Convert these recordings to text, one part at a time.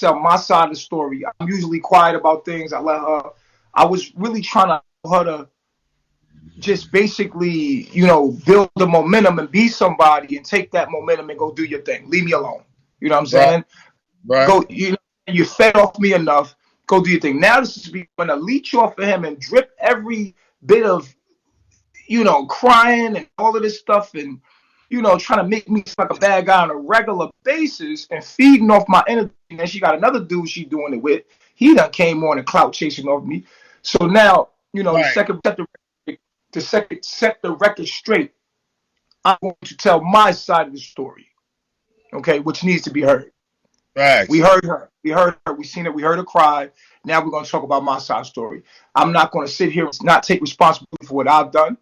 tell my side of the story. I'm usually quiet about things. I let her. I was really trying to her to just basically, build the momentum and be somebody and take that momentum and go do your thing. Leave me alone. You know what I'm Right. saying? Right. Go. You fed off me enough. Go do your thing. Now this is going to leech off of him and drip every bit of crying and all of this stuff and trying to make me like a bad guy on a regular basis and feeding off my energy. And then she got another dude she doing it with. He done came on and clout chasing off me. So now, Right. the second set the record straight. I'm going to tell my side of the story, okay, which needs to be heard. We Facts. heard her. We heard her. We seen it. We heard her cry. Now we're going to talk about my side story. I'm not going to sit here and not take responsibility for what I've done.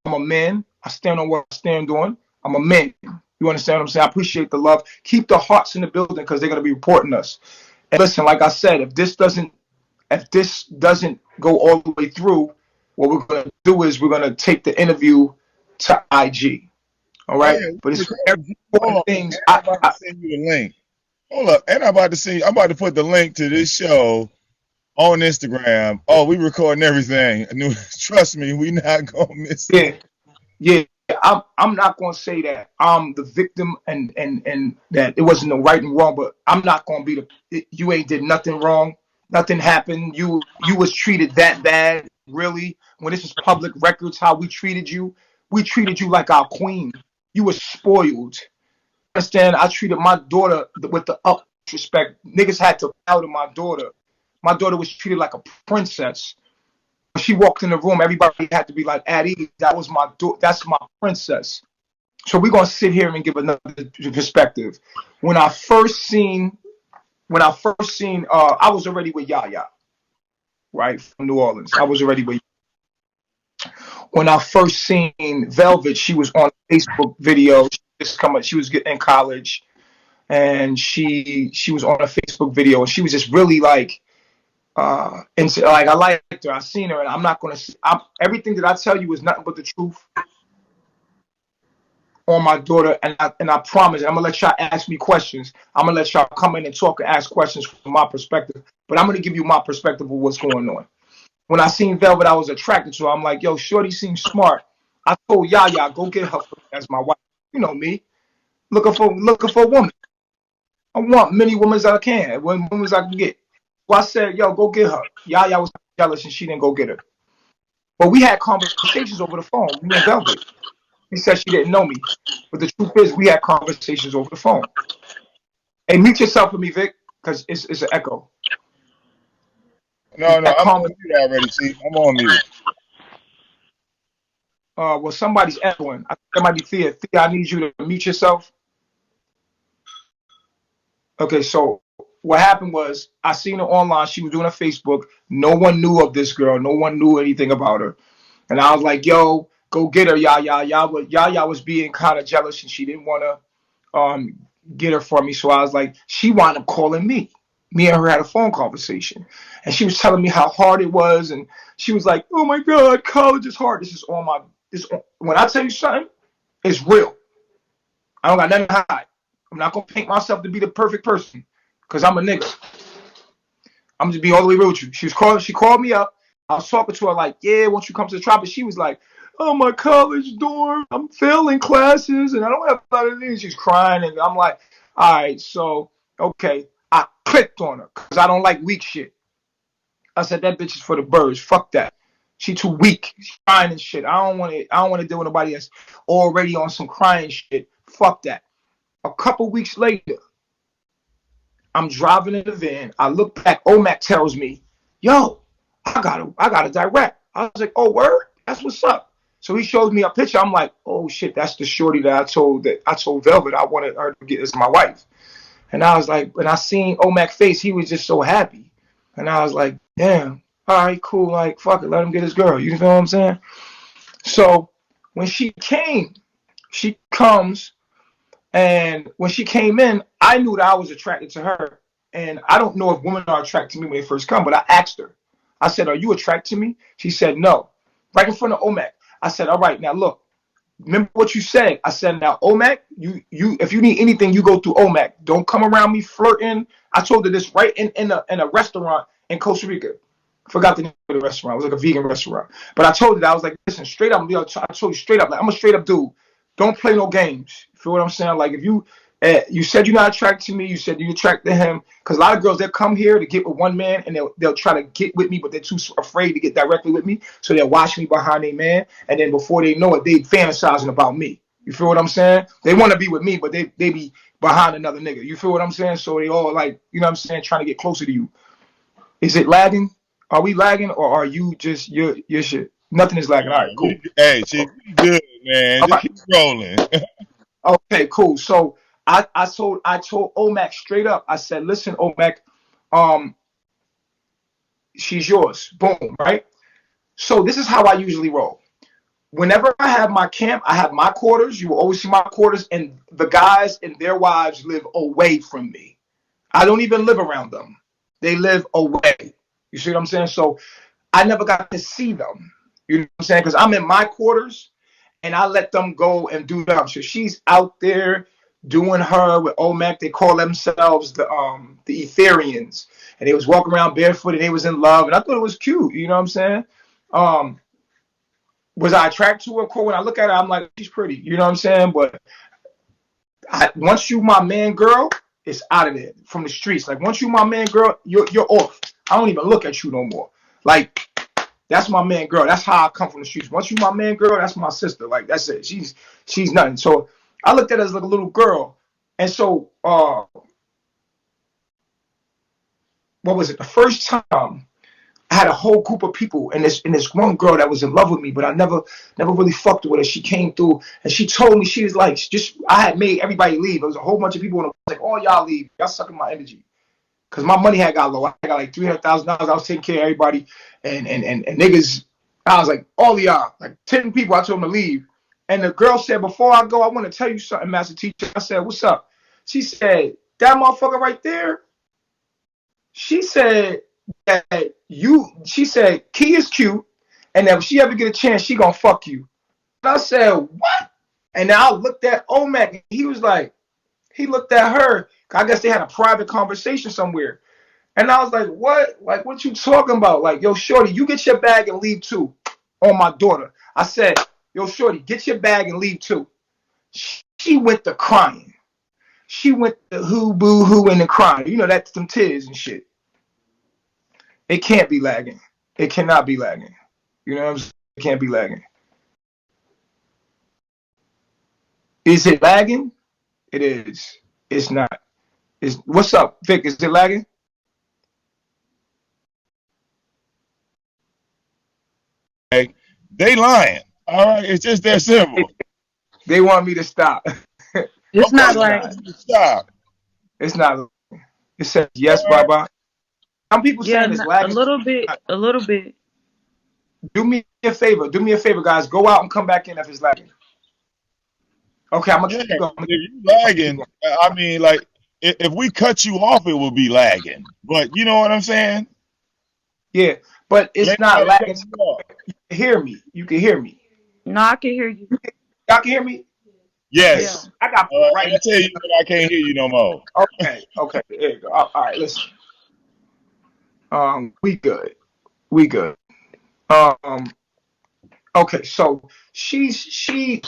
I'm a man. I stand on what I stand on. I'm a man. You understand what I'm saying? I appreciate the love. Keep the hearts in the building because they're going to be reporting us. And listen, like I said, if this doesn't go all the way through, what we're going to do is we're going to take the interview to IG. All Oh right, yeah, but we it's recording. Hold important on. things. And I'm about to send you the link. Hold up. And I'm about to send you, I'm about to put the link to this show on Instagram. Oh, we recording everything. Trust me, we not gonna miss it. Yeah, yeah. I'm not going to say that I'm the victim and that it wasn't no right and wrong, but I'm not going to be you ain't did nothing wrong. Nothing happened. You was treated that bad, really. When this is public records, how we treated you like our queen. You were spoiled. Understand? I treated my daughter with the utmost respect. Niggas had to bow to my daughter. My daughter was treated like a princess. When she walked in the room, everybody had to be like, at ease. That was my that's my princess. So we're gonna sit here and give another perspective. When I first seen I was already with Yaya, right? From New Orleans. I was already with when I first seen Velvet, she was on a Facebook video. She was getting in college and she was on a Facebook video and she was just really like and so, like I liked her. I seen her, and I'm not gonna. Everything that I tell you is nothing but the truth on my daughter, and I promise. I'm gonna let y'all ask me questions. I'm gonna let y'all come in and talk and ask questions from my perspective. But I'm gonna give you my perspective of what's going on. When I seen Velvet, I was attracted to her. I'm like, yo, Shorty seems smart. I told Yaya, go get her for me as my wife. You know me, looking for a woman. I want many women as I can, women as I can get. So I said, yo, go get her. Yaya was jealous and she didn't go get her. But we had conversations over the phone, me and Velvet. She said she didn't know me. But the truth is, we had conversations over the phone. Hey, mute yourself for me, Vic, because it's an echo. We No, no, had I'm conver- on mute already. See, I'm on mute. well, somebody's echoing. I think that might be Thea. Thea, I need you to mute yourself. Okay, so what happened was I seen her online. She was doing a Facebook. No one knew of this girl. No one knew anything about her. And I was like, yo, go get her, Yaya. Yaya was being kind of jealous and she didn't want to get her for me. So I was like, she wound up calling me. Me and her had a phone conversation. And she was telling me how hard it was. And she was like, oh my God, college is hard. This is on my, when I tell you something, it's real. I don't got nothing to hide. I'm not going to paint myself to be the perfect person because I'm a nigga. I'm just being all the way real with you. She called me up. I was talking to her like, yeah, won't you come to the tropics? She was like, oh, my college dorm, I'm failing classes and I don't have a lot of things. She's crying and I'm like, all right, so okay. I clicked on her because I don't like weak shit. I said that bitch is for the birds. Fuck that. She too weak. She's crying and shit. I don't want to deal with nobody that's already on some crying shit. Fuck that. A couple weeks later, I'm driving in the van. I look back. Omac tells me, "Yo, I got a direct." I was like, "Oh, word? That's what's up." So he shows me a picture. I'm like, "Oh shit, that's the shorty that I told Velvet I wanted her to get as my wife." And I was like, when I seen Omac face, he was just so happy. And I was like, "Damn, all right, cool. Like, fuck it, let him get his girl." You know what I'm saying? So when she comes and when she came in, I knew that I was attracted to her. And I don't know if women are attracted to me when they first come, but I asked her. I said, are you attracted to me? She said, no. Right in front of Omac. I said, all right, now look. remember what you said. I said, now, Omac, if you need anything, you go through Omac. Don't come around me flirting. I told her this right in a restaurant in Costa Rica. I forgot the name of the restaurant. It was like a vegan restaurant. But I told her that. I was like, listen, straight up, I told you straight up, like, I'm a straight up dude. Don't play no games. You feel what I'm saying? Like, if you said you're not attracted to me, you said you're attracted to him. Because a lot of girls, they'll come here to get with one man and they'll try to get with me, but they're too afraid to get directly with me. So they'll watch me behind their man. And then before they know it, they fantasizing about me. You feel what I'm saying? They want to be with me, but they be behind another nigga. You feel what I'm saying? So they all like, you know what I'm saying, trying to get closer to you. Is it lagging? Are we lagging or are you just your shit? Nothing is lagging. All right, cool. Hey, Chief, we good, man. All Just right. keep rolling. Okay, cool. So I told Omac straight up. I said, listen, Omac, she's yours. Boom, right? So this is how I usually roll. Whenever I have my camp, I have my quarters. You will always see my quarters, and the guys and their wives live away from me. I don't even live around them. They live away. You see what I'm saying? So I never got to see them. You know what I'm saying? Because I'm in my quarters and I let them go and do them. So she's out there doing her with Omac. They call themselves the Etherians. And they was walking around barefoot and they was in love. And I thought it was cute. You know what I'm saying? Um, was I attracted to her? Cool. When I look at her, I'm like, she's pretty. You know what I'm saying? But once you my man, girl, it's out of there from the streets. Like once you my man, girl, you're off. I don't even look at you no more. Like that's my man, girl. That's how I come from the streets. Once you my man, girl, that's my sister. Like that's it. She's nothing. So I looked at her as like a little girl, and so what was it? The first time I had a whole group of people, and this one girl that was in love with me, but I never really fucked with her. She came through and she told me she was like, just I had made everybody leave. There was a whole bunch of people in the like, all y'all leave. Y'all sucking my energy. Cause my money had got low. I got like $300,000. I was taking care of everybody, and niggas. I was like, all of y'all, like 10 people. I told them to leave, and the girl said, before I go, I want to tell you something, Master Teacher. I said, what's up? She said, that motherfucker right there. She said that you. She said Key is cute, and that if she ever get a chance, she gonna fuck you. And I said, what? And then I looked at Omac, and he was like, he looked at her. I guess they had a private conversation somewhere. And I was like, what? Like, what you talking about? Like, yo, shorty, you get your bag and leave too on my daughter. I said, yo, shorty, get your bag and leave too. She went to crying. She went to hoo, boo, hoo, and the crying. You know, that's some tears and shit. It can't be lagging. It cannot be lagging. You know what I'm saying? It can't be lagging. Is it lagging? It is. It's not. What's up, Vic? Is it lagging? They lying. All right, it's just that simple. They want me to stop. It's Of not course, like, stop. It's not. It says yes, All right. Baba. Some people yeah, saying it's a lagging. little bit, a little bit. Do me a favor. Do me a favor, guys. Go out and come back in if it's lagging. Okay, I'm gonna Yeah, keep going. if you lagging, I mean, like if we cut you off, it will be lagging. But you know what I'm saying? Yeah, but It it's ain't not nobody lagging. cutting you off. You can hear me. You can hear me. No, I can hear you. Y'all can hear me. Yeah. Yes. I got I right. can tell you when I can't hear you no more. Okay. Okay. There you go. All right. Listen. We good. We good. Um. Okay. So she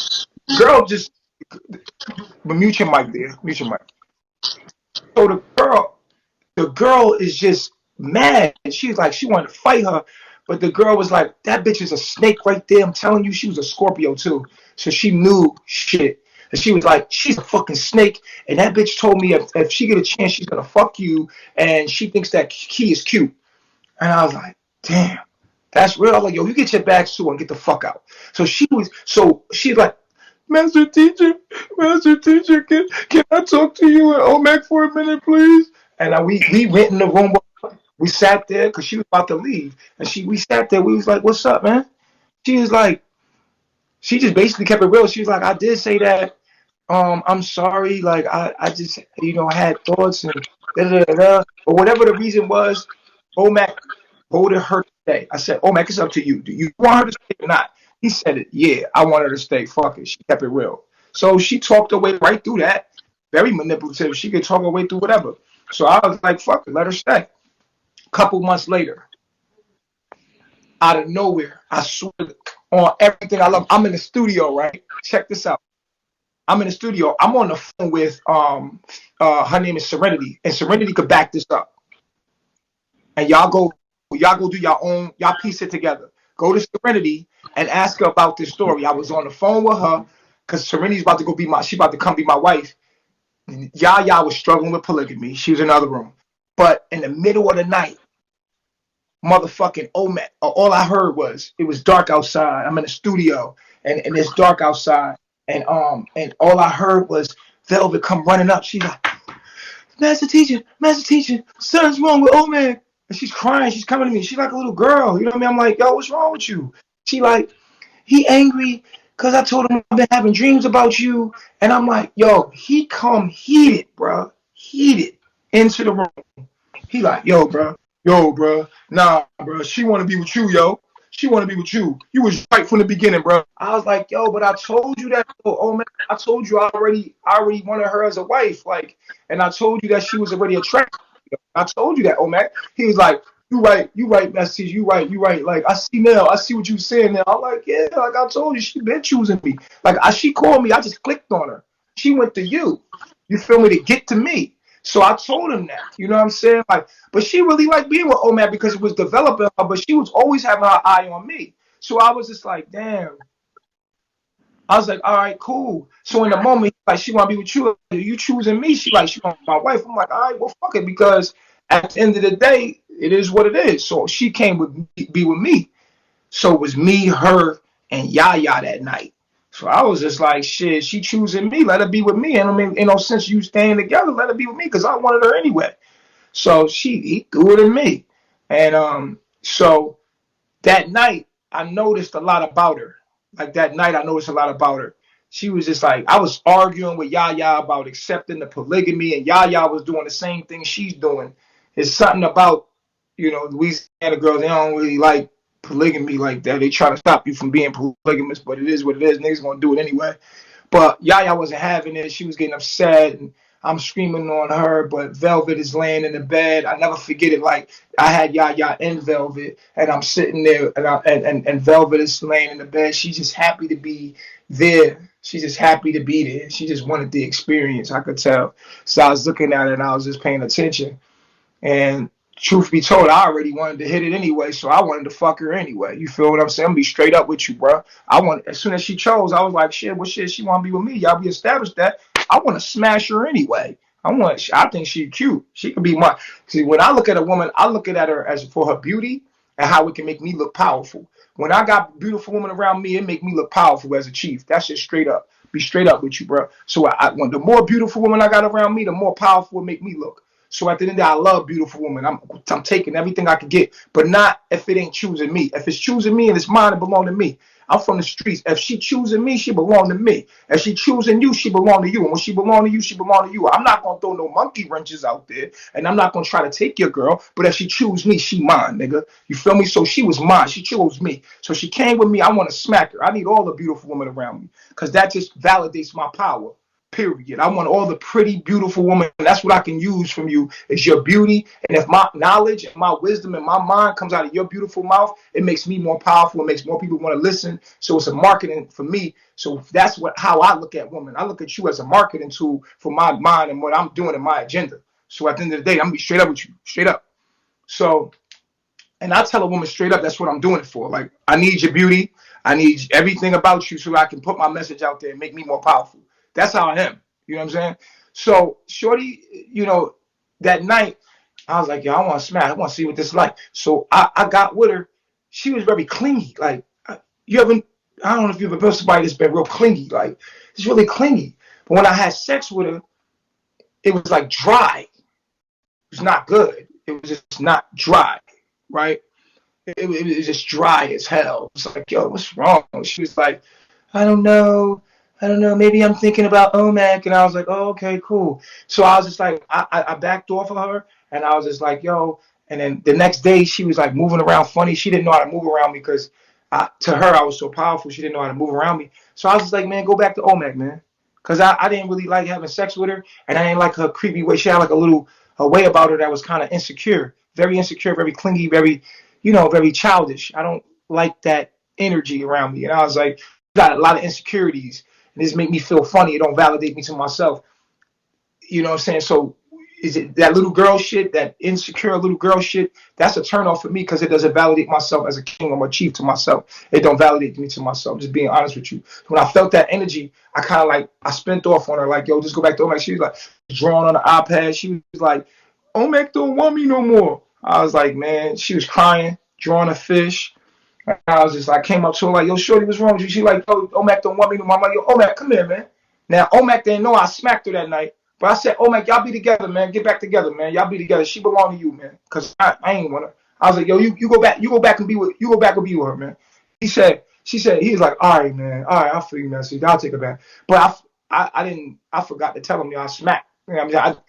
girl just mute your mic there. Mute your mic. So the girl is just mad. She's like, she wanted to fight her, but the girl was like, that bitch is a snake right there. I'm telling you, she was a Scorpio too. So she knew shit. And she was like, she's a fucking snake. And that bitch told me if she get a chance, she's gonna fuck you. And she thinks that Key is cute. And I was like, damn, that's real. I was like, yo, you get your bags too and get the fuck out. So she's like, Master Teacher, Master Teacher, can I talk to you and Omac for a minute, please? And we went in the room. We sat there because she was about to leave, and we sat there. We was like, "What's up, man?" She was like, she just basically kept it real. She was like, "I did say that. I'm sorry. Like, I just had thoughts and da da da da. But whatever the reason was, Omac voted her today. I said, Omac, it's up to you. Do you want her to stay or not? He said it. Yeah, I want her to stay. Fuck it. She kept it real. So she talked her way right through that. Very manipulative. She could talk her way through whatever. So I was like, fuck it, let her stay. Couple months later, out of nowhere, I swear on everything I love. I'm in the studio, right? Check this out. I'm in the studio. I'm on the phone with her name is Serenity, and Serenity could back this up. And y'all go do your own, y'all piece it together. Go to Serenity and ask her about this story. I was on the phone with her because Serenity's about to go be she about to come be my wife. Yaya was struggling with polygamy. She was in another room. But in the middle of the night, motherfucking Omet, all I heard was it was dark outside. I'm in the studio and it's dark outside. And all I heard was Velvet come running up. She's like, Master teacher, something's wrong with Omet. And she's crying. She's coming to me. She's like a little girl. You know what I mean? I'm like, yo, what's wrong with you? She like, he angry because I told him I've been having dreams about you. And I'm like, yo, he come heated, bro. Heated into the room. He like, yo, bro, nah, bro. She want to be with you, yo. She want to be with you. You was right from the beginning, bro. I was like, yo, but I told you that. Oh man, I told you I already wanted her as a wife, like, and I told you that she was already attracted. I told you that, oh man. He was like, you right, message, you right. Like I see now, I see what you saying now. I'm like, yeah, like I told you, she been choosing me. Like she called me, I just clicked on her. She went to you. You feel me to get to me. So I told him that. You know what I'm saying? Like, but she really liked being with Omad because it was developing her, but she was always having her eye on me. So I was just like, damn. I was like, all right, cool. So in the moment, like, she want to be with you. You choosing me? She like, she want my wife. I'm like, all right, well, fuck it, because at the end of the day, it is what it is. So she came with me, be with me. So it was me, her, and Yaya that night. So I was just like, shit, she choosing me. Let her be with me. And I mean, ain't no sense you staying together. Let her be with me because I wanted her anyway. So he threw it in me. And so that night, I noticed a lot about her. Like that night, I noticed a lot about her. She was just like, I was arguing with Yaya about accepting the polygamy, and Yaya was doing the same thing she's doing. It's something about, Louisiana girls, they don't really like polygamy like that. They try to stop you from being polygamous, but it is what it is. Niggas gonna do it anyway. But Yaya wasn't having it. She was getting upset, and I'm screaming on her. But Velvet is laying in the bed. I never forget it. Like I had Yaya in Velvet, and I'm sitting there, and Velvet is laying in the bed. She's just happy to be there. She's just happy to be there. She just wanted the experience. I could tell. So I was looking at her, and I was just paying attention. And truth be told, I already wanted to hit it anyway, so I wanted to fuck her anyway. You feel what I'm saying? I'm gonna be straight up with you, bro. As soon as she chose, I was like, shit, what shit? She want to be with me? Y'all be established that. I want to smash her anyway. I think she's cute. She can be my. See, when I look at a woman, I look at her as for her beauty and how it can make me look powerful. When I got beautiful women around me, it make me look powerful as a chief. That's just straight up. Be straight up with you, bro. So when the more beautiful women I got around me, the more powerful it make me look. So at the end of the day, I love beautiful women. I'm taking everything I can get, but not if it ain't choosing me. If it's choosing me and it's mine, it belong to me. I'm from the streets. If she choosing me, she belong to me. If she choosing you, she belong to you. And when she belong to you, she belong to you. I'm not gonna throw no monkey wrenches out there, and I'm not gonna try to take your girl. But if she choose me, she mine, nigga. You feel me? So she was mine. She chose me. So she came with me. I want to smack her. I need all the beautiful women around me because that just validates my power. Period. I want all the pretty, beautiful women. That's what I can use from you is your beauty. And if my knowledge and my wisdom and my mind comes out of your beautiful mouth, it makes me more powerful. It makes more people want to listen. So it's a marketing for me. So that's how I look at women. I look at you as a marketing tool for my mind and what I'm doing in my agenda. So at the end of the day, I'm gonna be straight up with you, straight up. So, and I tell a woman straight up, that's what I'm doing it for. Like, I need your beauty. I need everything about you so I can put my message out there and make me more powerful. That's how I am. You know what I'm saying? So, Shorty, that night, I was like, yo, I want to smash. I want to see what this is like. So I got with her. She was very clingy. Like, you ever, I don't know if you've ever been with somebody that's been real clingy. Like, it's really clingy. But when I had sex with her, it was like dry. It was not good. It was just not dry, right? It was just dry as hell. It's like, yo, what's wrong? She was like, I don't know. I don't know. Maybe I'm thinking about OMAC. And I was like, oh, okay, cool. So I was just like, I backed off of her and I was just like, yo. And then the next day she was like moving around funny. She didn't know how to move around me because to her, I was so powerful. She didn't know how to move around me. So I was just like, man, go back to Omac, man. Because I didn't really like having sex with her. And I didn't like her creepy way. She had like a way about her that was kind of insecure, very clingy, very, very childish. I don't like that energy around me. And I was like, got a lot of insecurities. And this make me feel funny. It don't validate me to myself. You know what I'm saying? So is it that little girl shit, that insecure little girl shit? That's a turn off for me because it doesn't validate myself as a king or a chief to myself. It don't validate me to myself. Just being honest with you. When I felt that energy, I kind of like I spent off on her like, yo, just go back to Omek. She was like drawing on the iPad. She was like, Omek don't want me no more. I was like, man, she was crying, drawing a fish. I was just like, came up to her like, yo, shorty, what's wrong with you? She like, yo, Omek don't want me no more. I'm like, yo, Omek, come here, man. Now, Omek didn't know I smacked her that night. But I said, Omek, y'all be together, man. Get back together, man. Y'all be together. She belong to you, man. Cause I ain't want her. I was like, yo, you go back and be with her, man. She said, he was like, all right, man. All right, I'll feel you, man. So I'll take her back. But I forgot to tell him, yo, I smacked. You know what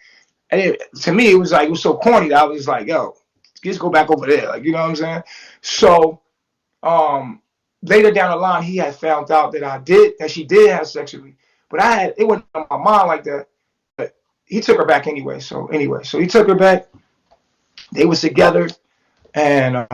I mean? To me, it was so corny that I was like, yo, just go back over there. Like, you know what I'm saying? So, later down the line, he had found out that she did have sex with me. But it wasn't on my mind like that. But he took her back anyway. So he took her back. They was together, and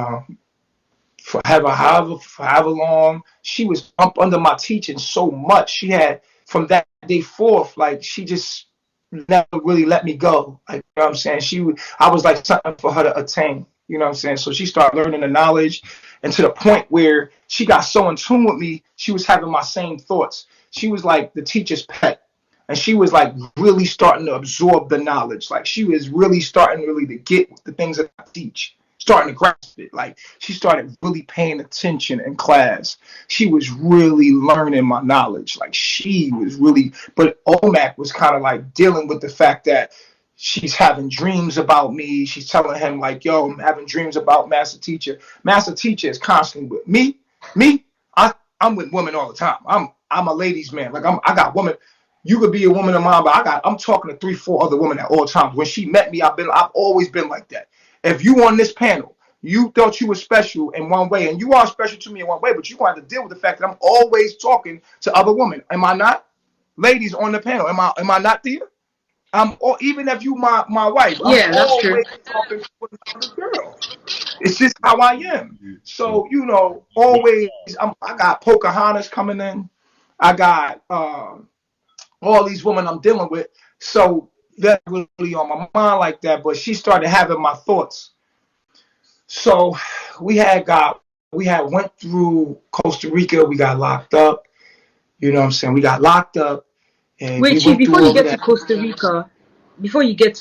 for however long, she was up under my teaching so much. She had from that day forth, like she just never really let me go. Like, you know what I'm saying? I was like something for her to attain. You know what I'm saying? So she started learning the knowledge, and to the point where she got so in tune with me, she was having my same thoughts. She was like the teacher's pet. And she was like really starting to absorb the knowledge. Like she was really starting really to get the things that I teach, starting to grasp it. Like she started really paying attention in class. She was really learning my knowledge. Like she was really, but Omac was kind of like dealing with the fact that she's having dreams about me. She's telling him like, yo, I'm having dreams about Master Teacher. Master Teacher is constantly with me. Me, I'm with women all the time. I'm a ladies' man. Like I got women. You could be a woman of mine, but I'm talking to 3, 4 other women at all times. When she met me, I've always been like that. If you on this panel, you thought you were special in one way, and you are special to me in one way, but you gonna have to deal with the fact that I'm always talking to other women. Am I not? Ladies on the panel, am I not there? Or even if you my wife, I'm Yeah, that's true. always talking to another girl. It's just how I am. So always I got Pocahontas coming in. I got all these women I'm dealing with. So that's really on my mind like that. But she started having my thoughts. So we had went through Costa Rica. We got locked up. You know what I'm saying? We got locked up, and Wait, we Chief, went before through you all of get to that.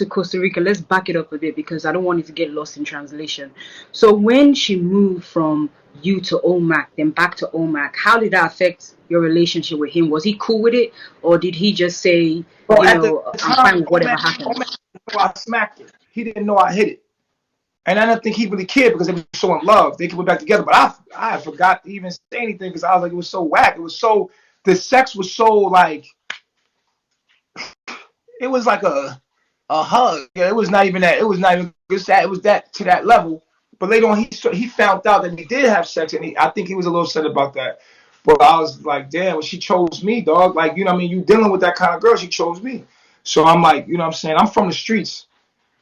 Costa Rica, let's back it up a bit because I don't want it to get lost in translation. So when she moved from you to OMAC, then back to OMAC, how did that affect your relationship with him? Was he cool with it, or did he just say, Well, at the I'm time, fine with whatever happens? Omac didn't know I smacked her. He didn't know I hit it. And I don't think he really cared because they were so in love. They could put back together. But I forgot to even say anything because I was like, it was so whack. The sex was so like, it was like a hug. Yeah, it was not even that. It was not even just that. It was that to that level. But later on, he found out that he did have sex, and I think he was a little upset about that. But I was like, damn, well, she chose me, dog. Like, you know what I mean? You dealing with that kind of girl, she chose me. So I'm like, you know what I'm saying? I'm from the streets.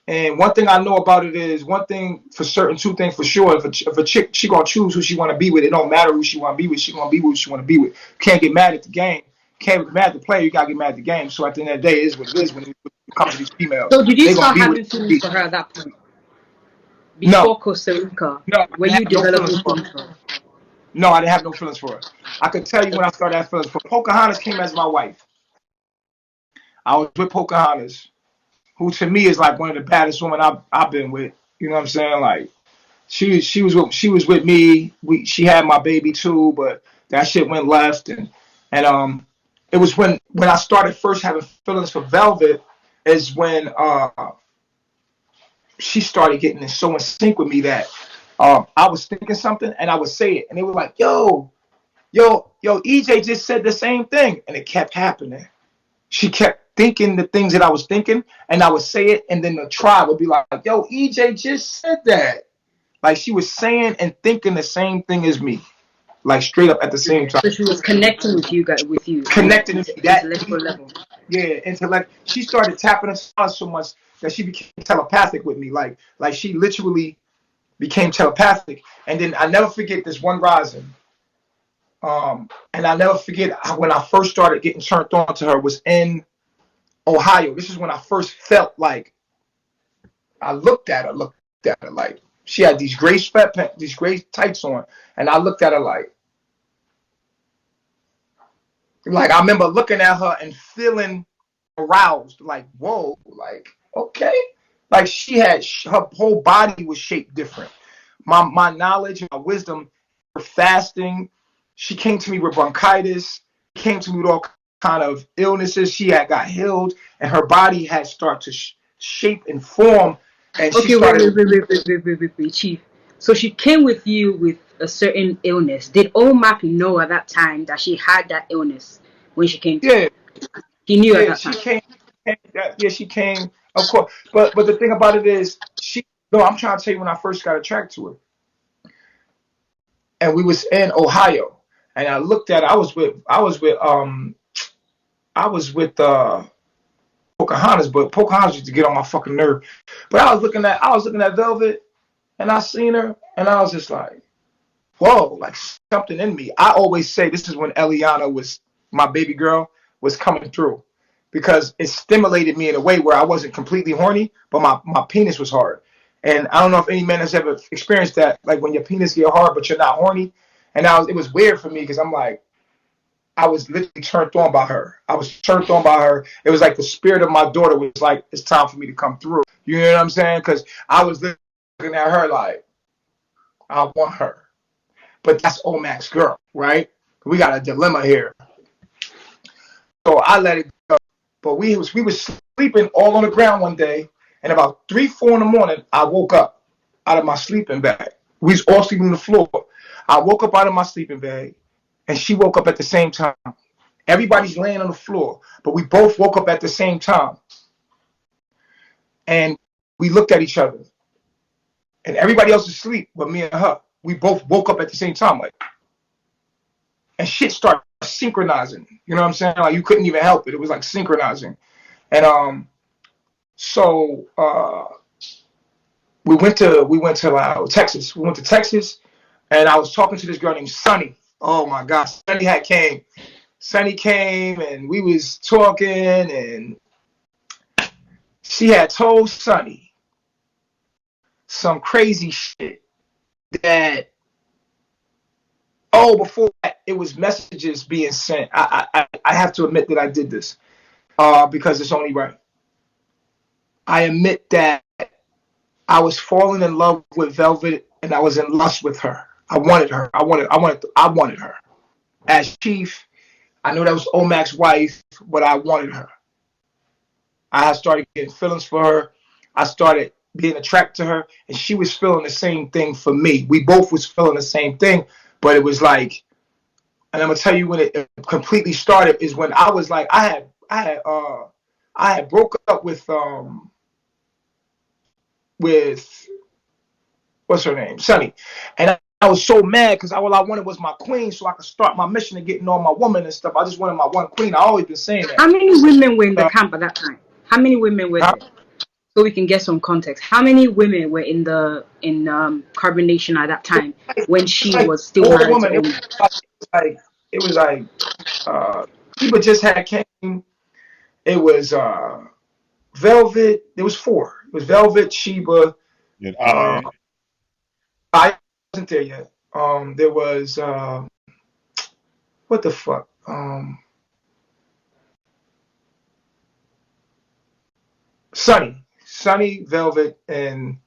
And one thing I know about it is one thing for certain, two things for sure. If a chick, she gonna choose who she want to be with. It don't matter who she want to be with. She gonna be with who she want to be with. Can't get mad at the game. Can't get mad at the player. You gotta get mad at the game. So at the end of the day, it is what it is when it comes to these females. So did you They gonna start be with having feelings it. for her at that point? No, Before Costa Rica, no, I were didn't you have no feelings developing for her. feelings for her? No, I didn't have no feelings for her. I could tell you when I started having feelings for her. Pocahontas came as my wife. I was with Pocahontas, who to me is like one of the baddest women I've been with. You know what I'm saying? Like she was with me. She had my baby too, but that shit went left, and it was when I started first having feelings for Velvet is when she started getting so in sync with me that I was thinking something and I would say it, and they were like, yo, EJ just said the same thing, and it kept happening. She kept thinking the things that I was thinking, and I would say it, and then the tribe would be like, yo, EJ just said that. Like she was saying and thinking the same thing as me. like straight up at the same time. So she was connecting with you guys, with you on an Connecting to me that intellectual level. yeah, intellect. She started tapping us so much that she became telepathic with me. Like she literally became telepathic. And then I never forget this one rising. And I never forget when I first started getting turned on to her was in Ohio. This is when I first felt like I looked at her like she had these gray sweatpants, these gray tights on, and I looked at her like I remember looking at her and feeling aroused, like whoa, like okay, like she had her whole body was shaped different. My knowledge, my wisdom, her fasting. She came to me with bronchitis. Came to me with all kind of illnesses. She had got healed, and her body had started to shape and form. And she Okay, started. wait, Chief. So she came with you with a certain illness. Did Omak know at that time that she had that illness when she came to you? Yeah, He knew at yeah. that She time. came. Yeah, she came. Of course, but the thing about it is, she. No, I'm trying to tell you when I first got attracted to her, and we was in Ohio, and I looked at. I was with Pocahontas, but Pocahontas used to get on my fucking nerve. But I was looking at Velvet, and I seen her, and I was just like, whoa, like something in me. I always say this is when Eliana was my baby girl was coming through, because it stimulated me in a way where I wasn't completely horny, but my penis was hard. And I don't know if any man has ever experienced that, like when your penis get hard but you're not horny. And it was weird for me because I'm like, I was literally turned on by her. I was turned on by her. It was like the spirit of my daughter was like, it's time for me to come through. You know what I'm saying? Because I was looking at her like, I want her. But that's Omac's girl, right? We got a dilemma here. So I let it go. But we was sleeping all on the ground one day, and about 3, 4 in the morning, I woke up out of my sleeping bag. We was all sleeping on the floor. I woke up out of my sleeping bag, and she woke up at the same time. Everybody's laying on the floor, but we both woke up at the same time. And we looked at each other. And everybody else is asleep but me and her. We both woke up at the same time, like, and shit started synchronizing. You know what I'm saying? Like you couldn't even help it. It was like synchronizing. And so we went to Texas. We went to Texas, and I was talking to this girl named Sunny. Oh my God, Sunny came, and we was talking, and she had told Sunny some crazy shit that, oh, before that, it was messages being sent. I have to admit that I did this because it's only right. I admit that I was falling in love with Velvet, and I was in lust with her. I wanted her. I wanted her. As Chief, I knew that was Omac's wife, but I wanted her. I had started getting feelings for her. I started being attracted to her, and she was feeling the same thing for me. We both was feeling the same thing, but it was like, and I'm gonna tell you when it completely started is when I was like, I had broke up with what's her name, Sunny, and I was so mad because all I wanted was my queen, so I could start my mission of getting all my woman and stuff. I just wanted my one queen. I always been saying that. How many women were in the camp at that time? How many women were Huh? there? So we can get some context. How many women were in carbonation at that time when she Like was still 4 married to women. Omi? It was like Sheba just had came. It was Velvet. There was 4. It was Velvet, Sheba. Did Uh, I? I wasn't there yet. There was what the fuck? Sunny, Velvet, and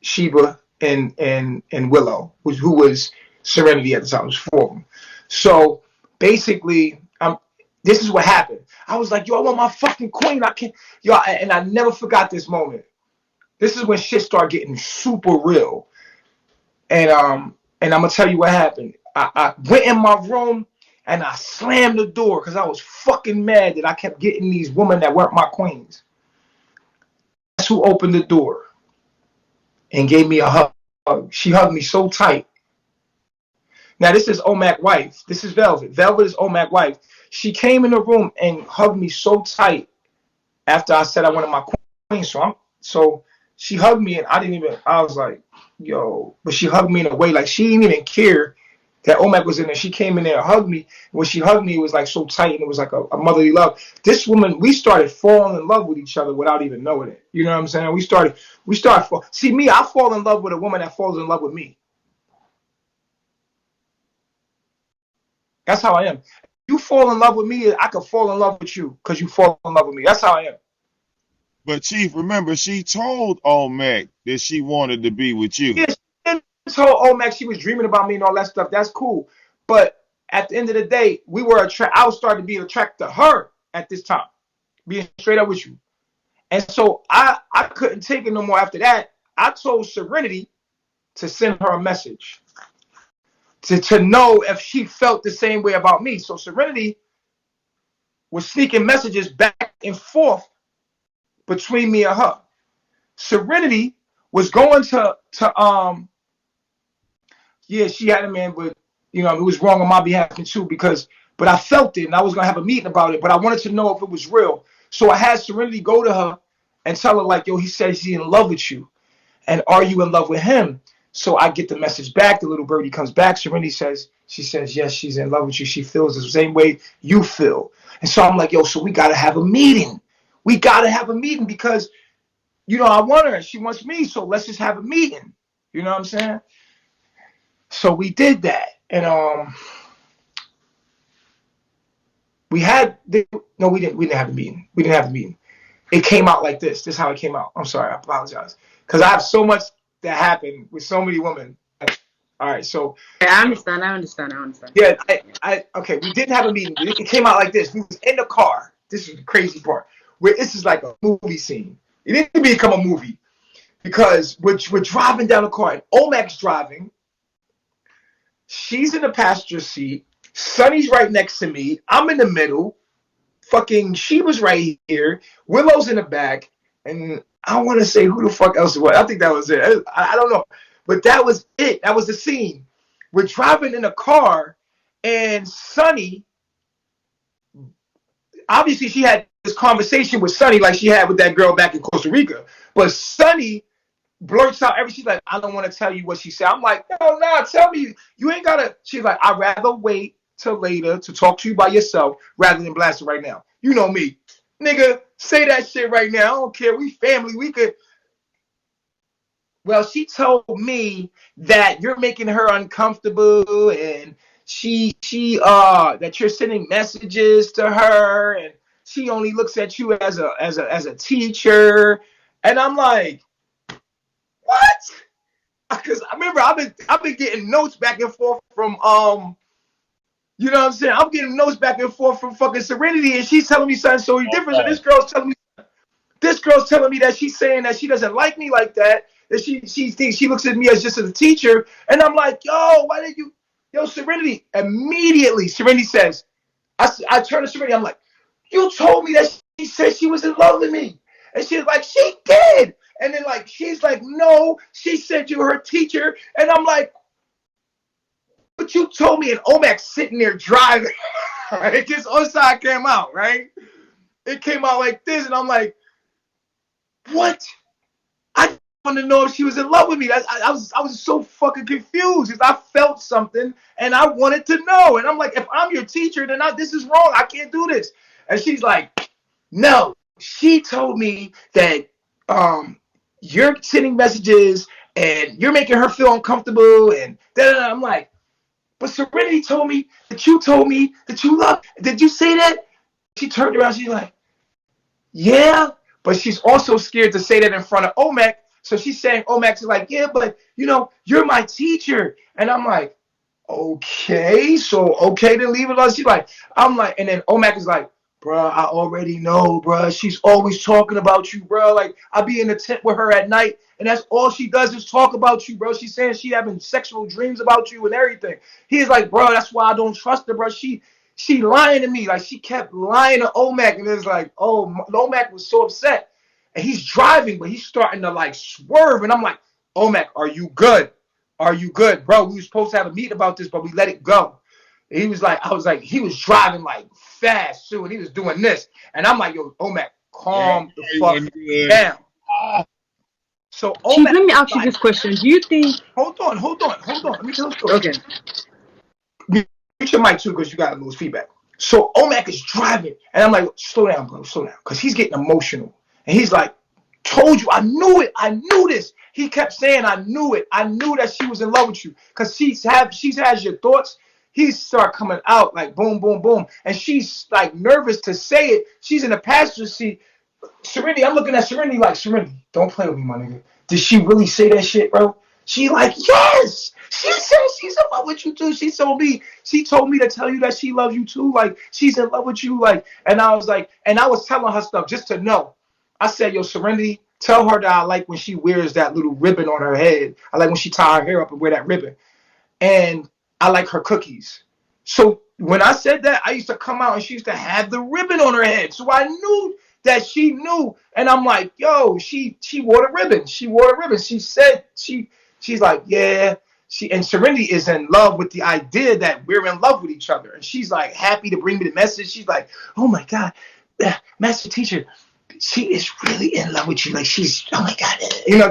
Sheba and Willow, who was Serenity at the time. It was 4 of them. So basically, this is what happened. I was like, yo, I want my fucking queen. I can't, yo, and I never forgot this moment. This is when shit started getting super real. And I'm gonna tell you what happened. I went in my room and I slammed the door because I was fucking mad that I kept getting these women that weren't my queens. That's who opened the door and gave me a hug. She hugged me so tight. Now this is Omac wife. This is Velvet. Velvet is Omac wife. She came in the room and hugged me so tight after I said I wanted my queen. So she hugged me and I was like, yo, but she hugged me in a way like she didn't even care that Omac was in there. She came in there and hugged me. When she hugged me, it was like so tight and it was like a motherly love. This woman, we started falling in love with each other without even knowing it. You know what I'm saying? See me, I fall in love with a woman that falls in love with me. That's how I am. You fall in love with me, I could fall in love with you because you fall in love with me. That's how I am. But Chief, remember, she told Mac that she wanted to be with you. Yeah, she told Omac she was dreaming about me and all that stuff. That's cool. But at the end of the day, I was starting to be attracted to her at this time, being straight up with you. And so I couldn't take it no more after that. I told Serenity to send her a message to know if she felt the same way about me. So Serenity was sneaking messages back and forth between me and her. Serenity was going to yeah, she had a man, but it was wrong on my behalf too but I felt it and I was gonna have a meeting about it, but I wanted to know if it was real. So I had Serenity go to her and tell her like, yo, he says he's in love with you, and are you in love with him? So I get the message back. The little birdie comes back. Serenity she says yes, she's in love with you. She feels the same way you feel, and so I'm like, yo, so we gotta have a meeting. We gotta have a meeting because I want her and she wants me, so let's just have a meeting. You know what I'm saying? So we did that, and we didn't have a meeting. We didn't have a meeting. It came out like this. This is how it came out. I'm sorry, I apologize, because I have so much that happened with so many women. All right, so I understand. yeah, okay, we didn't have a meeting. It came out like this. We was in the car. This is the crazy part, where this is like a movie scene. It didn't become a movie because we're driving down the car, and Omac's driving. She's in the passenger seat. Sonny's right next to me. I'm in the middle. Fucking Sheba's right here. Willow's in the back. And I want to say who the fuck else it was. I think that was it. I don't know. But that was it. That was the scene. We're driving in a car, and Sonny, obviously she had this conversation with Sonny like she had with that girl back in Costa Rica. But Sonny blurts out she's like, I don't want to tell you what she said. I'm like, no, tell me. You ain't gotta. She's like, I'd rather wait till later to talk to you by yourself rather than blast it right now. You know me. Nigga, say that shit right now. I don't care. We family. We could. Well, she told me that you're making her uncomfortable and that you're sending messages to her and she only looks at you as a teacher. And I'm like, what? Because I remember I've been getting notes back and forth from you know what I'm saying? I'm getting notes back and forth from fucking Serenity, and she's telling me something so different. So this girl's telling me that she's saying that she doesn't like me like that. That she thinks she looks at me as just as a teacher, and I'm like, Serenity. Immediately, Serenity says, I turn to Serenity. I'm like, you told me that she said she was in love with me, and she's like, she did. And then like she's like, no, she said you were her teacher, and I'm like, but you told me. And Omac's sitting there driving. Right? This other side came out, right? It came out like this, and I'm like, what? I want to know if she was in love with me. I was so fucking confused because I felt something and I wanted to know. And I'm like, if I'm your teacher, then this is wrong. I can't do this. And she's like, no. She told me that you're sending messages and you're making her feel uncomfortable. And I'm like, but Serenity told me that you love. Did you say that? She turned around. She's like, yeah. But she's also scared to say that in front of Omac. So she's saying, Omac's like, yeah, but you're my teacher. And I'm like, okay, then leave it alone. She's like, I'm like, and then Omac is like, bruh, I already know, bruh. She's always talking about you, bruh. Like, I be in the tent with her at night, and that's all she does is talk about you, bro. She's saying she having sexual dreams about you and everything. He's like, bro, that's why I don't trust her, bro. She lying to me. Like, she kept lying to Omac, and it's like, Omac was so upset. And he's driving, but he's starting to, like, swerve, and I'm like, Omac, are you good? Are you good, bro? We were supposed to have a meeting about this, but we let it go. He was like, I was like, he was driving like fast too, and he was doing this, and I'm like, yo, Omac, Yeah, calm the he fuck wasn't good. down. So Chief, Omac let me was ask you like, this question. Do you think hold on, hold on, hold on. Let me tell the story. okay. Mute your mic too, because you got to lose feedback. So Omac is driving, and I'm like, slow down, bro, slow down, because he's getting emotional, and he's like, told you, I knew it, I knew this. He kept saying, I knew it, I knew that she was in love with you, because she has your thoughts. He start coming out like boom, boom, boom, and she's like nervous to say it. She's in the passenger seat. Serenity, I'm looking at Serenity like, Serenity, don't play with me, my nigga. Did she really say that shit, bro? She like, yes. She said she's in love with you too. She told me to tell you that she loves you too. Like, she's in love with you. Like, and I was like, and I was telling her stuff just to know. I said, yo, Serenity, tell her that I like when she wears that little ribbon on her head. I like when she tie her hair up and wear that ribbon. And I like her cookies. So when I said that, I used to come out and she used to have the ribbon on her head. So I knew that she knew. And I'm like, yo, she wore the ribbon. She wore the ribbon. She said she's like, yeah. And Serenity is in love with the idea that we're in love with each other. And she's like happy to bring me the message. She's like, oh my God, master teacher, she is really in love with you. Like she's, oh my God.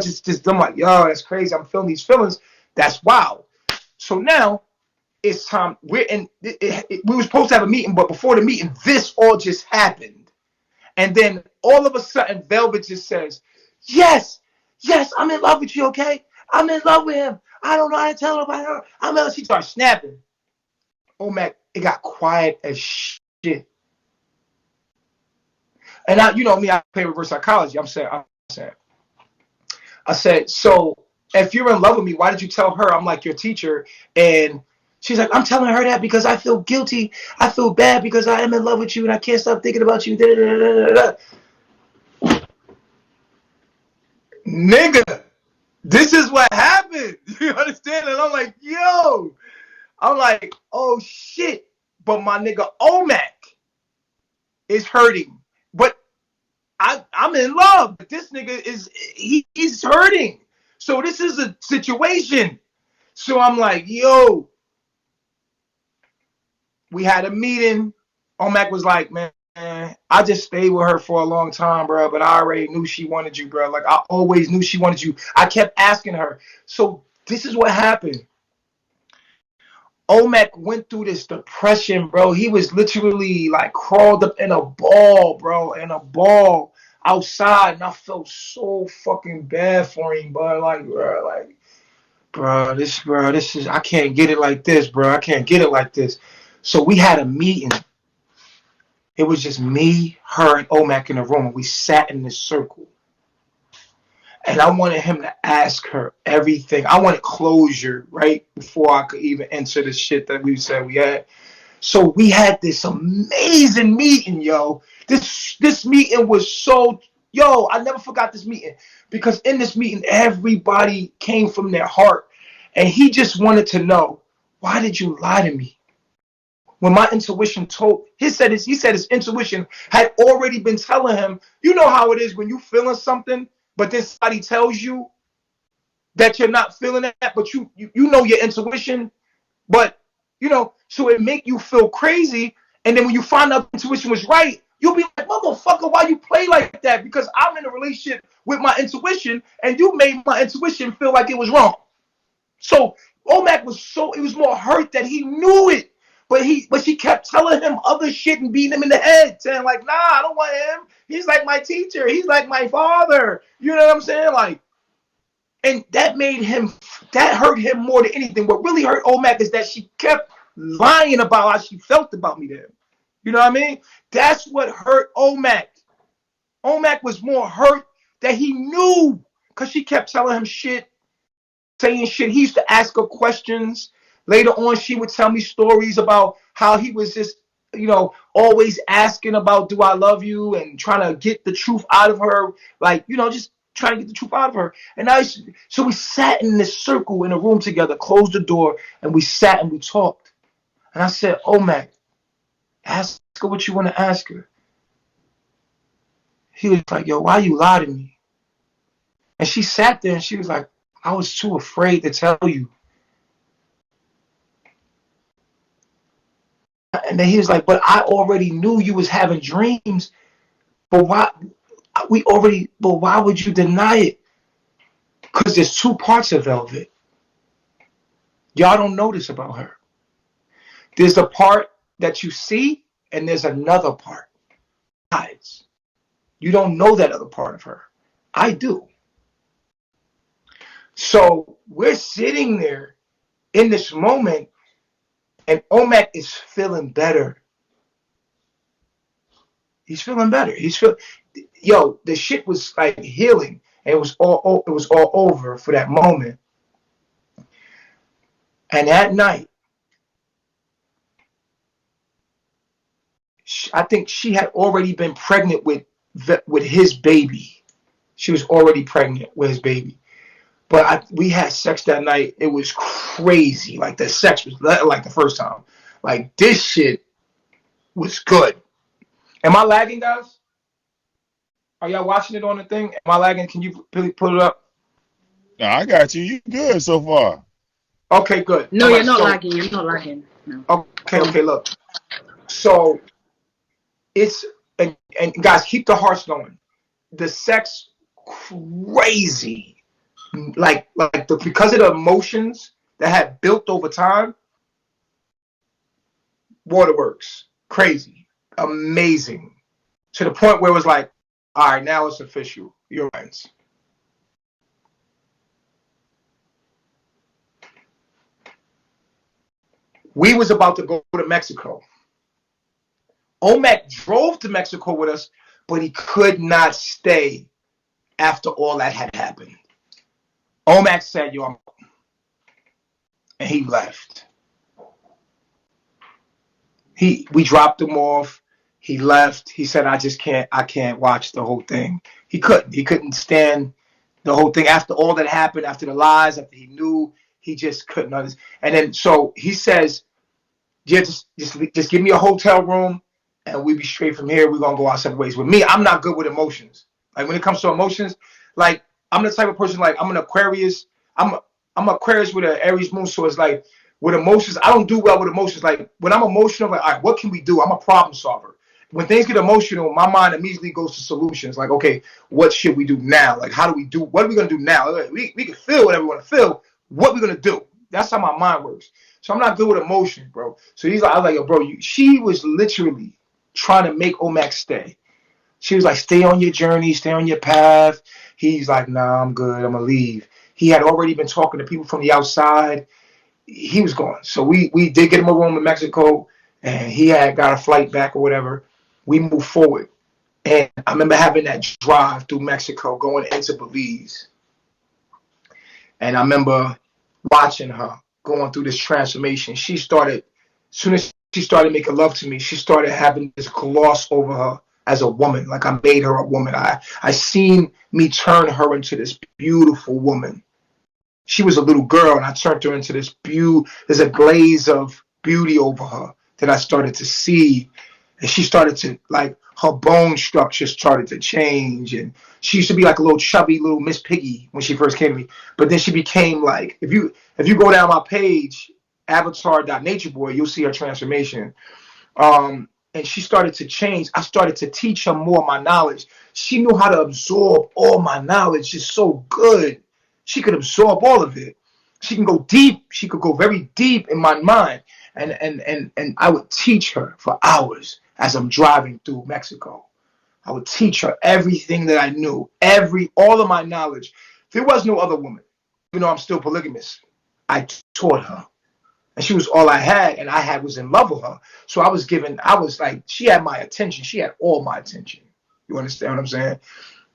Just I'm like, yo, that's crazy. I'm feeling these feelings. That's wild. So now it's time. We're in. We were supposed to have a meeting, but before the meeting, this all just happened. And then all of a sudden, Velvet just says, "Yes, yes, I'm in love with you. Okay, I'm in love with him. I don't know how to tell him about her. I'm in love." She started snapping. Oh man, it got quiet as shit. And you know me, I play reverse psychology. saying, I said, so if you're in love with me, why did you tell her I'm like your teacher? And she's like, I'm telling her that because I feel guilty. I feel bad because I am in love with you and I can't stop thinking about you. Da, da, da, da, da. Nigga, this is what happened. You understand? And I'm like, yo. I'm like, oh shit. But my nigga Omac is hurting. But I'm in love. But this nigga he's hurting. So this is a situation. So I'm like, yo, we had a meeting. Omac was like, man, I just stayed with her for a long time, bro, but I already knew she wanted you, bro. Like, I always knew she wanted you. I kept asking her. So this is what happened. Omac went through this depression, bro. He was literally like crawled up in a ball, bro, in a ball outside, and I felt so fucking bad for him, bro. Like, this is, I can't get it like this, bro. I can't get it like this. So we had a meeting. It was just me, her, and Omac in the room, and we sat in this circle. And I wanted him to ask her everything. I wanted closure right before I could even enter the shit that we said we had. So we had this amazing meeting, yo. This meeting was so, yo, I never forgot this meeting because in this meeting, everybody came from their heart. And he just wanted to know, why did you lie to me? When my intuition he said his intuition had already been telling him, you know how it is when you feeling something, but then somebody tells you that you're not feeling that, but you know your intuition, but so it make you feel crazy. And then when you find out intuition was right, you'll be like, motherfucker, why you play like that? Because I'm in a relationship with my intuition, and you made my intuition feel like it was wrong. So Omac it was more hurt that he knew it. But she kept telling him other shit and beating him in the head, saying like, nah, I don't want him. He's like my teacher. He's like my father. You know what I'm saying? Like, and that hurt him more than anything. What really hurt Omac is that she kept lying about how she felt about me to him. You know what I mean? That's what hurt Omac. Omac was more hurt that he knew because she kept telling him shit, saying shit. He used to ask her questions. Later on, she would tell me stories about how he was just, always asking about, do I love you? And trying to get the truth out of her. Like, just trying to get the truth out of her. And so we sat in this circle in a room together, closed the door, and we sat and we talked. And I said, oh, Mac, ask her what you want to ask her. He was like, yo, why you lie to me? And she sat there and she was like, I was too afraid to tell you. And then he was like, but I already knew you was having dreams. But why? But why would you deny it? Because there's two parts of Velvet. Y'all don't know this about her. There's the part that you see, and there's another part. You don't know that other part of her. I do. So we're sitting there in this moment, and Omac is feeling better. He's feeling better. Yo, the shit was like healing, and it was all over for that moment. And that night, I think she had already been pregnant with his baby. She was already pregnant with his baby. But we had sex that night. It was crazy. Like the sex was like the first time. Like this shit was good. Am I lagging, guys? Are y'all watching it on the thing? Am I lagging? Can you put it up? No, I got you. You good so far. Okay, good. No, All you're right, not so lagging. You're not lagging. No. okay, look. So it's and guys, keep the hearts going. The sex crazy. Because of the emotions that had built over time, waterworks. Crazy. Amazing. To the point where it was like, all right, now it's official. You're friends. We was about to go to Mexico. Omac drove to Mexico with us, but he could not stay after all that had happened. Omac said, yo, and he left. We dropped him off. He left. He said, I can't watch the whole thing. He couldn't stand the whole thing after all that happened, after the lies, after he knew, he just couldn't understand. And then so he says, yeah, just give me a hotel room and we be straight from here. We're gonna go our separate ways. With me, I'm not good with emotions. Like when it comes to emotions, like I'm the type of person, like I'm an Aquarius. I'm Aquarius with an Aries moon, so it's like with emotions, I don't do well with emotions. Like when I'm emotional, like, all right, what can we do? I'm a problem solver. When things get emotional, my mind immediately goes to solutions. Like, okay, what should we do now? Like, how do we do? What are we gonna do now? We can feel whatever we want to feel. What are we gonna do? That's how my mind works. So I'm not good with emotions, bro. So I was like, yo, bro, she was literally trying to make Omac stay. She was like, stay on your journey, stay on your path. He's like, nah, I'm good. I'm gonna leave. He had already been talking to people from the outside. He was gone. So we did get him a room in Mexico, and he had got a flight back or whatever. We moved forward. And I remember having that drive through Mexico going into Belize. And I remember watching her going through this transformation. As soon as she started making love to me, she started having this gloss over her as a woman. Like I made her a woman. I seen me turn her into this beautiful woman. She was a little girl, and I turned her into this beauty. There's a glaze of beauty over her that I started to see, and she started to like her bone structure started to change, and she used to be like a little chubby little Miss Piggy when she first came to me, but then she became like if you go down my page avatar.natureboy, you'll see her transformation. And she started to change. I started to teach her more of my knowledge. She knew how to absorb all my knowledge just so good. She could absorb all of it. She can go deep. She could go very deep in my mind. And I would teach her for hours as I'm driving through Mexico. I would teach her everything that I knew, all of my knowledge. There was no other woman, even though I'm still polygamous. I taught her, and she was all I had, and was in love with her. So I was like, she had my attention. She had all my attention. You understand what I'm saying?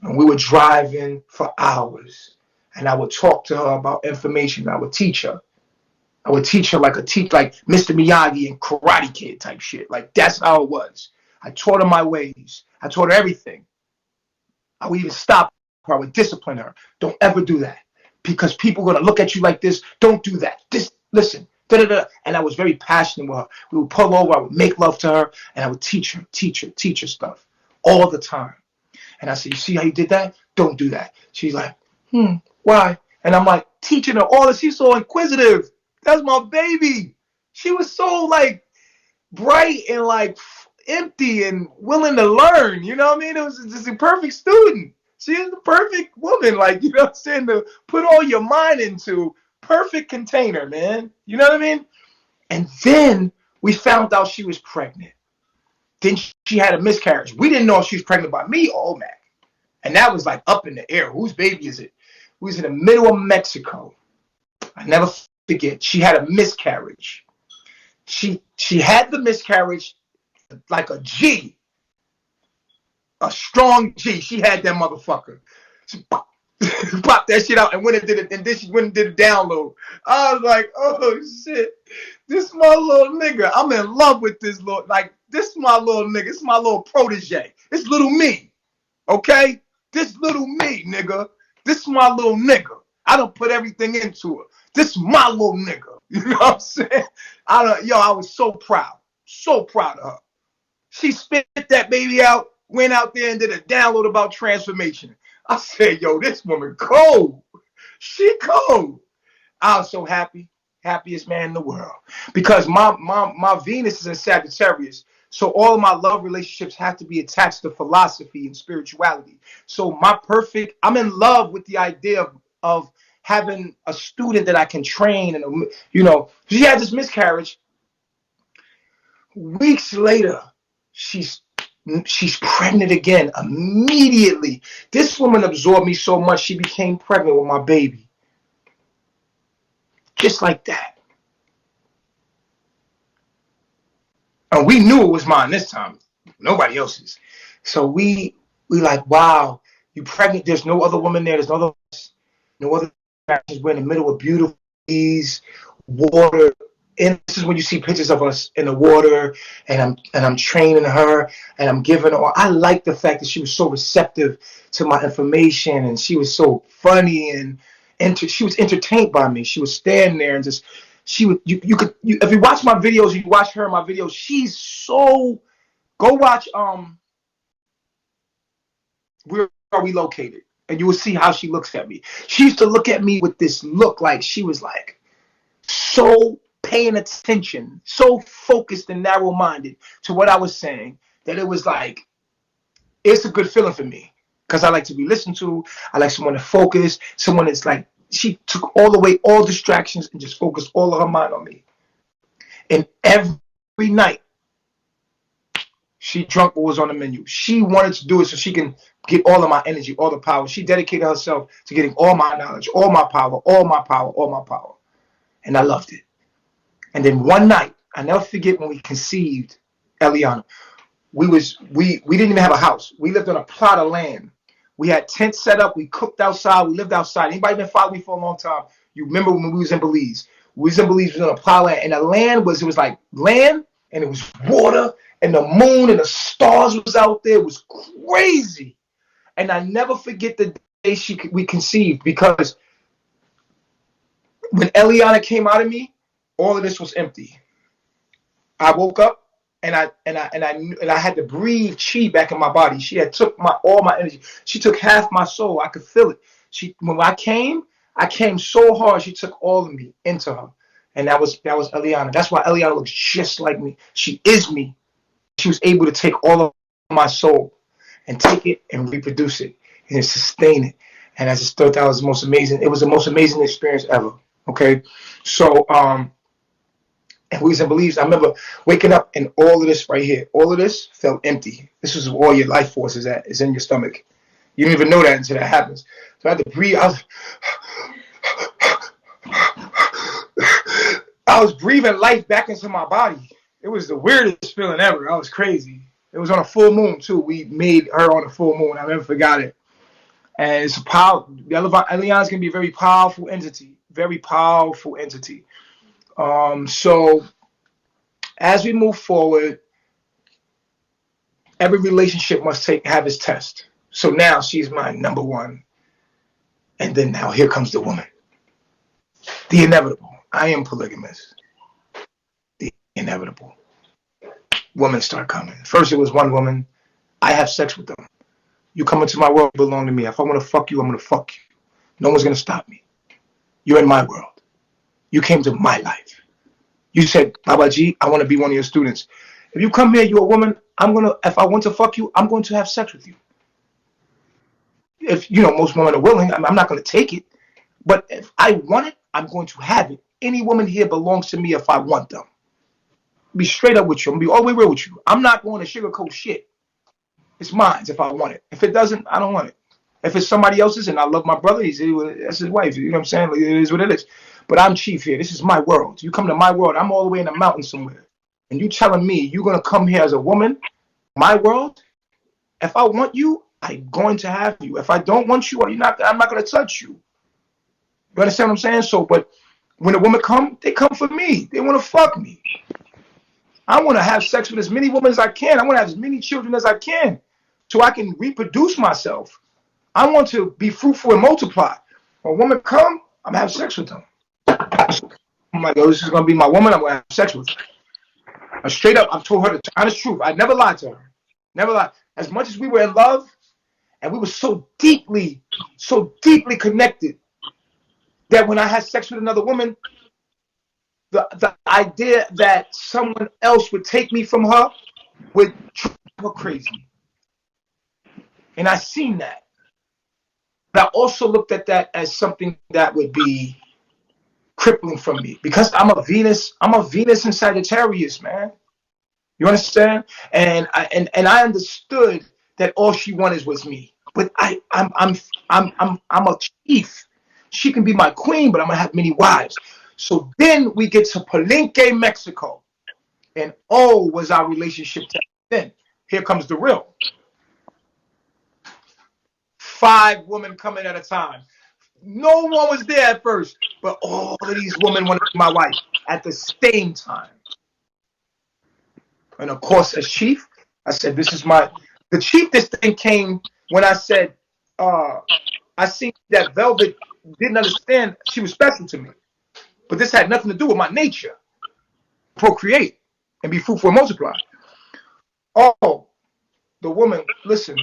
And we were driving for hours, and I would talk to her about information. I would teach her. I would teach her like Mr. Miyagi and Karate Kid type shit. Like that's how it was. I taught her my ways. I taught her everything. I would even stop her. I would discipline her. Don't ever do that because people are gonna look at you like this. Don't do that. Listen. Da, da, da. And I was very passionate with her. We would pull over. I would make love to her, and I would teach her stuff all the time. And I said, you see how you did that? Don't do that. She's like, why? And I'm like teaching her all this. She's so inquisitive. That's my baby. She was so like bright and like empty and willing to learn. You know what I mean? It was just a perfect student. She is the perfect woman, like, you know what I'm saying, to put all your mind into. Perfect container, man. You know what I mean? And then we found out she was pregnant. Then she had a miscarriage. We didn't know if she was pregnant by me or Omac. And that was like up in the air. Whose baby is it? We was in the middle of Mexico. I never forget. She had a miscarriage. She had the miscarriage like a G. A strong G. She had that motherfucker. She popped that shit out and went and did it. And then she went and did a download. I was like, oh shit. This my little nigga. I'm in love with this little, like, this my little nigga. This my little protege. It's little me. Okay? This little me, nigga. This my little nigga. I don't put everything into her. This my little nigga. You know what I'm saying? I was so proud. So proud of her. She spit that baby out, went out there and did a download about transformation. I said, yo, this woman cold. She cold. I was so happy. Happiest man in the world. Because my Venus is in Sagittarius. So all of my love relationships have to be attached to philosophy and spirituality. So I'm in love with the idea of having a student that I can train. And, you know, she had this miscarriage. Weeks later, she's pregnant again immediately. This woman absorbed me so much, she became pregnant with my baby. Just like that. And we knew it was mine this time. Nobody else's. So we like, wow, you pregnant. There's no other woman there. There's no other. We're in the middle of beautiful trees, water. And this is when you see pictures of us in the water, and I'm training her, and I'm giving her. I like the fact that she was so receptive to my information, and she was so funny, and she was entertained by me. She was standing there and just. She would if you watch my videos, you watch her in my videos. She's so. Go watch Where Are We Located, and you will see how she looks at me. She used to look at me with this look like she was like so paying attention, so focused and narrow-minded to what I was saying that it was like it's a good feeling for me because I like to be listened to. I like someone to focus, someone that's like. She took all distractions and just focused all of her mind on me. And every night, she drank what was on the menu. She wanted to do it so she can get all of my energy, all the power. She dedicated herself to getting all my knowledge, all my power, all my power, all my power. And I loved it. And then one night, I never forget when we conceived Eliana. We didn't even have a house. We lived on a plot of land. We had tents set up. We cooked outside. We lived outside. Anybody been following me for a long time? You remember when we was in Belize? We was in Belize. We was on a plot of land, and the land it was like land, and it was water, and the moon and the stars was out there. It was crazy, and I never forget the day we conceived because when Eliana came out of me, all of this was empty. I woke up. And I had to breathe chi back in my body. She had took all my energy. She took half my soul. I could feel it. When I came so hard. She took all of me into her, and that was Eliana. That's why Eliana looks just like me. She is me. She was able to take all of my soul and take it and reproduce it and sustain it. And I just thought that was the most amazing. It was the most amazing experience ever. Okay, so and we was in Belize. I remember waking up and all of this right here, all of this felt empty. This is where all your life force is at, is in your stomach. You don't even know that until that happens. So I had to breathe. I was breathing life back into my body. It was the weirdest feeling ever. I was crazy. It was on a full moon too. We made her on a full moon. I never forgot it. And it's a power. Eliana's gonna be a very powerful entity. Very powerful entity. So as we move forward, every relationship must have its test. So now she's my number one. And then now here comes the woman. The inevitable. I am polygamous. The inevitable. Women start coming. First it was one woman. I have sex with them. You come into my world, belong to me. If I want to fuck you, I'm going to fuck you. No one's going to stop me. You're in my world. You came to my life. You said, Baba G, I want to be one of your students. If you come here, you're a woman, if I want to fuck you, I'm going to have sex with you. If, most women are willing, I'm not going to take it. But if I want it, I'm going to have it. Any woman here belongs to me if I want them. Be straight up with you. I'm going to be all the way real with you. I'm not going to sugarcoat shit. It's mine if I want it. If it doesn't, I don't want it. If it's somebody else's and I love my brother, that's his wife. You know what I'm saying? Like, it is what it is. But I'm chief here. This is my world. You come to my world. I'm all the way in the mountains somewhere. And you telling me you're going to come here as a woman, my world? If I want you, I'm going to have you. If I don't want you, I'm not going to touch you. You understand what I'm saying? So, but when a woman come, they come for me. They want to fuck me. I want to have sex with as many women as I can. I want to have as many children as I can so I can reproduce myself. I want to be fruitful and multiply. When a woman come, I'm going to have sex with them. I'm like, oh, this is going to be my woman. I'm going to have sex with her. And straight up, I've told her the honest truth. I never lied to her. Never lied. As much as we were in love and we were so deeply connected that when I had sex with another woman, the idea that someone else would take me from her would drive her crazy. And I seen that. But I also looked at that as something that would be crippling for me because I'm a Venus and Sagittarius, man. You understand? And I understood that all she wanted was me. But I'm a chief. She can be my queen, but I'm gonna have many wives. So then we get to Palenque, Mexico. And was our relationship then. Here comes the real. 5 women coming at a time. No one was there at first, but all of these women wanted to be my wife at the same time. And of course, as chief, I said, the chief this thing came when I said, I seen that Velvet didn't understand she was special to me. But this had nothing to do with my nature. Procreate and be fruitful and multiply. Oh, the woman, listen,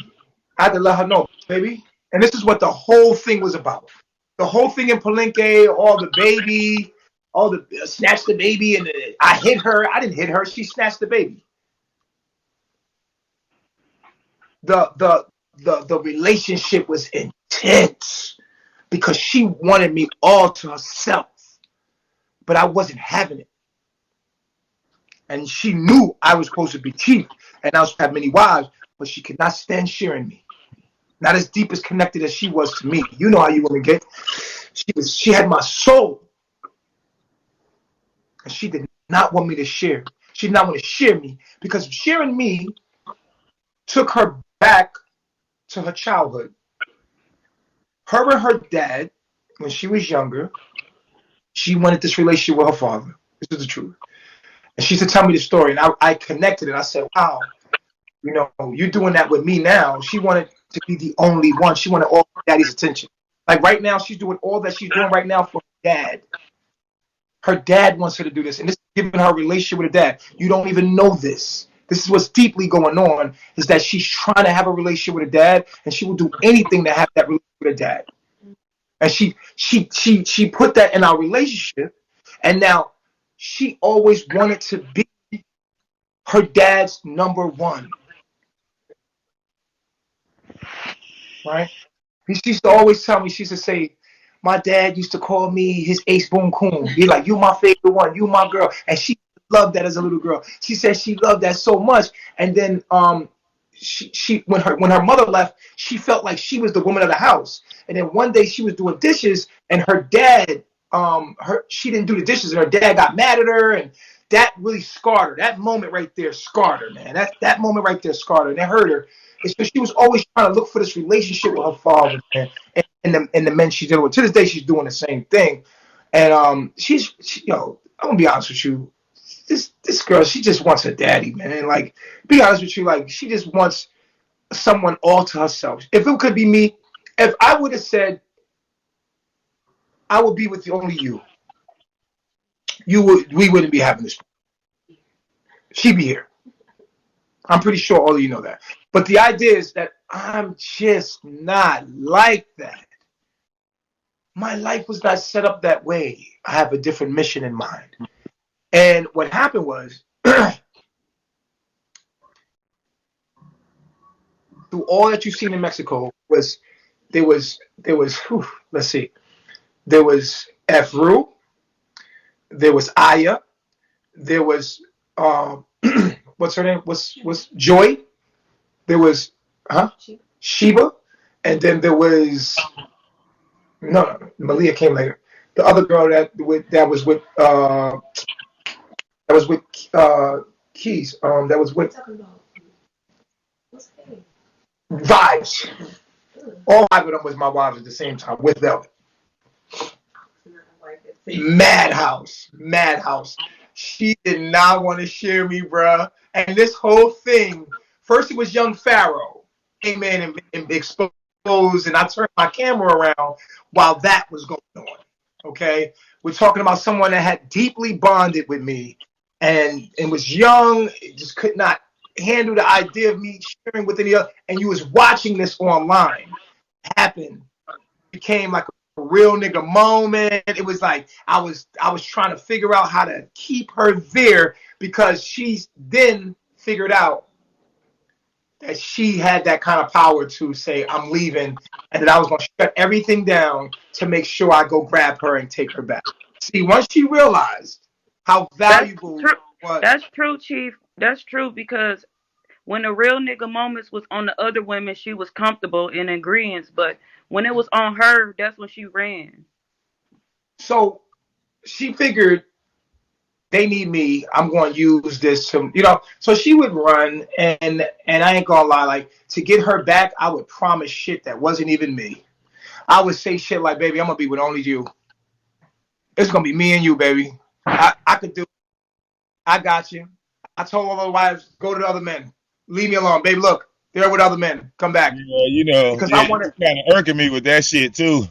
I had to let her know, baby. And this is what the whole thing was about. The whole thing in Palenque, all the baby, all the snatched the baby, and I hit her. I didn't hit her. She snatched the baby. The relationship was intense because she wanted me all to herself, but I wasn't having it. And she knew I was supposed to be chief and I was supposed to have many wives, but she could not stand sharing me. Not as deep as connected as she was to me. You know how you women get. She had my soul. And she did not want me to share. She did not want to share me because sharing me took her back to her childhood. Her and her dad, when she was younger, she wanted this relationship with her father. This is the truth. And she used to tell me the story, and I connected it. I said, wow, you're doing that with me now. She wanted to be the only one. She wanted all daddy's attention. Like right now, she's doing all that she's doing right now for her dad. Her dad wants her to do this, and this is giving her a relationship with her dad. You don't even know this. This is what's deeply going on, is that she's trying to have a relationship with her dad, and she will do anything to have that relationship with her dad. And she put that in our relationship, and now she always wanted to be her dad's number one. Right? She used to always tell me, she used to say, my dad used to call me his ace boom coon. Be like, you my favorite one, you my girl. And she loved that as a little girl. She said she loved that so much. And then she when her mother left, she felt like she was the woman of the house. And then one day she was doing dishes and her dad, she didn't do the dishes and her dad got mad at her, and that really scarred her. That moment right there scarred her, man. That moment right there scarred her, and it hurt her. It's because she was always trying to look for this relationship with her father, man, and the men she's dealing with. To this day, she's doing the same thing. And I'm gonna be honest with you. This girl, she just wants a daddy, man. Like, be honest with you, like she just wants someone all to herself. If it could be me, if I would have said, I would be with only you, we wouldn't be having this. She'd be here. I'm pretty sure all of you know that. But the idea is that I'm just not like that. my life was not set up that way. I have a different mission in mind. And what happened was, through all that you've seen in Mexico, was whew, let's see, there was Efru, there was Aya, there was what's her name? What's Joy? There was Sheba, and then there was no, Malia came later. The other girl that was with Keys. That was with Vibes. All five of them was my wives at the same time with Velvet. Madhouse. She did not want to share me, bruh. And this whole thing, first it was young Pharaoh came in and exposed, and I turned my camera around while that was going on. Okay, we're talking about someone that had deeply bonded with me, and was young, just could not handle the idea of me sharing with any other. And you was watching this online happen. Became like a real nigga moment. It was like I was trying to figure out how to keep her there, because she's then figured out that she had that kind of power to say, I'm leaving, and that I was going to shut everything down to make sure I go grab her and take her back. See, once she realized how valuable it was. That's true, Chief. That's true, because when the real nigga moments was on the other women, she was comfortable in agreement. But when it was on her, that's when she ran. So she figured, they need me. I'm going to use this to, So she would run, and I ain't gonna lie, like, to get her back, I would promise shit that wasn't even me. I would say shit like, baby, I'm gonna be with only you. It's gonna be me and you, baby. I could do it. I got you. I told all the wives, go to the other men. Leave me alone, baby. Look, they're with other men. Come back. Yeah, Because yeah, I you wanted, kind of irking me with that shit too.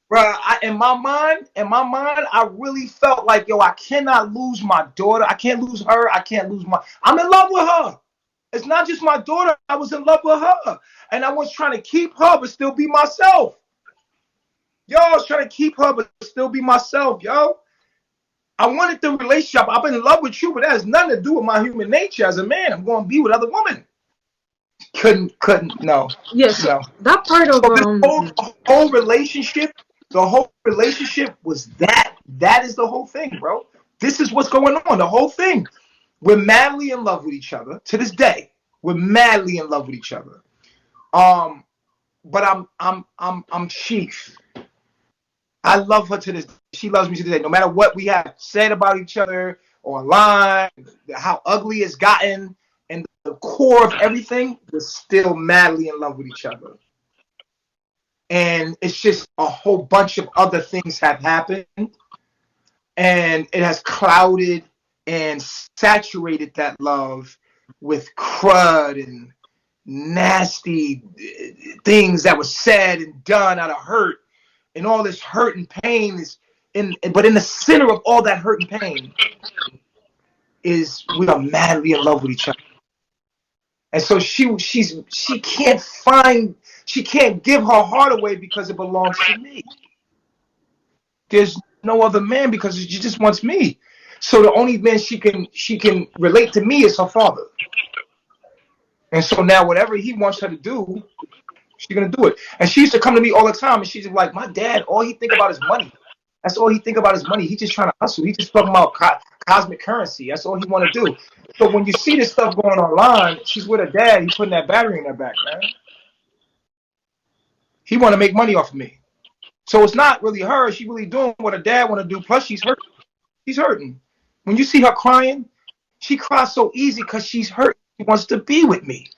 bro. In my mind, I really felt like, yo, I cannot lose my daughter. I can't lose her. I can't lose my. I'm in love with her. It's not just my daughter. I was in love with her, and I was trying to keep her but still be myself. Yo, I was trying to keep her but still be myself, yo. I wanted the relationship. I've been in love with you, but that has nothing to do with my human nature as a man. I'm going to be with other women. Couldn't, no. Yes, No. that part So of this whole relationship, the whole relationship was that. That is the whole thing, bro. This is what's going on. The whole thing. We're madly in love with each other to this day. We're madly in love with each other. But I'm Chief. I love her to this. She loves me to this day. No matter what we have said about each other online, how ugly it's gotten, and the core of everything, we're still madly in love with each other. And it's just a whole bunch of other things have happened, and it has clouded and saturated that love with crud and nasty things that were said and done out of hurt, and all this hurt and pain but in the center of all that hurt and pain is we are madly in love with each other. And so she can't give her heart away because it belongs to me. There's no other man because she just wants me. So the only man she can relate to me is her father. And so now whatever he wants her to do, she's gonna do it. And she used to come to me all the time, and she's like, "My dad, all he think about is money. That's all he think about is money. He's just trying to hustle. He's just talking about cosmic currency. That's all he want to do." So when you see this stuff going online, she's with her dad. He's putting that battery in her back, man. He want to make money off of me. So it's not really her. She really doing what her dad want to do. Plus, she's hurt. She's hurting. When you see her crying, she cries so easy because she's hurt. She wants to be with me.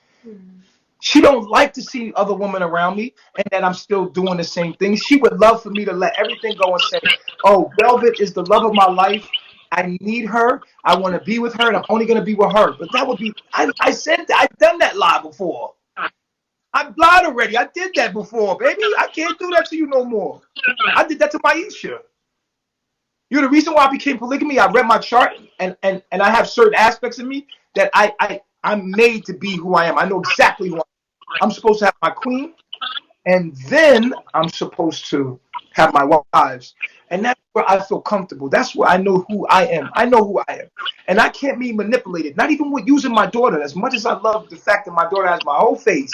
She don't like to see other women around me and that I'm still doing the same thing. She would love for me to let everything go and say, oh, Velvet is the love of my life. I need her. I want to be with her, and I'm only going to be with her. But that would be, I said that. I've done that lie before. I've lied already. I did that before, baby. I can't do that to you no more. I did that to Maisha. You're the reason why I became polygamy. I read my chart, and I have certain aspects of me that I'm made to be who I am. I know exactly who I am. I'm supposed to have my queen. and then I'm supposed to have my wives, and that's where I feel comfortable. That's where I know who I am. I know who I am, and I can't be manipulated. Not even with using my daughter. As much as I love the fact that my daughter has my whole face,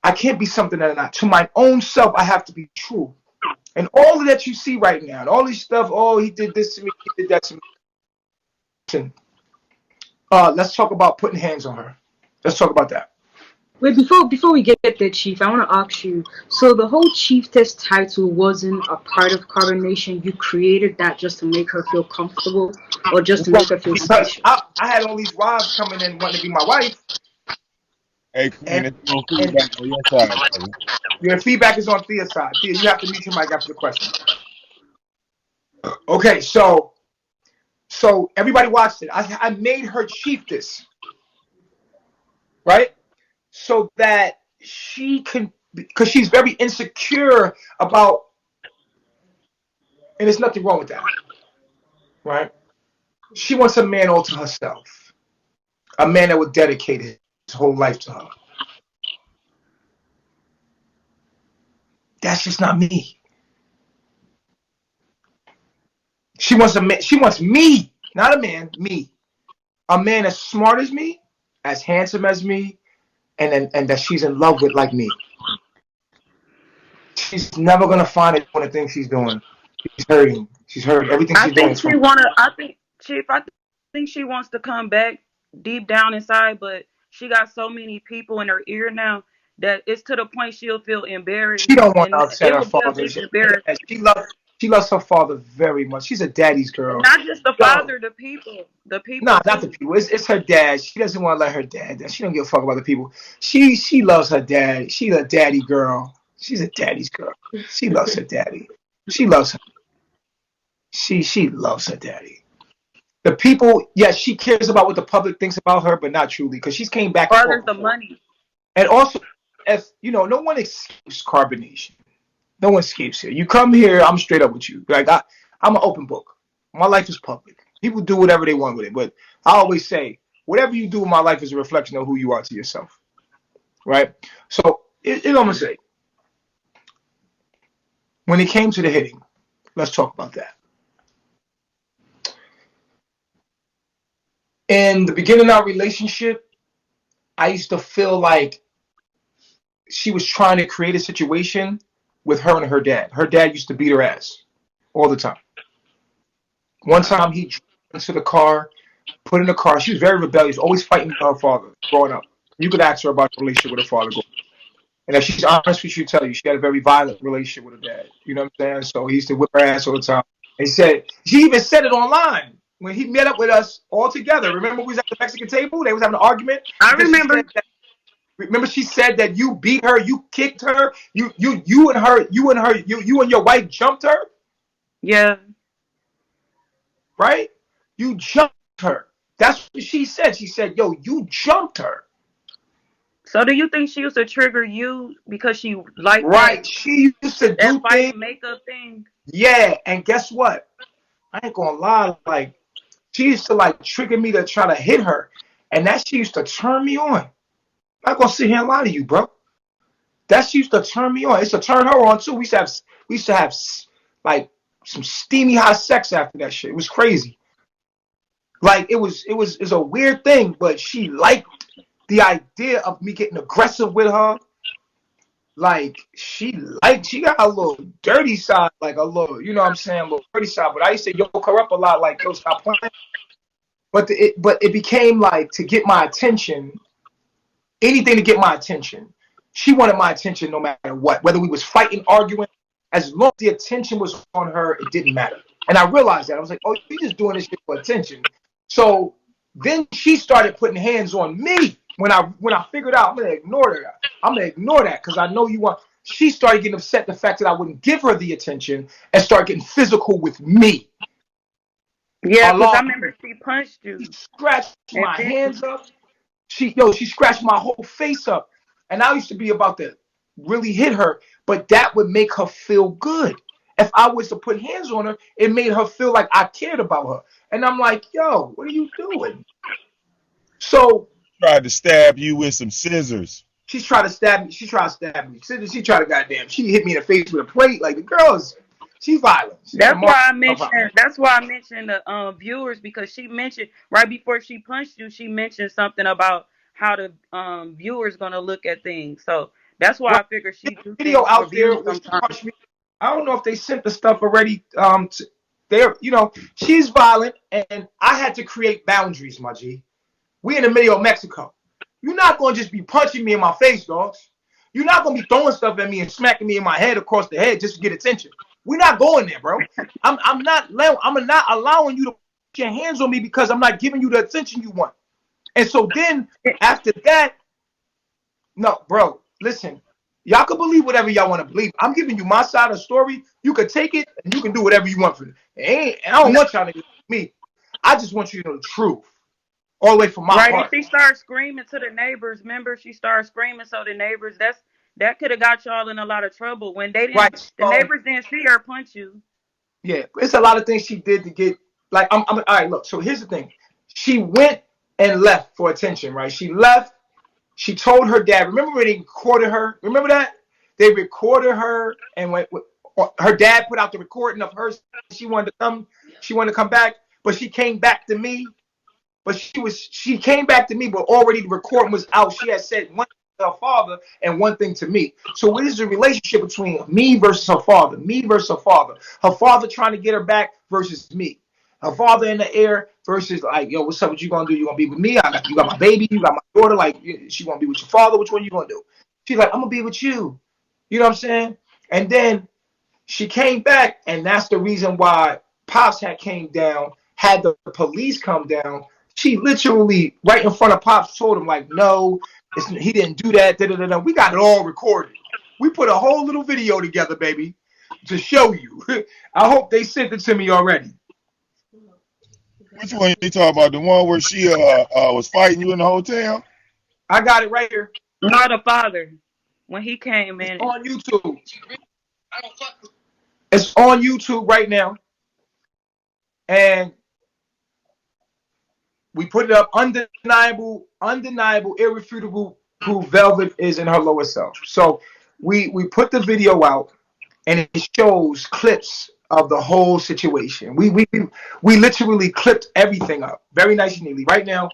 I can't be something that I'm not. To my own self, I have to be true. And all of that you see right now, and all this stuff. Oh, he did this to me. He did that to me. Listen, let's talk about putting hands on her. Let's talk about that. Wait, before we get there, Chief, I want to ask you. So the whole chiefess title wasn't a part of coronation. You created that just to make her feel comfortable, or just to Right, make her feel because special. I had all these wives coming in wanting to be my wife, Hey, and Queen, it's no and feedback on your side, brother. your feedback is on Thea's side. Thea, you have to mute your mic after the question. Okay, so everybody watched it. I made her chiefess, right? So that she can, because she's very insecure about, and there's nothing wrong with that, right? She wants a man all to herself, a man that would dedicate his whole life to her. That's just not me. She wants a man. She wants me, not a man. Me, a man as smart as me, as handsome as me, and that she's in love with like me. She's never gonna find it one of the things she's doing. She's hurting. She's hurt. Everything I she's doing think is from. she wanna. I think Chief. I think she wants to come back deep down inside, but she got so many people in her ear now that it's to the point she'll feel She embarrassed, don't want to and upset it her will be a father. big embarrassment. She loves her father very much. She's a daddy's girl. Not just the Yo, father, the people nah, not the too. people. It's her dad. She doesn't want to let her dad down. She don't give a fuck about the people. She loves her dad. She's a daddy girl. She's a daddy's girl. She loves her daddy. She loves her. She loves her daddy. The people, yes, she cares about what the public thinks about her, but not truly, because she's came back and Or forth there's the before. money. And also, if you know, no one escapes carbonation. No one escapes here. You come here, I'm straight up with you. Like I'm an open book. My life is public. People do whatever they want with it, but I always say, whatever you do in my life is a reflection of who you are to yourself, right? So, I'm gonna say, when it came to the hitting, let's talk about that. In the beginning of our relationship, I used to feel like she was trying to create a situation with her and her dad. Her dad used to beat her ass all the time. One time he drove into the car, put in the car. She was very rebellious, always fighting with her father growing up. You could ask her about the relationship with her father. And if she's honest with you, tell you she had a very violent relationship with her dad. You know what I'm saying? So he used to whip her ass all the time. He said she even said it online when he met up with us all together. Remember we was at the Mexican table? They was having an argument I because she said remember. that. Remember she said that you beat her, you kicked her, you and your wife jumped her, Yeah. right? You jumped her. That's what she said. She said, "Yo, you jumped her." So do you think she used to trigger you because she liked Right. She used to that do fight things. and makeup thing? Yeah. And guess what? I ain't gonna lie. Like, she used to like trigger me to try to hit her. And that she used to turn me on. I'm not gonna sit here and lie to you, bro. That she used to turn me on. It's to turn her on too. We used to have like some steamy hot sex after that shit. It was crazy. Like it's a weird thing, but she liked the idea of me getting aggressive with her. Like she got a little dirty side, like a little, you know what I'm saying, a little dirty side. But I used to yoke her up a lot, like, yo, stop playing. But it became like to get my attention, anything to get my attention. She wanted my attention no matter what, whether we was fighting, arguing. As long as the attention was on her, it didn't matter. And I realized that I was like, oh, you just doing this shit for attention. So then she started putting hands on me when I figured out I'm gonna ignore that because I know you want. She started getting upset the fact that I wouldn't give her the attention and start getting physical with me. Yeah, because I Allah, remember she punched she you scratched and my bit you. hands up. She scratched my whole face up, and I used to be about to really hit her, but that would make her feel good. If I was to put hands on her, it made her feel like I cared about her. And I'm like, yo, what are you doing? So Tried to stab you with some scissors. She's trying to stab me. She tried to stab me. She tried to goddamn. She hit me in the face with a plate. Like the girl's, she's violent. She got a That's mark why I of violence. mentioned. That's why I mentioned the viewers, because she mentioned right before she punched you. She mentioned something about how the viewers gonna look at things. So that's why Right. I figure she do Video things for out there views where she sometimes. punched me. I don't know if they sent the stuff already. There, she's violent, and I had to create boundaries, my G. We in the middle of Mexico. You're not gonna just be punching me in my face, dogs. You're not gonna be throwing stuff at me and smacking me in my head across the head just to get attention. We're not going there, bro. I'm not allowing you to put your hands on me because I'm not giving you the attention you want. And so then after that, no, bro, listen. Y'all can believe whatever y'all want to believe. I'm giving you my side of the story. You can take it and you can do whatever you want for it. And I don't want y'all to get me. I just want you to know the truth. All the way from my Right, and heart. she started screaming to the neighbors. Remember, she started screaming, so the neighbors. That could have got y'all in a lot of trouble when they didn't. Right. The So neighbors didn't see her punch you. yeah, it's a lot of things she did to get like all right, look, so here's the thing. She went and left for attention, right? She left. She told her dad. Remember when they recorded her? Remember that? They recorded her and her dad put out the recording of her. She wanted to come back, but she came back to me. But she came back to me, but already the recording was out. She had said one thing to her father and one thing to me. So what is the relationship between me versus her father? Me versus her father. Her father trying to get her back versus me. Her father in the air versus like, yo, what's up? What you gonna do? You gonna be with me? You got my baby. You got my daughter. Like, she gonna be with your father. Which one you gonna do? She's like, I'm gonna be with you. You know what I'm saying? And then she came back, and that's the reason why Pops came down, had the police come down. She literally, right in front of Pops, told him, like, no, he didn't do that. Da, da, da, da. We got it all recorded. We put a whole little video together, baby, to show you. I hope they sent it to me already. Which one you talking about? The one where she was fighting you in the hotel? I got it right here. Not the father when he came It's in. on YouTube. It's on YouTube right now. And we put it up. Undeniable, irrefutable proof Velvet is in her lower self. So we put the video out, and it shows clips of the whole situation. We literally clipped everything up very nice and neatly. Right now,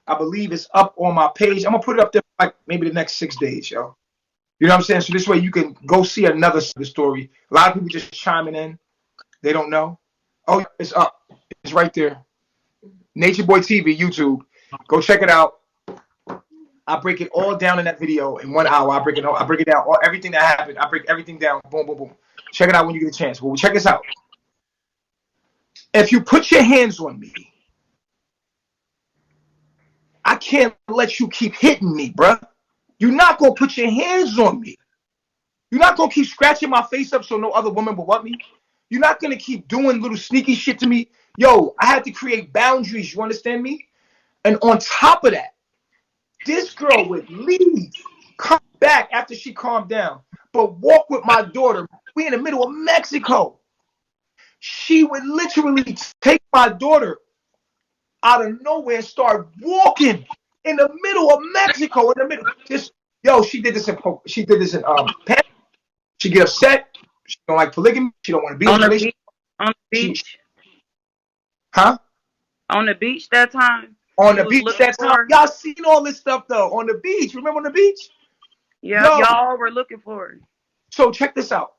I believe it's up on my page. I'm gonna put it up there for like maybe the next 6 days, yo. You know what I'm saying? So this way you can go see another story. A lot of people just chiming in. They don't know. Oh, it's up. It's right there. Nature Boy TV, YouTube. Go check it out. I break it all down in that video in 1 hour. I break it down. Everything that happened. I break everything down. Boom, boom, boom. Check it out when you get a chance. Well, check this out. If you put your hands on me, I can't let you keep hitting me, bruh. You're not gonna put your hands on me. You're not gonna keep scratching my face up so no other woman will want me. You're not gonna keep doing little sneaky shit to me. Yo, I had to create boundaries. You understand me? And on top of that, this girl would leave, come back after she calmed down, but walk with my daughter. We in the middle of Mexico. She would literally take my daughter out of nowhere and start walking in the middle of Mexico. In the middle, just yo, she did this in She get upset. She don't like polygamy. She don't want to be in On a the relationship. beach. On the She, beach. huh? On the beach that time. On You the was beach looking that time. for her. Y'all seen all this stuff though. On the beach. Remember on the beach? Yep, Yo. y'all were looking for her. So check this out.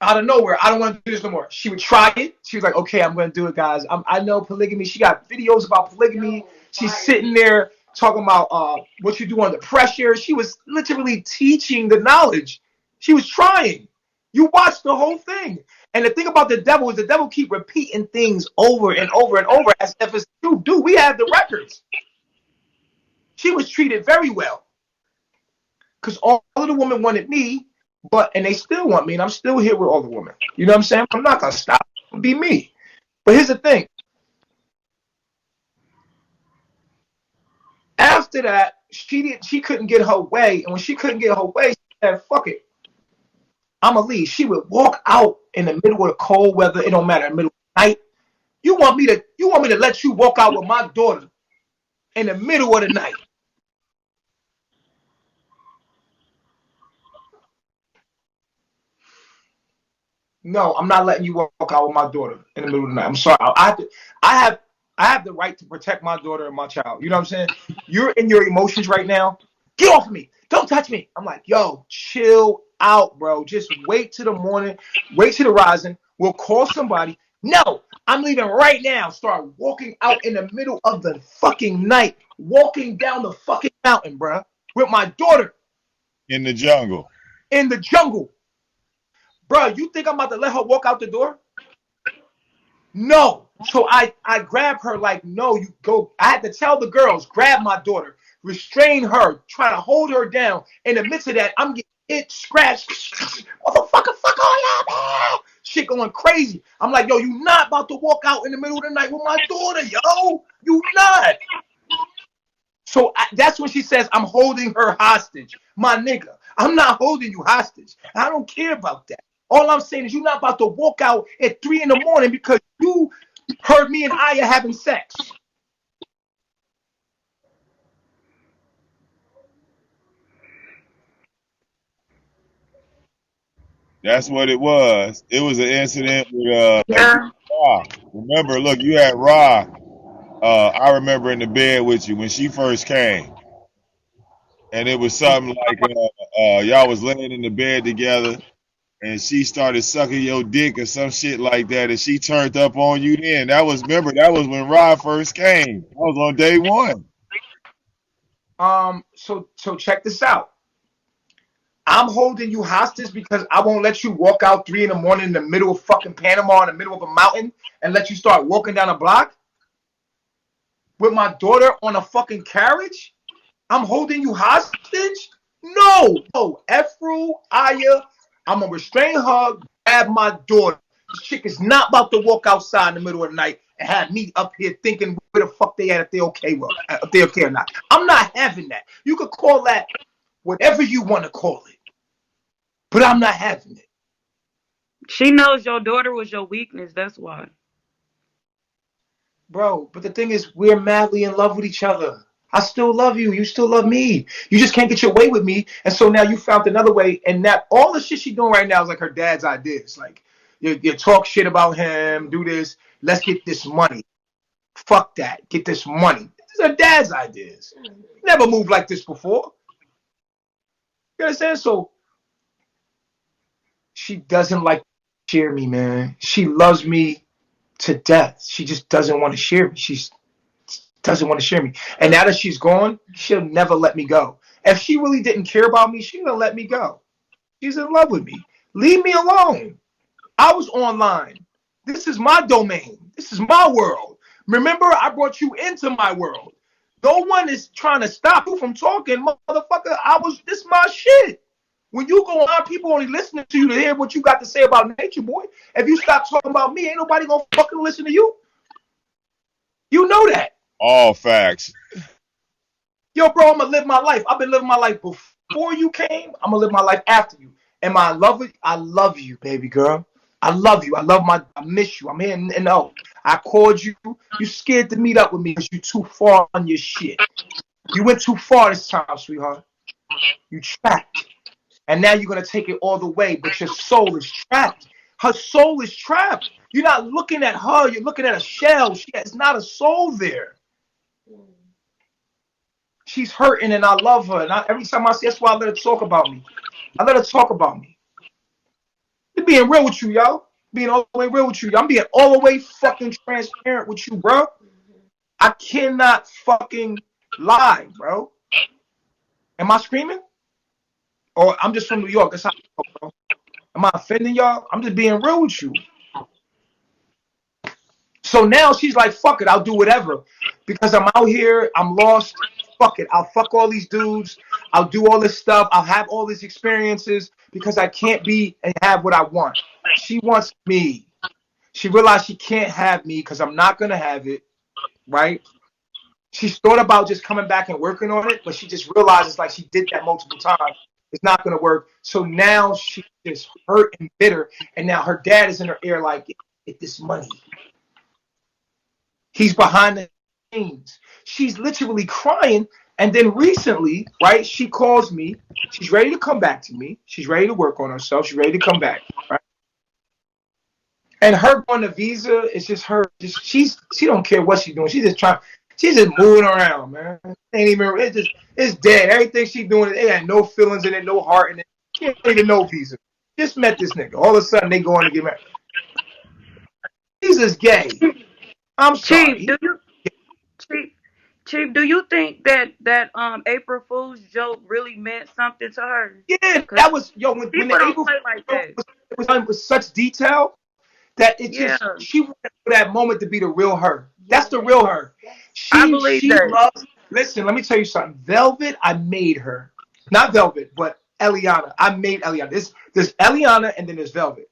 Out of nowhere, I don't want to do this no more. She would try it. She was like, okay, I'm going to do it, guys. I know polygamy. She got videos about polygamy. She's sitting there talking about what you do under pressure. She was literally teaching the knowledge. She was trying. You watched the whole thing. And the thing about the devil is the devil keep repeating things over and over and over as if it's true. Dude, we have the records. She was treated very well. Because all of the women wanted me, and they still want me, and I'm still here with all the women. You know what I'm saying? I'm not gonna stop. Be me. But here's the thing. After that, she couldn't get her way, and when she couldn't get her way, she said, "Fuck it, I'ma leave." She would walk out in the middle of the cold weather. It don't matter, in the middle of the night. You want me to let you walk out with my daughter in the middle of the night? No, I'm not letting you walk out with my daughter in the middle of the night. I'm sorry. I have I have the right to protect my daughter and my child. You know what I'm saying? You're in your emotions right now. Get off of me. Don't touch me. I'm like, yo, chill out, bro. Just wait till the morning. Wait till the rising. We'll call somebody. No, I'm leaving right now. Start walking out in the middle of the fucking night. Walking down the fucking mountain, bro, with my daughter In the jungle. in the jungle. Bro, you think I'm about to let her walk out the door? No. So I grab her like, no, you go. I had to tell the girls, grab my daughter, restrain her, trying to hold her down. In the midst of that, I'm getting hit, scratched. Motherfucker, fuck all y'all, man. Shit going crazy. I'm like, yo, you not about to walk out in the middle of the night with my daughter, yo. You not. So that's when she says, I'm holding her hostage. My nigga, I'm not holding you hostage. I don't care about that. All I'm saying is you're not about to walk out at 3 in the morning because you heard me and Aya having sex. That's what it was. It was an incident with Yeah. Ra. Remember, look, you had Ra. I remember in the bed with you when she first came, and it was something like y'all was laying in the bed together, and she started sucking your dick or some shit like that, and she turned up on you. Then that was when Ra first came. That was on day one. So check this out. I'm holding you hostage because I won't let you walk out 3 in the morning in the middle of fucking Panama in the middle of a mountain and let you start walking down a block with my daughter on a fucking carriage. I'm holding you hostage? No. No. Efru, Aya, I'm going to restrain her, grab my daughter. This chick is not about to walk outside in the middle of the night and have me up here thinking where the fuck they at, if they okay, well, if they okay or not. I'm not having that. You could call that whatever you want to call it, but I'm not having it. She knows your daughter was your weakness. That's why. Bro, but the thing is, we're madly in love with each other. I still love you. You still love me. You just can't get your way with me. And so now you found another way. And that all the shit she's doing right now is like her dad's ideas. Like, you talk shit about him, do this. Let's get this money. Fuck that. Get this money. These are dad's ideas. Never moved like this before. You understand? So she doesn't like to share me, man. She loves me to death. She just doesn't want to share me. She doesn't want to share me. And now that she's gone, she'll never let me go. If she really didn't care about me, she would let me go. She's in love with me. Leave me alone. I was online. This is my domain. This is my world. Remember, I brought you into my world. No one is trying to stop you from talking, motherfucker. This is my shit. When you go on, people only listening to you to hear what you got to say about Nature Boy. If you stop talking about me, ain't nobody gonna fucking listen to you. You know that. All facts. Yo, bro, I'm gonna live my life. I've been living my life before you came. I'm gonna live my life after you. Am I love it? I love you, baby girl. I love you. I miss you. I'm here and no. I called you. You scared to meet up with me because you too far on your shit. You went too far this time, sweetheart. You trapped. And now you're gonna take it all the way, but your soul is trapped. Her soul is trapped. You're not looking at her, you're looking at a shell. She has not a soul there. She's hurting and I love her. And every time I see, that's why I let her talk about me. I let her talk about me. I'm being real with you, y'all. Being all the way real with you. I'm being all the way fucking transparent with you, bro. I cannot fucking lie, bro. Am I screaming? Or I'm just from New York. That's how I talk, bro. Am I offending y'all? I'm just being real with you. So now she's like, fuck it, I'll do whatever. Because I'm out here, I'm lost. Fuck it. I'll fuck all these dudes. I'll do all this stuff. I'll have all these experiences because I can't be and have what I want. She wants me. She realized she can't have me because I'm not going to have it, right? She's thought about just coming back and working on it, but she just realizes like she did that multiple times. It's not going to work. So now she's just hurt and bitter. And now her dad is in her ear like, get this money. He's behind the scenes. She's literally crying. And then recently, right, she calls me. She's ready to come back to me. She's ready to work on herself. She's ready to come back, right? And her going to Visa is just her. Just she don't care what she's doing. She's just trying. She's just moving around, man. Ain't even. It's dead. Everything she's doing, it had no feelings in it, no heart in it. She ain't even know Visa. Just met this nigga. All of a sudden they going to get married. Visa's gay. I'm sorry. Chief, do you Chief, Chief, do you think that April Fool's joke really meant something to her? Yeah, Cause that was yo when people the don't April play like Fool's that. was done with such detail that it Yeah, just she wanted for that moment to be the real her. That's the real her. I believe She that. loves. Listen, let me tell you something. Velvet, I made her. Not Velvet, but Eliana. I made Eliana. There's Eliana and then there's Velvet.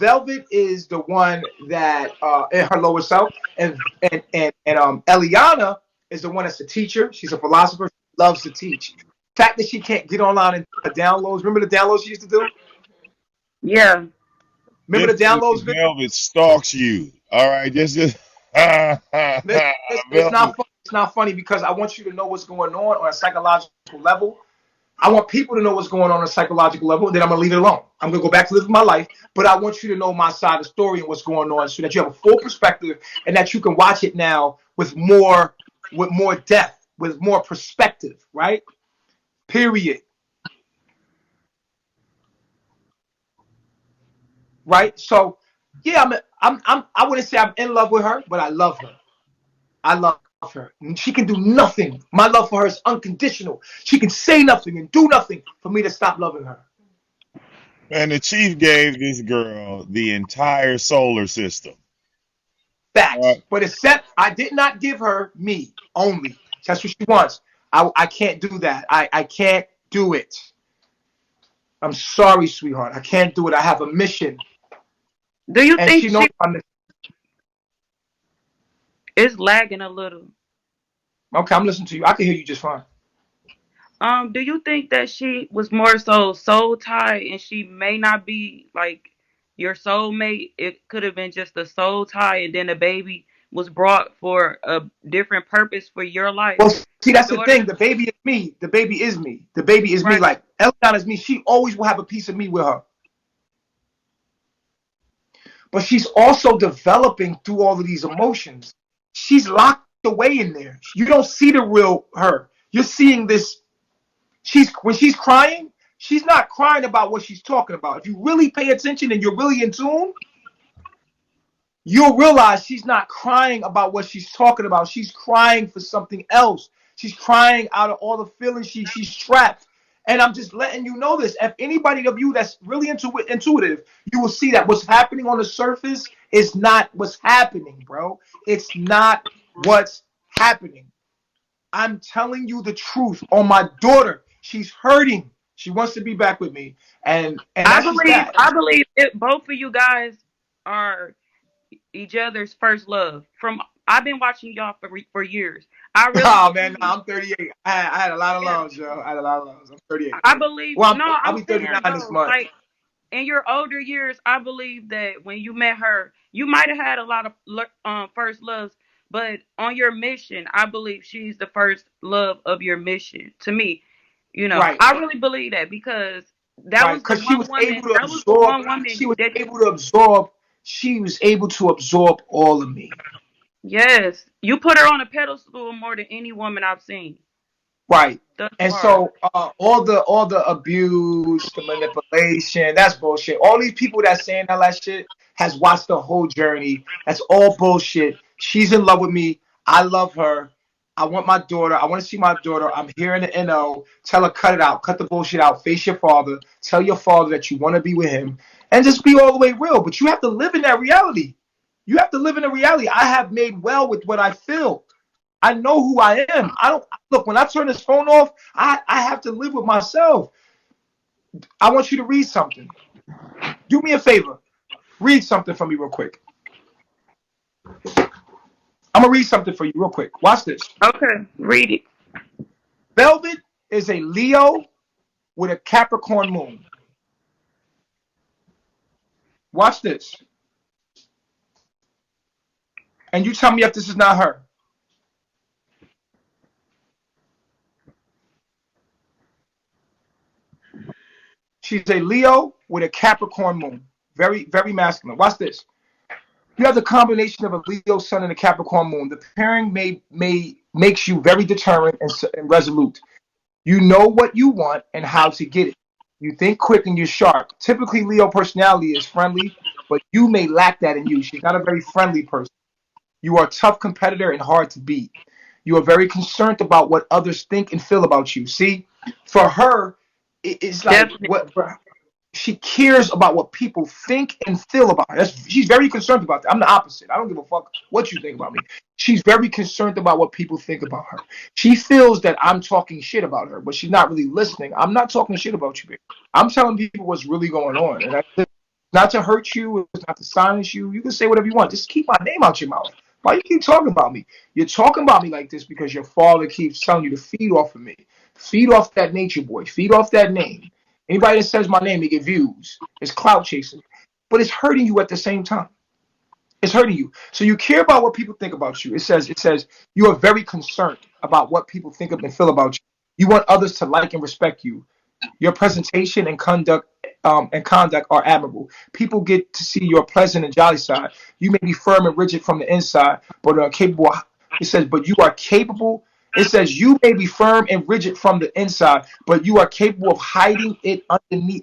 Velvet is the one that in her lower self, and Eliana is the one that's a teacher. She's a philosopher. She loves to teach. The fact that she can't get online and do the downloads. Remember the downloads she used to do? Yeah. Remember This the nigga downloads, Vic? Velvet stalks you. All right, just Listen, Velvet. it's not funny because I want you to know what's going on a psychological level. I want people to know what's going on a psychological level, and then I'm gonna leave it alone. I'm gonna go back to living my life, but I want you to know my side of the story and what's going on, so that you have a full perspective and that you can watch it now with more depth, with more perspective, right? Period. Right. So, yeah, I wouldn't say I'm in love with her, but I love her. I love her. And she can do nothing. My love for her is unconditional. She can say nothing and do nothing for me to stop loving her. And the chief gave this girl the entire solar system. All Facts. right. But except I did not give her me only. That's what she wants. I can't do that. I can't do it. I'm sorry, sweetheart. I can't do it. I have a mission. Do you And think she knows she my mission. is lagging a little? Okay, I'm listening to you. I can hear you just fine. Do you think that she was more so soul tied and she may not be like your soulmate? It could have been just a soul tie and then a baby was brought for a different purpose for your life. Well, see, Your that's the daughter, thing. The baby is me. The baby is me. The baby is me. right? Like Eliana is me. She always will have a piece of me with her. But she's also developing through all of these emotions. She's locked away in there. You don't see the real her. You're seeing this. She's when she's crying, she's not crying about what she's talking about. If you really pay attention and you're really in tune, you'll realize she's not crying about what she's talking about. She's crying for something else. She's crying out of all the feelings she's trapped. And I'm just letting you know this. If anybody of you that's really intuitive, you will see that what's happening on the surface is not what's happening, bro. It's not what's happening. I'm telling you the truth. On my daughter, she's hurting. She wants to be back with me, and I that's just believe that. I believe it, both of you guys are each other's first love. From I've been watching y'all for years. I really Oh man, believe. no, I'm 38. I had a lot of Yeah, loves, yo. I had a lot of loves. I'm 38. I believe. Well, No, I'll I'm be serious 39 this though. month. Like in your older years, I believe that when you met her, you might have had a lot of first loves, but on your mission, I believe she's the first love of your mission. To me, Right, I really believe that because right. Because she was able to that was the absorb. one woman She was that able to absorb. She was able to absorb all of me. yes, you put her on a pedestal more than any woman I've seen Right. thus And far. so all the abuse, the manipulation, that's bullshit. All these people that saying all that shit has watched the whole journey. That's all bullshit. She's in love with me. I love her. I want my daughter. I want to see my daughter. I'm here in the NO. Tell her cut it out. Cut the bullshit out. Face your father. Tell your father that you want to be with him. And just be all the way real. But you have to live in that reality. You have to live in the reality. I have made well with what I feel. I know who I am. I don't look when I turn this phone off. I have to live with myself. I want you to read something. Do me a favor. Read something for me real quick. I'm gonna read something for you real quick. Watch this. Okay, read it. Velvet is a Leo with a Capricorn moon. Watch this. And you tell me if this is not her. She's a Leo with a Capricorn moon. Very, very masculine. Watch this. You have the combination of a Leo sun and a Capricorn moon. The pairing may makes you very determined and resolute. You know what you want and how to get it. You think quick and you're sharp. Typically, Leo personality is friendly, but you may lack that in you. She's not a very friendly person. You are a tough competitor and hard to beat. You are very concerned about what others think and feel about you. See, for her, it's like Definitely. she cares about what people think and feel about her. She's very concerned about that. I'm the opposite. I don't give a fuck what you think about me. She's very concerned about what people think about her. She feels that I'm talking shit about her, but she's not really listening. I'm not talking shit about you, baby. I'm telling people what's really going on, and not to hurt you, it's not to silence you. You can say whatever you want. Just keep my name out your mouth. Why you keep talking about me? You're talking about me like this because your father keeps telling you to feed off of me. Feed off that nature boy. Feed off that name. Anybody that says my name, they get views. It's clout chasing. But it's hurting you at the same time. It's hurting you. So you care about what people think about you. It says you are very concerned about what people think of and feel about you. You want others to like and respect you. Your presentation and conduct are admirable. People get to see your pleasant and jolly side. You may be firm and rigid from the inside, but are capable. It says, but you are capable. It says you may be firm and rigid from the inside, but you are capable of hiding it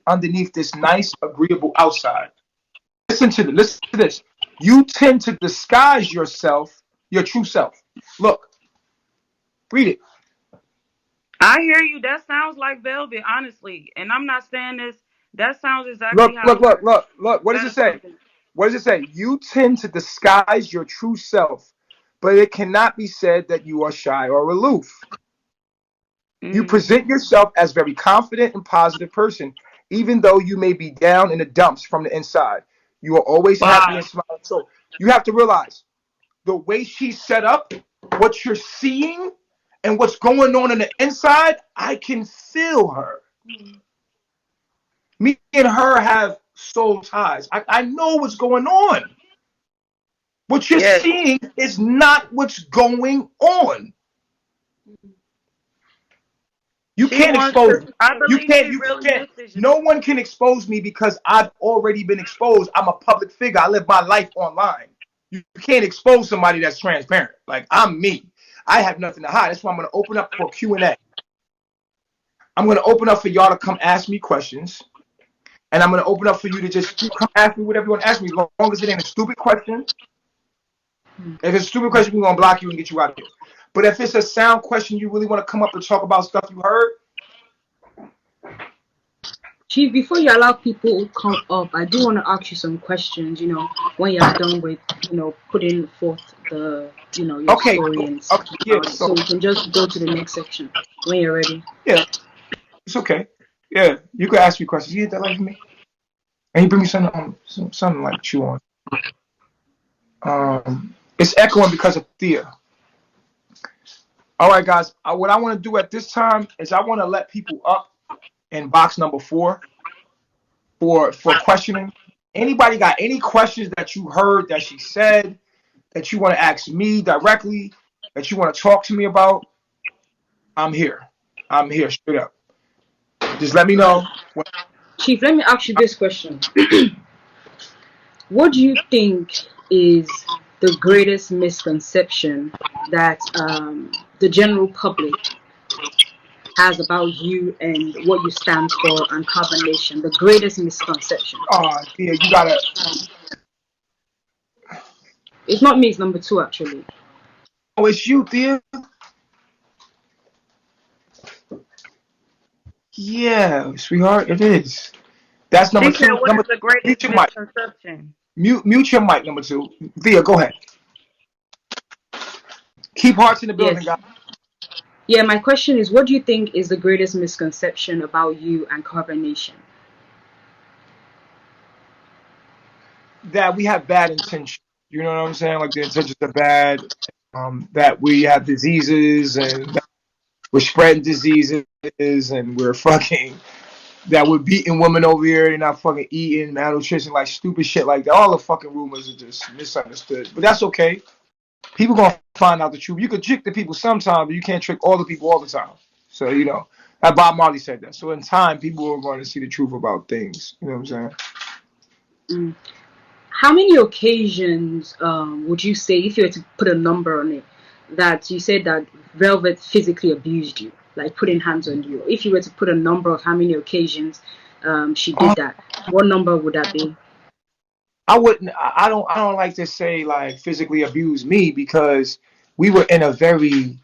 underneath this nice, agreeable outside. Listen to this. You tend to disguise yourself, your true self. Look, read it. I hear you. That sounds like Velvet, honestly. And I'm not saying this. That sounds exactly Look, how look, look, her look, look. What does it past say? was. What does it say? You tend to disguise your true self, but it cannot be said that you are shy or aloof. You Mm. present yourself as very confident and positive person, even though you may be down in the dumps from the inside. You are always happy and Wow. smiling. So you have to realize the way she's set up, what you're seeing, and what's going on the inside. I can feel her. Me and her have soul ties. I know what's going on. What you're Yes. seeing is not what's going on. You She can't wants expose to. me. I You believe can't. she You really can't. misses you. No one can expose me because I've already been exposed. I'm a public figure. I live my life online. You can't expose somebody that's transparent. Like I'm me. I have nothing to hide. That's why I'm going to open up for Q&A. I'm going to open up for y'all to come ask me questions, and I'm going to open up for you to just come ask me whatever you want to ask me, as long as it ain't a stupid question. If it's a stupid question, we're going to block you and get you out of here. But if it's a sound question, you really want to come up and talk about stuff you heard. Chief, before you allow people to come up, I do want to ask you some questions. When you're done with, putting forth your Okay, story and okay, speaking yeah. about it. So So we can just go to the next section when you're ready. yeah, it's okay. Yeah, you can ask me questions. You hit that light for me, and you bring me something like chew on. It's echoing because of Thea. All right, guys. What I want to do at this time is I want to let people up in box number 4 for questioning. Anybody got any questions that you heard that she said that you want to ask me directly, that you want to talk to me about? I'm here. I'm here straight up. Just let me Right. know. Chief, let me ask you this question. What do you think is the greatest misconception that the general public has about you and what you stand for and Carbon Nation? The greatest misconception. Thea, you gotta. It's not me, it's number two, actually. Oh, it's you, Thea. Yeah, sweetheart, it is. That's number She said, two. "What Number is the two, greatest mute your mic. misconception?" Mute your mic, number two. Thea, go ahead. Keep hearts in the building, Yes. guys. Yeah, my question is, what do you think is the greatest misconception about you and Carbon Nation? That we have bad intentions. You know what I'm saying? Like the intentions are bad. That we have diseases and that we're spreading diseases and we're fucking that we're beating women over here and not fucking eating malnutrition, like stupid shit like that. All the fucking rumors are just misunderstood. But that's okay. People gonna find out the truth. You can trick the people sometimes, but you can't trick all the people all the time. So that Bob Marley said that. So in time, people are going to see the truth about things. You know what I'm saying? Mm. How many occasions would you say, if you were to put a number on it, that you said that Velvet physically abused you, like putting hands on you? If you were to put a number of how many occasions she did Um, that, what number would that be? I wouldn't. I don't like to say like physically abuse me because we were in a very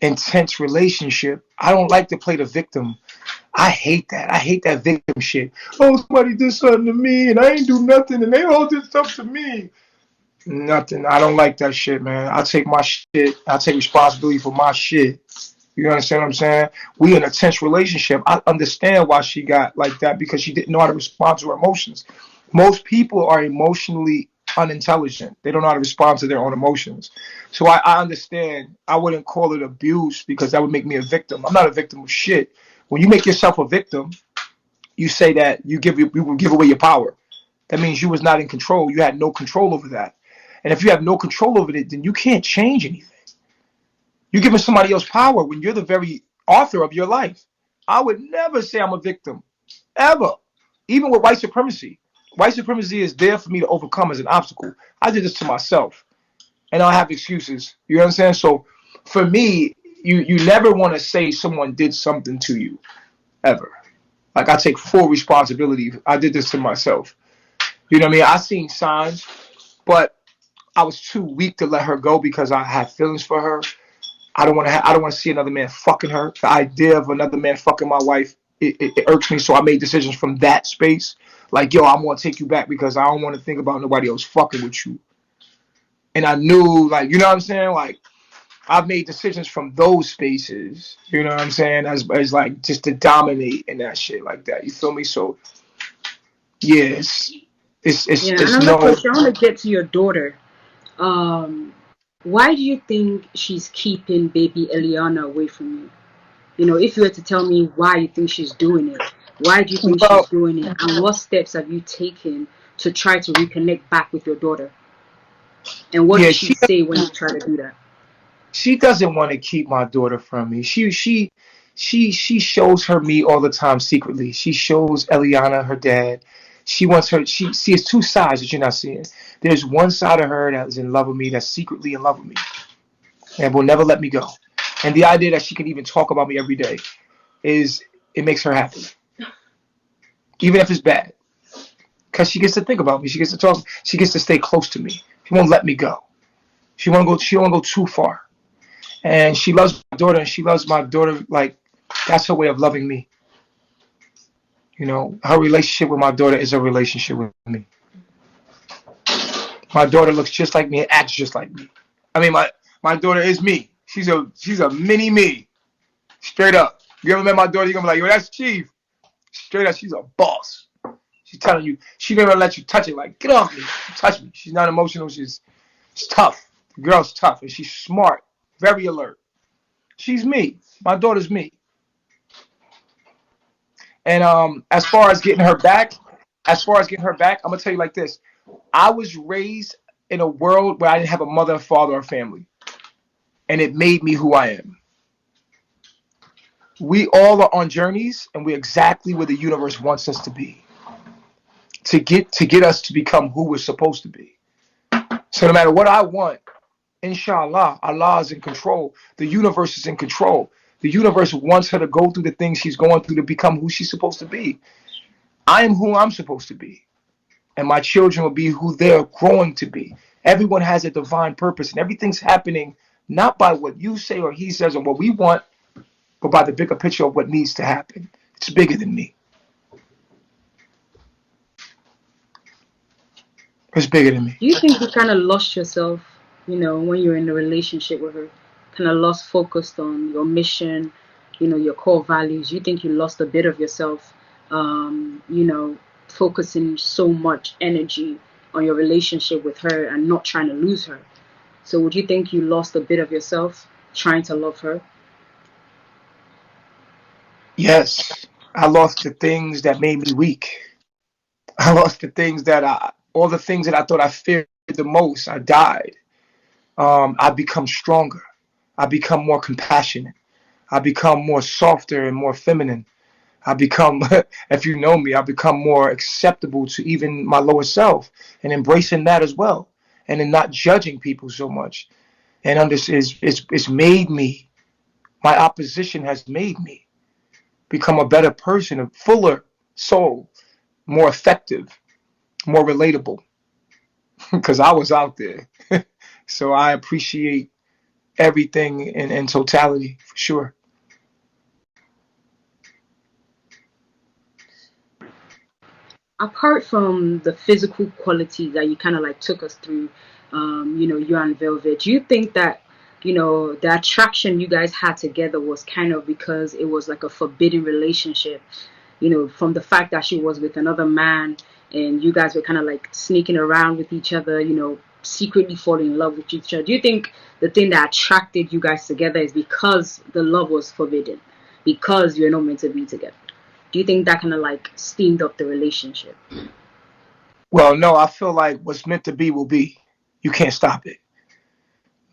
intense relationship. I don't like to play the victim. I hate that. I hate that victim shit. Oh, somebody did something to me and I ain't do nothing and they all did stuff to me. Nothing. I don't like that shit, man. I take my shit. I take responsibility for my shit. You understand what I'm saying? We in a tense relationship. I understand why she got like that because she didn't know how to respond to her emotions. Most people are emotionally unintelligent. They don't know how to respond to their own emotions. So I understand. I wouldn't call it abuse because that would make me a victim. I'm not a victim of shit. When you make yourself a victim, you say that you will give away your power. That means you was not in control. You had no control over that. And if you have no control over it, then you can't change anything. You're giving somebody else power when you're the very author of your life. I would never say I'm a victim, ever. Even with white supremacy. White supremacy is there for me to overcome as an obstacle. I did this to myself, and I have excuses. You understand? So, for me, you never want to say someone did something to you, ever. Like I take full responsibility. I did this to myself. You know what I mean? I seen signs, but I was too weak to let her go because I had feelings for her. I don't want to see another man fucking her. The idea of another man fucking my wife, it irks me. So I made decisions from that space. Like, yo, I'm gonna take you back because I don't want to think about nobody else fucking with you. And I knew, like, you know what I'm saying? Like, I've made decisions from those spaces. You know what I'm saying? As like just to dominate in that shit like that. You feel me? So yeah, Yeah, it's another no. question. I want to get to your daughter. Why do you think she's keeping baby Eliana away from you? You know, if you were to tell me why you think she's doing it, why do you think she's Well, doing it, and what steps have you taken to try to reconnect back with your daughter? And what yeah, did she say when you try to do that? she doesn't want to keep my daughter from me. She shows her me all the time secretly. She shows Eliana her dad. She wants her. She sees two sides that you're not seeing. There's one side of her that is in love with me, that's secretly in love with me, and will never let me go. And the idea that she can even talk about me every day is it makes her happy, even if it's bad, because she gets to think about me. She gets to talk. She gets to stay close to me. She won't let me go. She won't go. She won't go too far. And she loves my daughter, and she loves my daughter like that's her way of loving me. You know, her relationship with my daughter is a relationship with me. My daughter looks just like me and acts just like me. I mean, my daughter is me. She's a mini me, straight up. You ever met my daughter? You're gonna be like, yo, that's Chief. Straight up, she's a boss. She's telling you, she never let you touch it. Like, get off me, touch me. She's not emotional. She's tough. The girl's tough, and she's smart, very alert. She's me. My daughter's me. And as far as getting her back, I'm gonna tell you like this: I was raised in a world where I didn't have a mother, father, or family, and it made me who I am. We all are on journeys, and we're exactly where the universe wants us to be to get us to become who we're supposed to be. So no matter what I want, inshallah, Allah is in control. The universe is in control. The universe wants her to go through the things she's going through to become who she's supposed to be. I am who I'm supposed to be, and my children will be who they're growing to be. Everyone has a divine purpose, and everything's happening not by what you say or he says or what we want, but by the bigger picture of what needs to happen. It's bigger than me. It's bigger than me. Do you think you kind of lost yourself, you know, when you're in a relationship with her? Kind of lost focused on your mission, you know, your core values. You think you lost a bit of yourself, you know, focusing so much energy on your relationship with her and not trying to lose her. So would you think you lost a bit of yourself trying to love her? Yes, I lost the things that made me weak. I lost the things that all the things that I thought I feared the most. I died. I become stronger. I become more compassionate. I become more softer and more feminine. I become, if you know me, I become more acceptable to even my lower self and embracing that as well, and then not judging people so much. And under it's made me. My opposition has made me become a better person, a fuller soul, more effective, more relatable, because I was out there. So I appreciate everything in totality for sure. Apart from the physical qualities that you kind of like took us through, you and Velvet, do you think that, the attraction you guys had together was kind of because it was like a forbidden relationship, from the fact that she was with another man and you guys were kind of like sneaking around with each other, secretly falling in love with each other? Do you think the thing that attracted you guys together is because the love was forbidden, because you're not meant to be together? Do you think that kind of like steamed up the relationship? Well, no, I feel like what's meant to be will be. You can't stop it.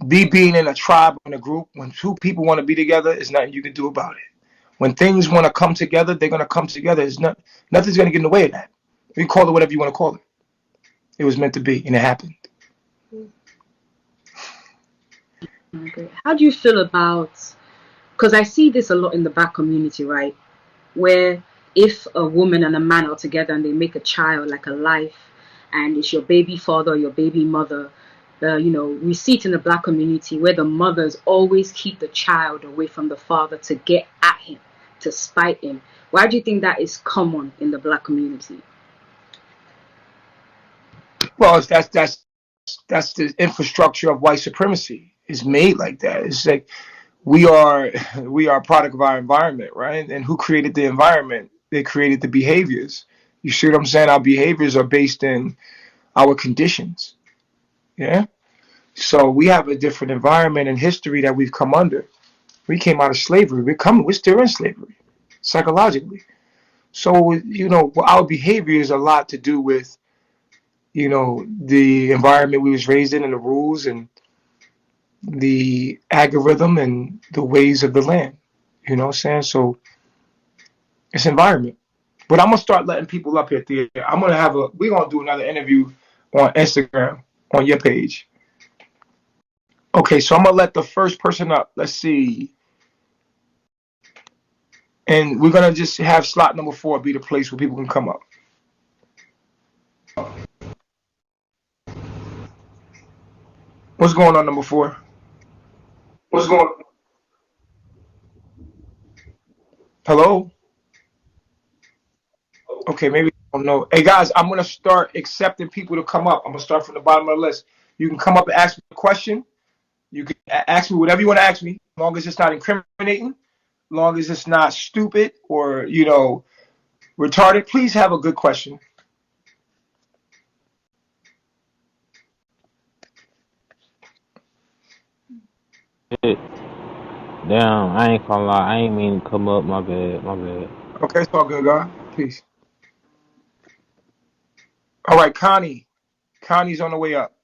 Be being in a tribe or in a group, when two people want to be together, there's nothing you can do about it. When things want to come together, they're gonna come together. It's not nothing's gonna get in the way of that. You call it whatever you want to call it. It was meant to be, and it happened. Okay. How do you feel about? Because I see this a lot in the black community, right? Where if a woman and a man are together and they make a child, like a life, and it's your baby father or your baby mother, we see it in the black community where the mothers always keep the child away from the father to get at him, to spite him. Why do you think that is common in the black community? Well, that's the infrastructure of white supremacy. It's made like that. It's like we are we are a product of our environment, right? And who created the environment? They created the behaviors. You see what I'm saying? Our behaviors are based in our conditions. Yeah. So we have a different environment and history that we've come under. We came out of slavery. We're still in slavery, psychologically. So our behavior is a lot to do with the environment we was raised in and the rules and the algorithm and the ways of the land. You know what I'm saying? So it's environment. But I'm gonna start letting people up here. Thea. We're gonna do another interview on Instagram on your page. Okay, so I'm gonna let the first person up. Let's see. And we're gonna just have slot number 4 be the place where people can come up. What's going on, number 4? What's going on? Hello? Okay, maybe I don't know. Hey guys, I'm gonna start accepting people to come up. I'm gonna start from the bottom of the list. You can come up and ask me a question. You can ask me whatever you want to ask me, as long as it's not incriminating, as long as it's not stupid or retarded. Please have a good question. Shit. Damn, I ain't gonna lie. I ain't mean to come up. My bad. My bad. Okay, it's all good, guy. Peace. All right, Connie. Connie's on the way up.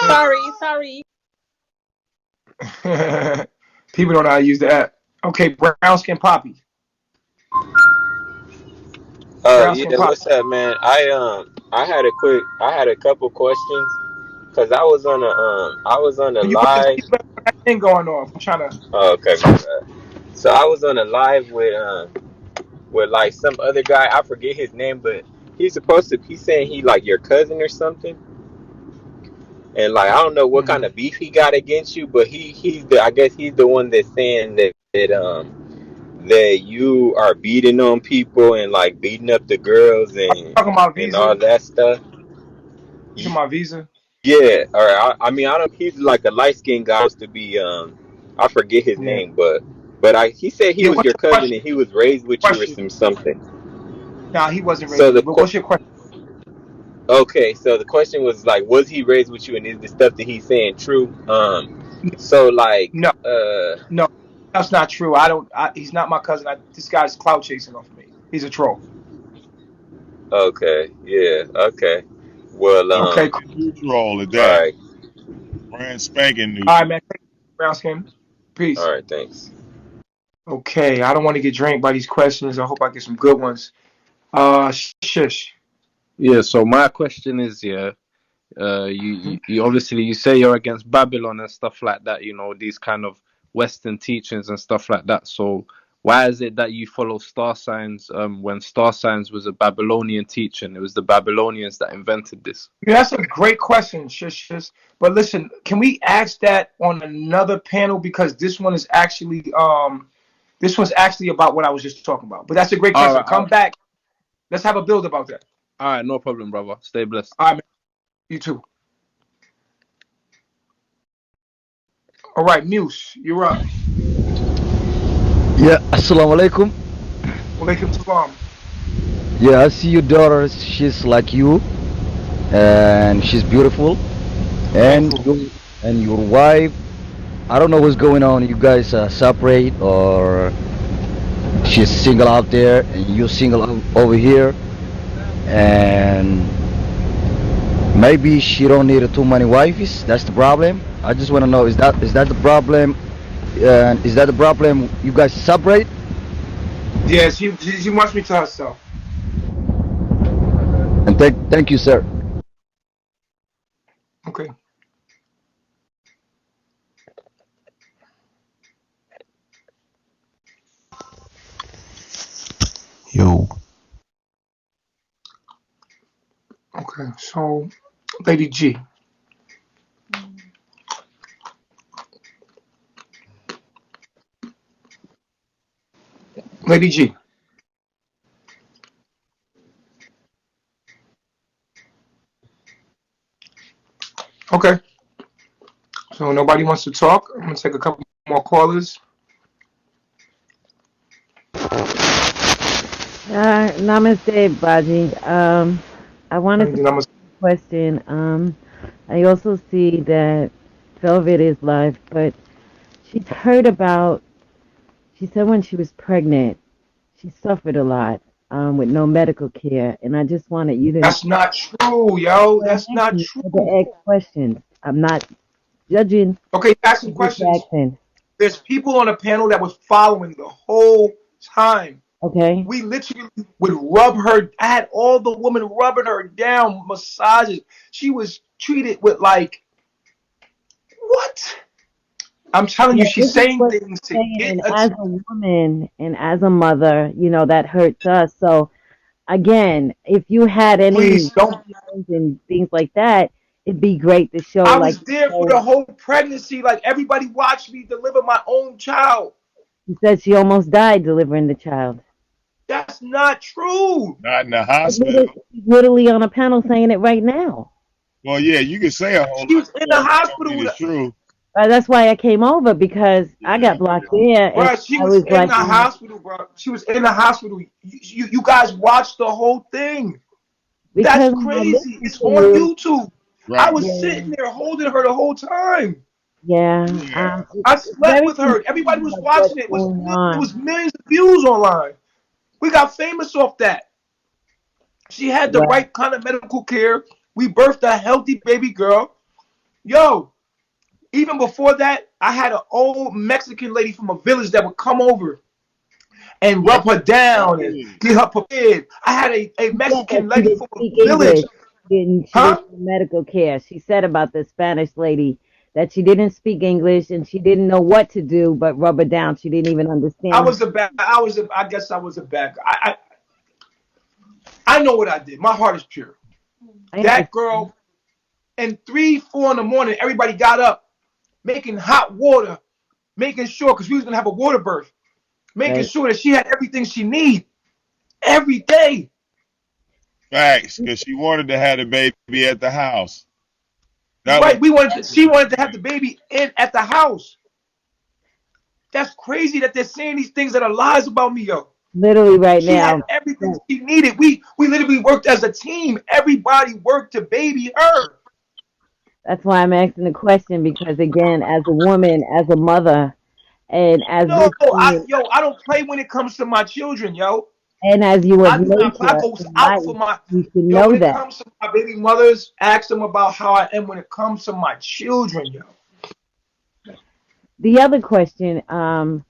Sorry. People don't know how to use the app. Okay, brown skin poppy. Brown skin Yeah, poppy. what's up, man? I had a couple questions because I was on a You put the live. seatbelt on that thing going off. I'm trying to. Oh, okay, my bad. So I was on a live with like some other guy. I forget his name, but he's supposed to. He's saying he like your cousin or something, and like I don't know what kind Mhm. of beef he got against you, but he's the. I guess he's the one that's saying that you are beating on people and like beating up the girls Talking about and all Visa. that stuff. You talking about Visa? Yeah, all right. I mean, I don't. He's like a light skinned guy supposed to be. I forget his Yeah. name, but he said he Yeah. was What's your your cousin question? and he was raised with you or Question. something. Nah, he wasn't raised So with me. But what's your question? okay, so the question was like, was he raised with you, and is the stuff that he's saying true? So like, No, no, that's not true. I don't. He's not my cousin. This guy's clout chasing off of me. He's a troll. okay, yeah, okay. Well, Okay. A new troll at all that. right, Brand spanking new All right, troll. man. Brown skin. All Peace. right, thanks. Okay, I don't want to get drained by these questions. I hope I get some good ones. Shish. Yeah, so my question is, yeah, you obviously you say you're against Babylon and stuff like that, you know, these kind of Western teachings and stuff like that. So why is it that you follow star signs when star signs was a Babylonian teaching? It was the Babylonians that invented this. Yeah, that's a great question, Shish. But listen, can we ask that on another panel because this one's actually about what I was just talking about. But that's a great All question. right, all Come right, back. Let's have a build about that. all right, no problem, brother. Stay blessed. All right, man. You too. All right, Muse, you're up. Yeah, assalamu alaikum. Walaikum salam. Yeah, I see your daughter. She's like you, and she's beautiful. And Thankful. your wife. I don't know what's going on. You guys separate, or she's single out there, and you're single over here. And maybe she don't need too many wives. That's the problem. I just want to know: is that the problem? Is that the problem? You guys separate? Yeah, she wants me to herself. And thank you, sir. Okay. Yo, Okay. So, Lady G. Lady G. Okay. So nobody wants to talk. I'm gonna take a couple more callers. Namaste, Baji. I wanted to And then I'm gonna question. I also see that Velvet is live, but she's heard about. She said when she was pregnant, she suffered a lot with no medical care, and I just wanted you to. That's not true, yo. Well, I'm That's not asking you true. to ask questions. I'm not judging. Okay, ask some I'm just questions. asking. There's people on the panel that was following the whole time. Okay. We literally would rub her. I had all the women rubbing her down, massages. She was treated with like what? I'm telling Yeah, you, she's this is saying what things to I'm get saying. us. As a woman and as a mother, that hurts us. So again, if you had any Please don't. videos and things like that, it'd be great to show. I Like, was there for the whole pregnancy. Like everybody watched me deliver my own child. she said, she almost died delivering the child. That's not true. Not in the hospital. She's literally on a panel saying it right now. Well, yeah, you can say a whole lot She was of in the stuff. That don't hospital mean with, it's true. That's why I came over because I Yeah, got blocked yeah. there, and bro. She I was was in like, the hospital, bro. She was in the hospital. You guys watched the whole thing. That's because I'm not crazy. listening It's to on you. YouTube. I Right. was Yeah, sitting there holding her the whole time. yeah. Yeah. I It's slept very with her. Everybody confusing was of what's watching it. going It on. was millions of views online. We got famous off that. She had the Well, right kind of medical care. We birthed a healthy baby girl. Yo, even before that, I had an old Mexican lady from a village that would come over and Yep. rub her down and Yeah. get her prepared. I had a she said that Mexican she lady didn't from a speak village, English. She didn't huh? know medical care. She said about the Spanish lady that she didn't speak English and she didn't know what to do but rub her down. She didn't even I understand. was a bad. I guess I was a bad guy. I know what I did. My heart is pure. I That understand. girl, and 3, 4 in the morning, everybody got up, making hot water, making sure because we was gonna have a water birth, making Right. sure that she had everything she need every day. Facts, because she wanted to have the baby at the house. That was Right? We wanted. the She wanted to have the thing. baby in at the house. That's crazy that they're saying these things that are lies about me, yo. Literally right She now. had everything she needed. We literally worked as a team. Everybody worked to baby her. That's why I'm asking the question because again, as a woman, as a mother, and as No, this being, I don't play when it comes to my children, yo. and as you of I nature go in out life, for my you should yo. know When it that. comes to my baby mothers, ask them about how I am when it comes to my children, yo. the other question, and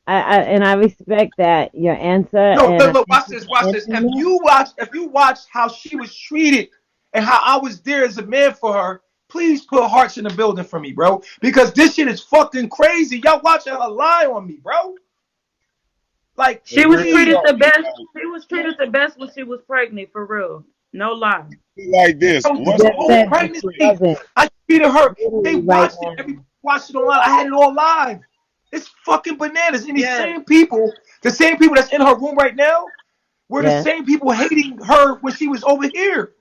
I respect that your answer, No, and look, I look, thank watch you this, for watch this. answering it. If you watch how she was treated and how I was there as a man for her, please put hearts in the building for me, bro. Because this shit is fucking crazy. Y'all watching her lie on me, bro. Like, It She was really please. treated the don't be best. like, She was treated the best when she was pregnant, for real. No lie. be like this. Bro, I the What's just the whole said that she difference? pregnancy, wasn't I treated her. They literally right watched it. now. Everybody watched it online. I had it all live. It's fucking bananas. And these Yes. same people, the same people that's in her room right now, were the Yes. same people hating her when she was over here.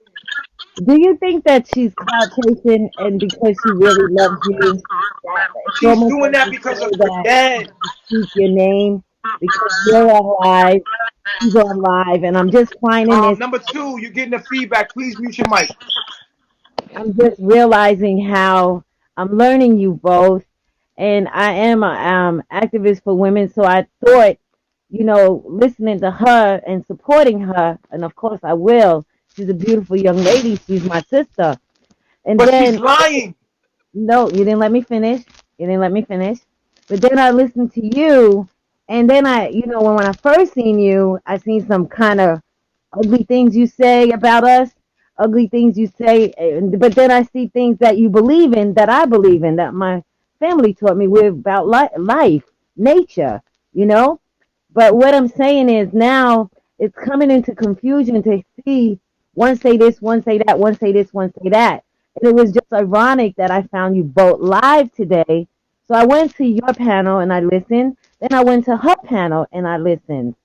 Do you think that she's clout chasing, and because she really loves you, that it's She's almost doing like that you because of feel her that dad. to speak your name because you're on live, she's on live, and I'm just finding this. Number two, you're getting the feedback. Please mute your mic. I'm just realizing how I'm learning you both, and I am a activist for women. So I thought, listening to her and supporting her, and of course I will. She's a beautiful young lady. She's my sister. And But she's then, lying. no, you didn't let me finish. You didn't let me finish. But then I listened to you, and then when I first seen you, I seen some kind of ugly things you say about us, ugly things you say, but then I see things that you believe in, that I believe in, that my family taught me with about life, nature, you know. But what I'm saying is now it's coming into confusion to see one say this, one say that, one say this, one say that. And it was just ironic that I found you both live today. So I went to your panel and I listened. Then I went to her panel and I listened.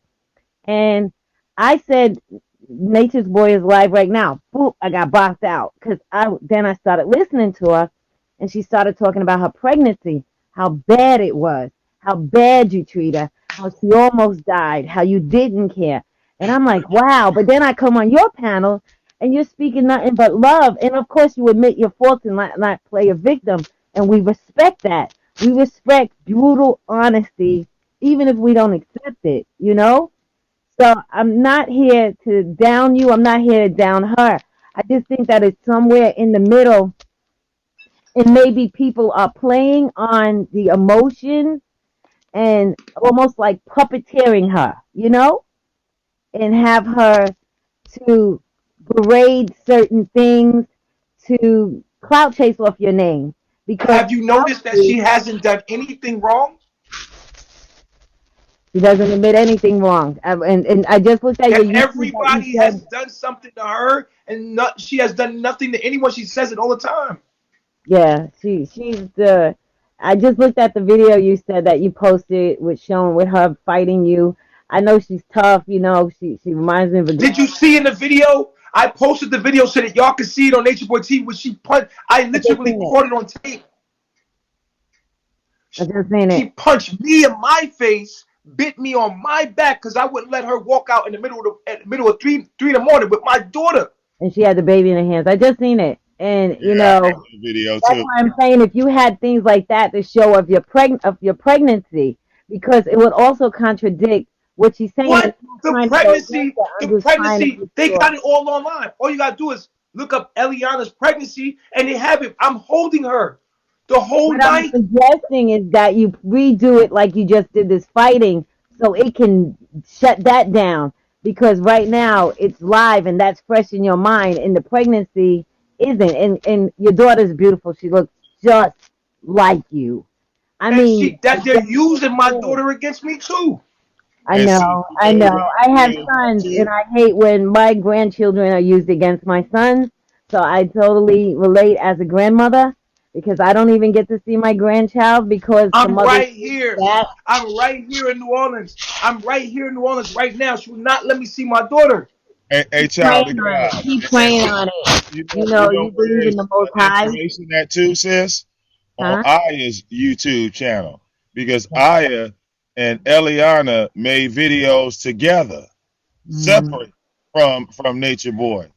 And I said, Nature's Boy is live right now. Boop, I got blocked out because I started listening to her, and she started talking about her pregnancy, how bad it was, how bad you treat her, how she almost died, how you didn't care. And I'm like, wow. But then I come on your panel, and you're speaking nothing but love, and of course you admit your faults and not play a victim, and we respect that. We respect brutal honesty, even if we don't accept it, you know. So I'm not here to down you. I'm not here to down her. I just think that it's somewhere in the middle, and maybe people are playing on the emotion and almost like puppeteering her, and have her to berate certain things to clout chase off your name because Have you without noticed that she you, hasn't done anything wrong? she doesn't admit anything wrong. And I just looked at your That YouTube that you everybody has said. done something to her, and not, she has done nothing to anyone. She says it all the time. Yeah, she's the. I just looked at the video you said that you posted with showing with her fighting you. I know she's tough. She reminds me of a Did you grandmother. see in the video? I posted the video so that y'all can see it on Nature Boy TV. When she punched, I I just literally seen it. caught it on tape. I just seen She it, punched me in my face, bit me on my back because I wouldn't let her walk out in the middle of three in the morning with my daughter. and she had the baby in her hands. I just seen it, and Yeah, I saw the video that's too. why I'm saying if you had things like that to show of your pregnancy, because it would also contradict what she's saying. What? It's not trying to go against it. I'm The just trying to pregnancy, make they sure. got it all online. All you gotta do is look up Eliana's pregnancy and they have it. I'm holding her the whole What I'm night. suggesting is that you redo it like you just did this fighting so it can shut that down because right now it's live and that's fresh in your mind and the pregnancy isn't and your daughter's beautiful. She looks just like you. I And mean, she that they're that's what using I'm my saying. daughter against me too. I And see, know, you I know know. what I I have feel sons, and too? I hate when my grandchildren are used against my sons. So I totally relate as a grandmother because I don't even get to see my grandchild because the I'm mother's right here. that. I'm right here in New Orleans. I'm right here in New Orleans right now. She will not let me see my daughter. A Keep child of praying on it. God. Keep And praying on it. you know You where believe in there's the Most High, information at too, sis? On huh? Aya's YouTube channel. Because Aya and Eliana made videos together, Mm-hmm. separate from Nature Boy.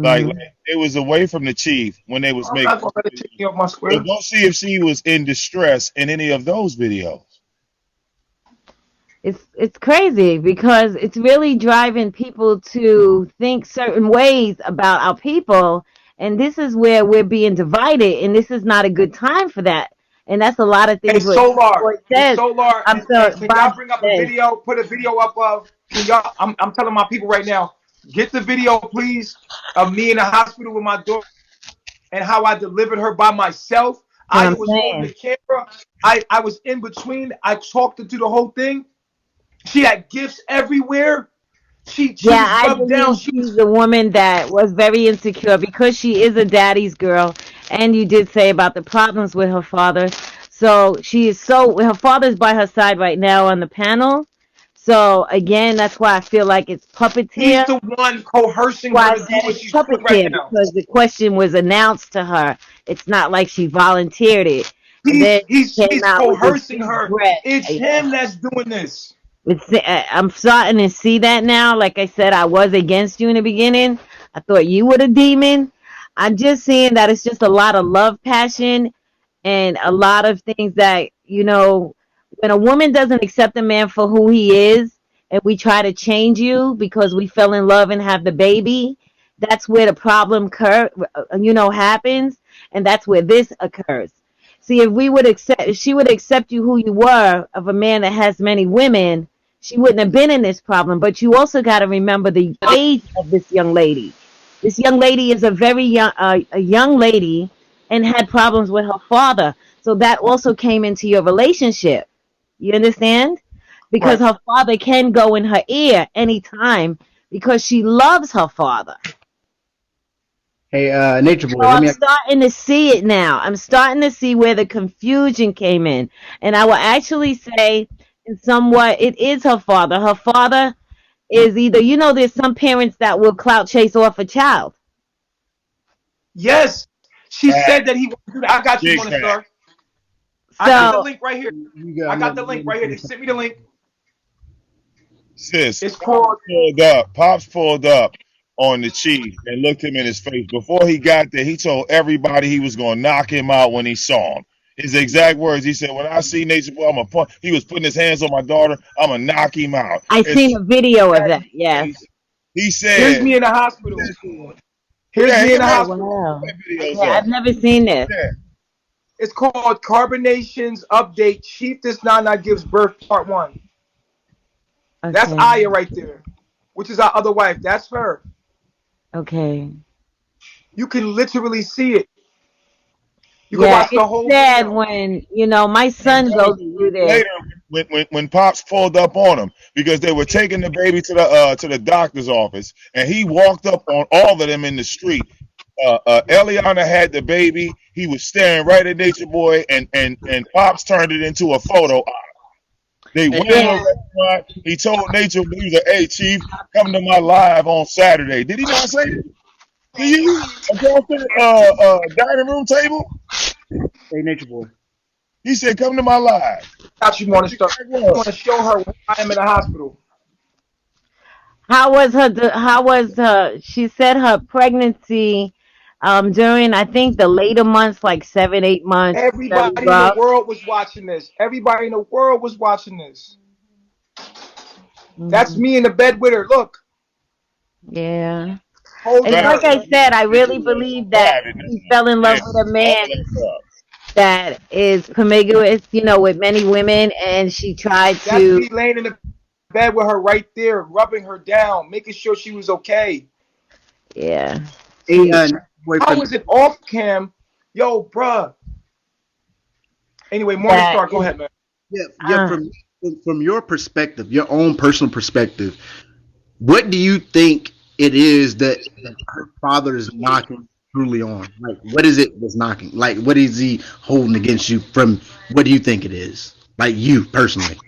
Like Mm-hmm. it was away from the chief when they was I'm making not gonna those let it take videos. me off my So square. go see if she was in distress in any of those videos. It's crazy because it's really driving people to think certain ways about our people, and this is where we're being divided, and this is not a good time for that. And that's a lot of Hey, things what Solar, boy hey, says. Solar, I'm and sorry, can y'all Bobby bring up a says. video? Put a video up of. Can y'all? I'm telling my people right now. Get the video, please, of me in the hospital with my daughter and how I delivered her by myself. That's what I I'm was holding the saying. camera. I was in between. I talked her through the whole thing. She had gifts everywhere. She Yeah, was I rubbed down. believe She she's was the woman that was very insecure because she is a daddy's girl. And you did say about the problems with her father. So she is her father's by her side right now on the panel. So again, that's why I feel like it's he's puppeteer. the one coercing Why her I to do said what it's she's doing right puppeteer now. because the question was announced to her. It's not like she volunteered it. And then she came He's out with this coercing big her. threat. It's him that's doing this. I'm starting to see that now. Like I said, I was against you in the beginning. I thought you were the demon. I'm just seeing that it's just a lot of love, passion, and a lot of things that, when a woman doesn't accept a man for who he is, and we try to change you because we fell in love and have the baby, that's where the problem happens, and that's where this occurs. See, if she would accept you who you were of a man that has many women, she wouldn't have been in this problem. But you also got to remember the age of this young lady. This young lady is a young lady, and had problems with her father. So that also came into your relationship. You understand? Because Right. her father can go in her ear anytime because she loves her father. Hey, Nature Boy, So let I'm me. starting to see it now. I'm starting to see where the confusion came in. And I will actually say, in somewhat, it is her father. Her father is either, there's some parents that will clout chase off a child. Yes. She said Fact, that he wanted to do that. I got you, big fact. Morningstar. I got the So, link right here. You got. I I'm got letting the you link right here. They know. sent me the link. Sis, It's called Pops pulled up on the chief and looked him in his face. Before he got there, he told everybody he was going to knock him out when he saw him. His exact words, he said, when I see Nature Boy, I'm going to point. He was putting his hands on my daughter. I'm going to knock him out. I As seen soon a as he video of got that. in Yes. his face, he here's said, me in the he hospital. said to him, Here's yeah, me he in the might Oh, hospital. wow. put videos I've up. never seen this. Yeah. It's called Carbonations Update. Chief This Nana Gives Birth Part 1. That's Okay. Aya right there, which is our other wife. That's her. Okay. You can literally see it. You can Yeah, watch the it's whole sad video. when, my And son that was goes a through week this. later when Pops pulled up on him because they were taking the baby to the doctor's office, and he walked up on all of them in the street. Eliana had the baby. He was staring right at Nature Boy, and Pops turned it into a photo. They went in Yeah. a restaurant. He told Nature, he was like, "Hey, Chief, come to my live on Saturday." Did he not say that to you across the dining room table? Hey, Nature Boy. He said, "Come to my live." Got you, His Morningstar. exact I want to words. show her when I am in the hospital. She said her pregnancy, during, I think, the later months, like 7, 8 months, was very Everybody in the rough. world was watching this. Everybody in the world was watching this. That's Hmm. me in the bed with her. Look, Yeah. holding And like her. I Facts. said, I Nature really Boy is believe that private now. she fell in love Yeah, with a all man that stuff. that is promiscuous, with many women, and she tried That's to, me laying in the bed with her right there, rubbing her down, making sure she was okay. yeah. Hey, She, Nature Boy, How was it off cam? Yo, bruh. Anyway, yeah, Morningstar, go it's, ahead, man. yeah. uh, From your perspective, your own personal perspective, what do you think it is that her father is knocking truly on? Like, what is it that's knocking? Like, what is he holding against you from? What do you think it is? Like you personally,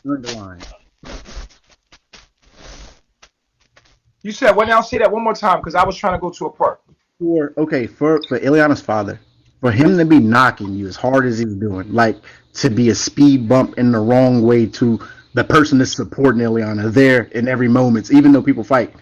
underline. You said what now? Say that one more time because I was trying to go to a park. For Ileana's father, for him to be knocking you as hard as he's doing, like to be a speed bump in the wrong way to the person that's supporting Ileana there in every moment, even though people fight,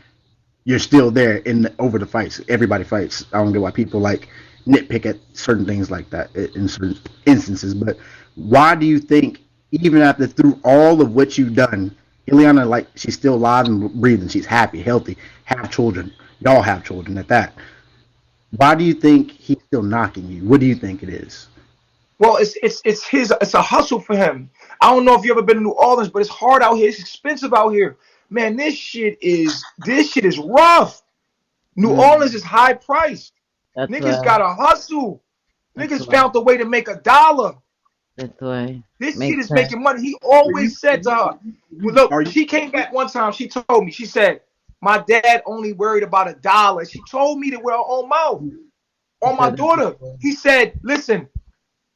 you're still there over the fights. Everybody fights. I don't get why people like nitpick at certain things like that in certain instances. But why do you think, even after through all of what you've done, Ileana, like, she's still alive and breathing, she's happy, healthy, have children, y'all have children at that. Why do you think he's still knocking you? What do you think it is? Well, it's a hustle for him. I don't know if you ever been to New Orleans, but it's hard out here. It's expensive out here. Man, this shit is rough. New Orleans Mm, is high priced. that's Niggas why. gotta hustle. That's Niggas why. found a way to make $1. That's why. This shit Makes is sense. making money. He So always said to her, well, look, are you she came back one time. She told me, she said, my dad only worried about $1. She told me that with her own mouth She on my said that daughter. before. He said, listen,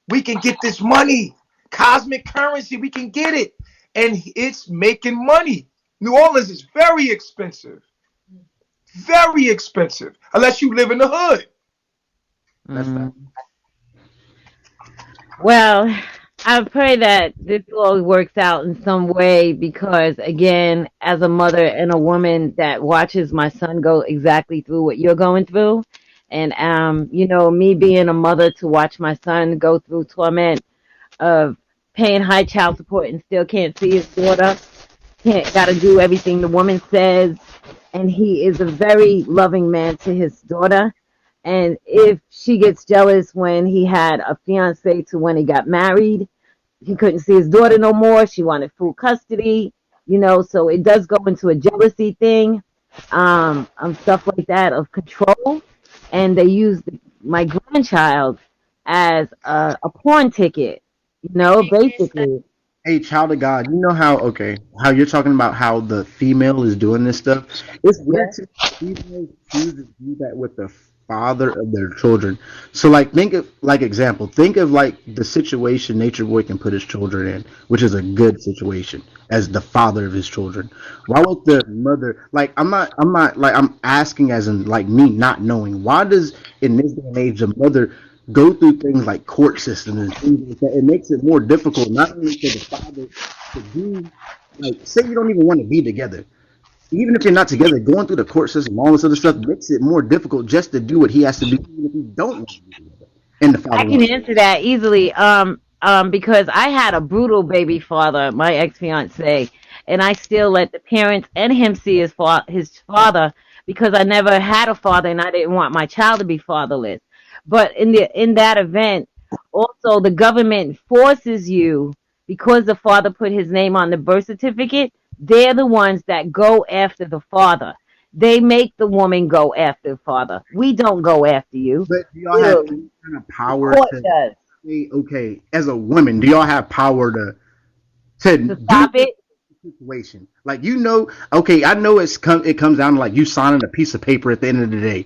we can get this money, cosmic currency. We can get it. And it's making money. New Orleans is very expensive. Very expensive. Unless you live in the hood. that's that? Mm. Well, I pray that this all works out in some way because, again, as a mother and a woman that watches my son go exactly through what you're going through, and me being a mother to watch my son go through torment of paying high child support and still can't see his daughter, can't got to do everything the woman says, and he is a very loving man to his daughter. And if she gets jealous when he had a fiance to when he got married, he couldn't see his daughter no more. She wanted full custody, so it does go into a jealousy thing, stuff like that of control. And they use my grandchild as a porn ticket, basically. Hey, child of God, you know how you're talking about how the female is doing this stuff? It's weird Yeah. to females choose to do that with the father of their children. So, like, think of, like, example, think of, like, the situation Nature Boy can put his children in, which is a good situation, as the father of his children. Why would the mother, like, like, I'm asking as in, like, me not knowing, why does, in this day and age, the mother go through things like court systems and things like that? It makes it more difficult not only for the father to do, like, say you don't even want to be together. Even if you're not together, going through the court system, all this other stuff makes it more difficult just to do what he has to do, even if he don't want to be together. And the I father can wants. answer that easily. Because I had a brutal baby father, my ex fiance, and I still let the parents and him see his father because I never had a father and I didn't want my child to be fatherless. But in that event, also the government forces you because the father put his name on the birth certificate. They're the ones that go after the father. They make the woman go after the father. We don't go after you. But do y'all have Literally. any kind of The power court to does. say, okay, as a woman, do y'all have power to To do stop it. the situation? Like, okay, I know it comes down to, like, you signing a piece of paper at the end of the day.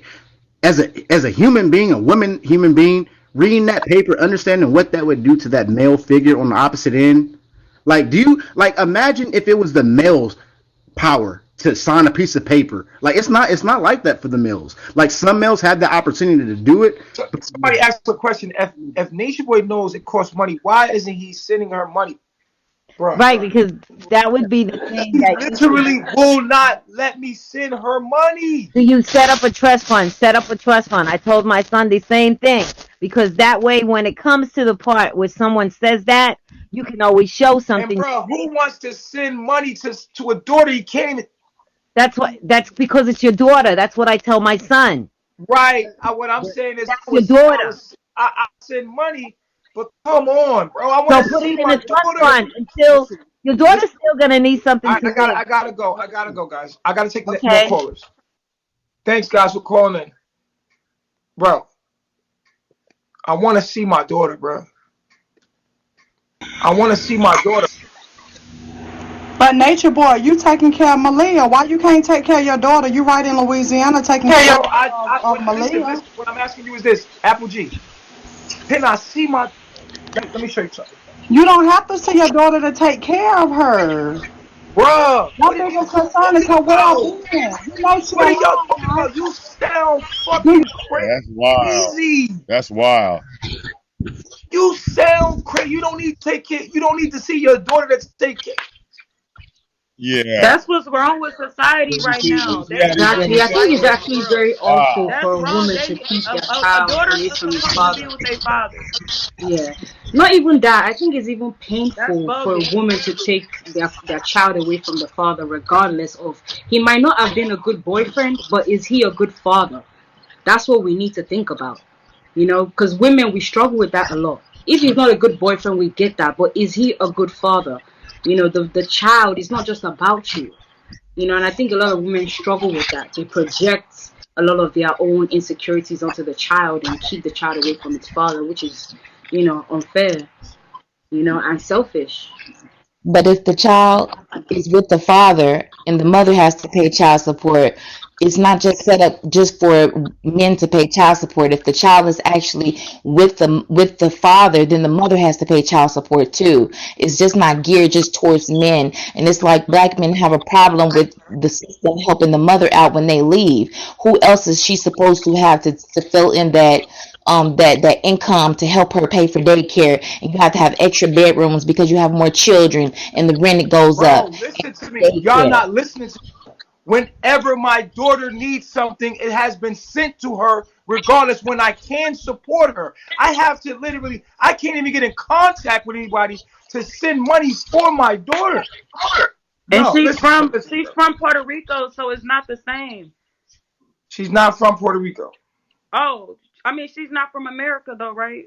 As a human being, a woman human being, reading that paper, understanding what that would do to that male figure on the opposite end. Like, do you, like, imagine if it was the male's power to sign a piece of paper? Like, it's not like that for the males. Like, some males have the opportunity to do it, So, but somebody asked a question. If Nation Boy knows it costs money, why isn't he sending her money, bruh? Right, because that would be the thing He that you should literally will not let me send her money. do. You set up a trust fund. Set up a trust fund. I told my son the same thing because that way, when it comes to the part where someone says that, you can always show And something. bruh, who wants to send money to a daughter he can't even? That's because it's your daughter. That's what I tell my son. Right. What I'm saying is, That's your daughter. I send money, but come on, bro. I want So to put see it in a my trust daughter. fund until Listen, your listen. daughter's still gonna need something to live. I gotta go, guys. I gotta take more Okay. callers. Thanks, guys, for calling in, bro. I want to see my daughter, bro. I want to see my daughter. But Nature Boy, you taking care of Malia. Why you can't take care of your daughter? You right in Louisiana taking Hey, care yo, of listen, Malia. listen. What I'm asking you is this, Apple G. Can I see my? Let me show you something, You don't have to see your daughter to take care of her. bro. Your biggest concern is her well-being. You know she What are y'all alive talking now. about? You sound Do fucking Yeah, that's wild. crazy. That's wild. You sound crazy. You don't need to take care. You don't need to see your daughter to take care. Yeah. That's what's wrong with society You right see, you now. see how They these Exactly. women I they think sound? it's like actually very Wow. awful that's for a wrong. woman to They keep their a child daughter's away from his supposed to father. be with their father. Yeah. Not even that. I think it's even That's painful for a bogus. woman to take their child away from the father, regardless of he might not have been a good boyfriend, but is he a good father? That's what we need to think about. Because women, we struggle with that a lot. If he's not a good boyfriend, we get that. But is he a good father? The child is not just about you. And I think a lot of women struggle with that. They project a lot of their own insecurities onto the child and keep the child away from its father, which is, unfair, and selfish. But if the child is with the father and the mother has to pay child support, it's not just set up just for men to pay child support. If the child is actually with the father, then the mother has to pay child support too. It's just not geared just towards men. And it's like black men have a problem with the system helping the mother out when they leave. Who else is she supposed to have to fill in that income to help her pay for daycare, and you have to have extra bedrooms because you have more children and the rent goes up. Bro, listen to me. Y'all Daycare. not listening to me. Whenever my daughter needs something, it has been sent to her, regardless when I can support her. I have to literally, I can't even get in contact with anybody to send money for my daughter. And No, listen. she's from Puerto Rico, so it's not the same. She's not from Puerto Rico. Oh, I mean, she's not from America though, right?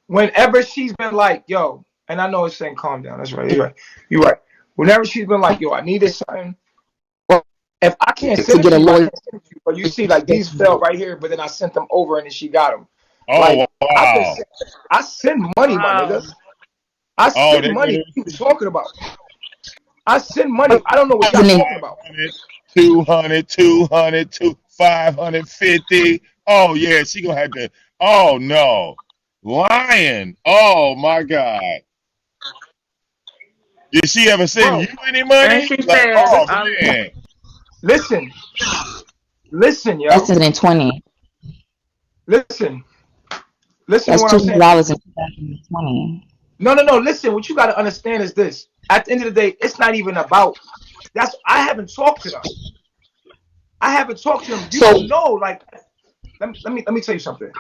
Whenever she's been like, yo, and I know it's saying calm down. That's right. You're right. You're right. Whenever she's been like, yo, I needed something. Well, if I can't To send it get to a you, I lawyer. can't send it to you. But you see, like these fell right here, but then I sent them over and then she got them. Oh Like wow. I send money, my nigga. Wow. I Oh, send they money. go What are you talking about? I send money. I don't know what y'all talking about. 500, 200, 200, 550. Oh yeah, she gonna have to. Oh no, lying. Oh my God. Did she ever send you Bro, any And money? she Like, said, oh listen, man. listen, listen, That's yo. in 20. Listen. Listen to That's what two I'm hundred saying to you. dollars in 2020. No, no, no. Listen, what you gotta understand is this. At the end of the day, it's not even about that's I haven't talked to them. I haven't talked to them. You So don't know. Like, let me tell you something.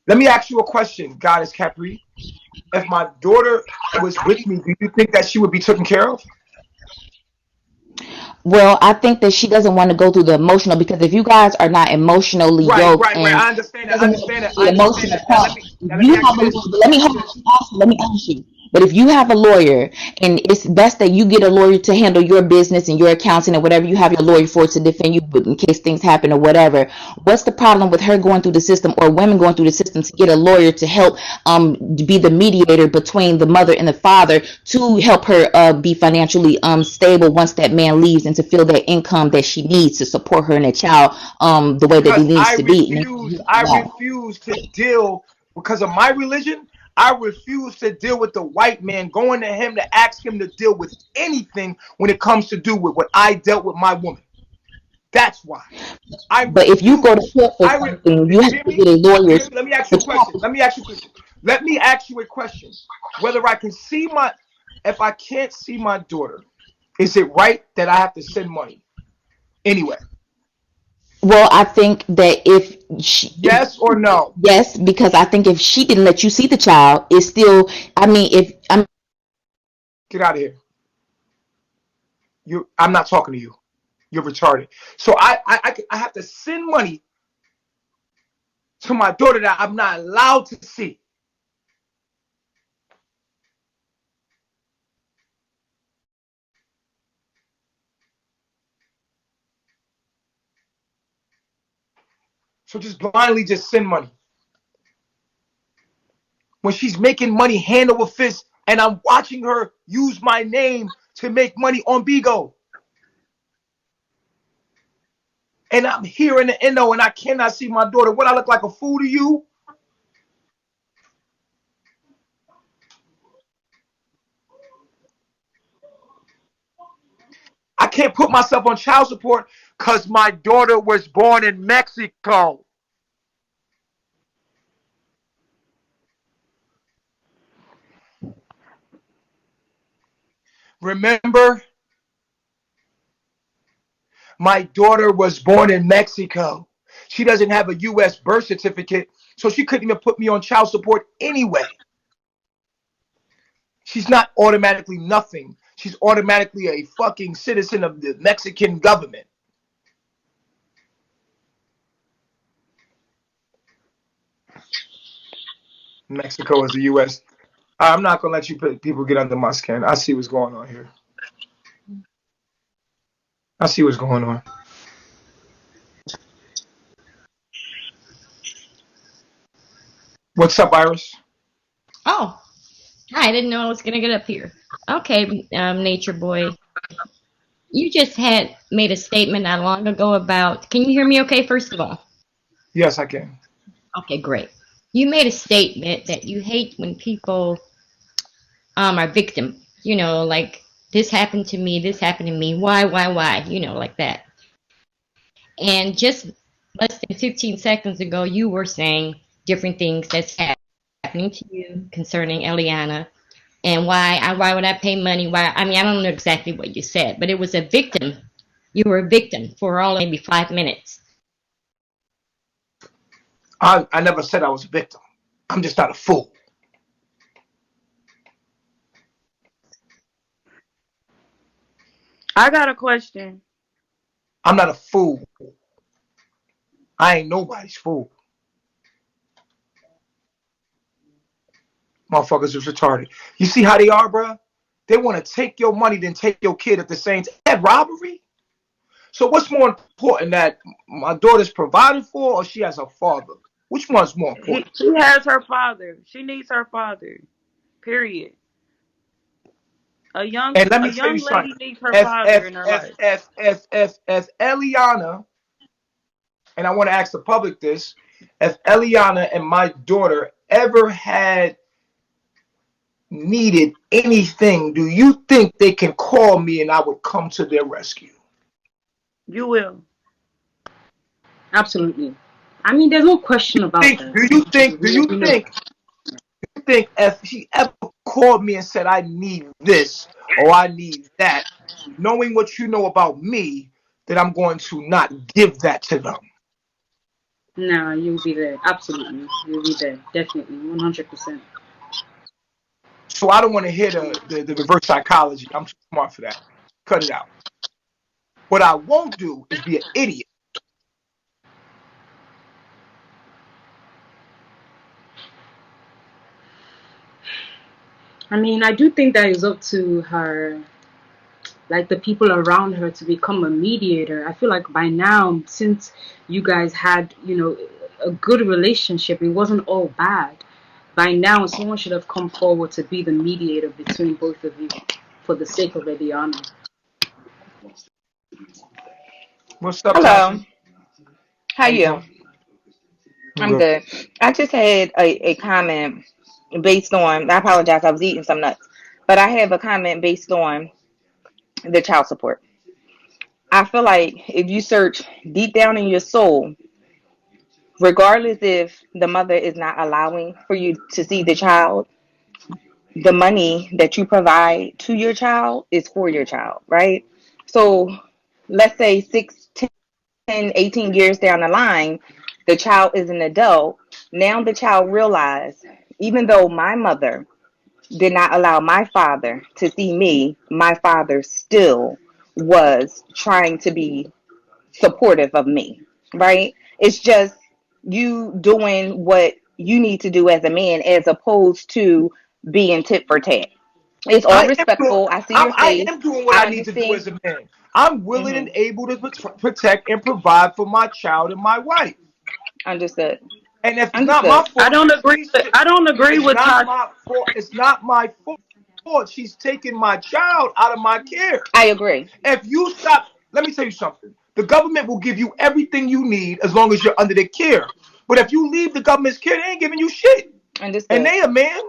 Let me ask you a question, Goddess Capri. If my daughter was with me, do you think that she would be taken care of? well, I think that she doesn't want to go through the emotional, because if you guys are not emotionally Right, yoked right, right. and I she understand that. I doesn't want to understand go that. through I the understand emotional that. Now part, if let me you ask have you a this. lawyer, but let me hold on, let me ask you. But if you have a lawyer, and it's best that you get a lawyer to handle your business and your accounting and whatever you have your lawyer for to defend you in case things happen or whatever, what's the problem with her going through the system, or women going through the system, to get a lawyer to help be the mediator between the mother and the father, to help her be financially stable once that man leaves, and to feel that income that she needs to support her and the child the way that it Because needs to be. I refuse to deal because of my religion. I refuse to deal with the white man going to him to ask him to deal with anything when it comes to do with what I dealt with my woman. That's why I But if you go to refuse. court for something, Did you you have hear to me? get a Did you lawyer. hear me? Let me ask you a But you have question. Let me ask you a question. Whether I can see my, if I can't see my daughter, is it right that I have to send money anyway? well, I think that if Yes or no? yes, because I think if she didn't let you see the child, it's still. I mean, if I'm Get out of here. I'm not talking to you. You're retarded. So I have to send money to my daughter that I'm not allowed to see. So just blindly just send money when she's making money hand over fist, and I'm watching her use my name to make money on Bigo, and I'm here in the endo, and I cannot see my daughter. What, I look like a fool to you? I can't put myself on child support because my daughter was born in Mexico. Remember, my daughter was born in Mexico. She doesn't have a U.S. birth certificate, so she couldn't even put me on child support anyway. She's not automatically nothing. she's automatically a fucking citizen of the Mexican government. Mexico is the U.S. I'm not gonna let you people get under my skin. I see what's going on here. I see what's going on. What's up, Iris? Oh, I didn't know I was gonna get up here. Okay, Nature Boy, you just had made a statement not long ago about. Can you hear me? Okay, first of all. Yes, I can. Okay, great. You made a statement that you hate when people are victim. You know, like this happened to me. This happened to me. Why? You know, like that. And just less than 15 seconds ago, you were saying different things that's happening to you concerning Eliana and why would I pay money? Why? I mean, I don't know exactly what you said, but it was a victim. You were a victim for all maybe 5 minutes. I never said I was a victim. I'm just not a fool. I got a question. I'm not a fool. I ain't nobody's fool. Motherfuckers is retarded. You see how they are, bruh? They want to take your money then take your kid at the same time. That robbery? So what's more important, that my daughter's provided for or she has a father? Which one's more important? She has her father. She needs her father. Period. And let A me tell you young lady something. needs her If father if in her if life. if if if if Eliana, and I want to ask the public this, if Eliana and my daughter ever had needed anything, do you think they can call me and I would come to their rescue? You will. Absolutely. I mean, there's no question about that. Do you think do you We know. think think if she ever called me and said I need this or I need that, knowing what you know about me, that I'm going to not give that to them? Nah, you'll be there. Absolutely. You'll be there. Definitely. 100%. So I don't want to hear the reverse psychology. I'm too smart for that. Cut it out. What I won't do is be an idiot. I mean, I do think that is up to her, like the people around her, to become a mediator. I feel like by now, since you guys had, a good relationship, it wasn't all bad. By now, someone should have come forward to be the mediator between both of you for the sake of Ediana. What's up, Hello, Tasha? how How you you? doing? I'm I'm good. good. I just had a comment based on, I apologize, I was eating some nuts, but I have a comment based on the child support. I feel like if you search deep down in your soul, regardless if the mother is not allowing for you to see the child, the money that you provide to your child is for your child, right? So let's say 6, 10, 18 years down the line, the child is an adult. Now the child realized, even though my mother did not allow my father to see me, my father still was trying to be supportive of me, right? It's just you doing what you need to do as a man as opposed to being tit for tat. It's all I am doing. respectful. I see your I face. am doing what I I need to do understand. as a man. I'm willing and Hmm. able to protect and provide for my child and my wife. Understood. And if it's not my Understood. I fault, don't agree. I don't agree it's with not Tasha. my fault. It's not my fault. She's taking my child out of my care. I agree. If you stop, let me tell you something. The government will give you everything you need as long as you're under their care. But if you leave the government's care, they ain't giving you shit. And Understood. they a man.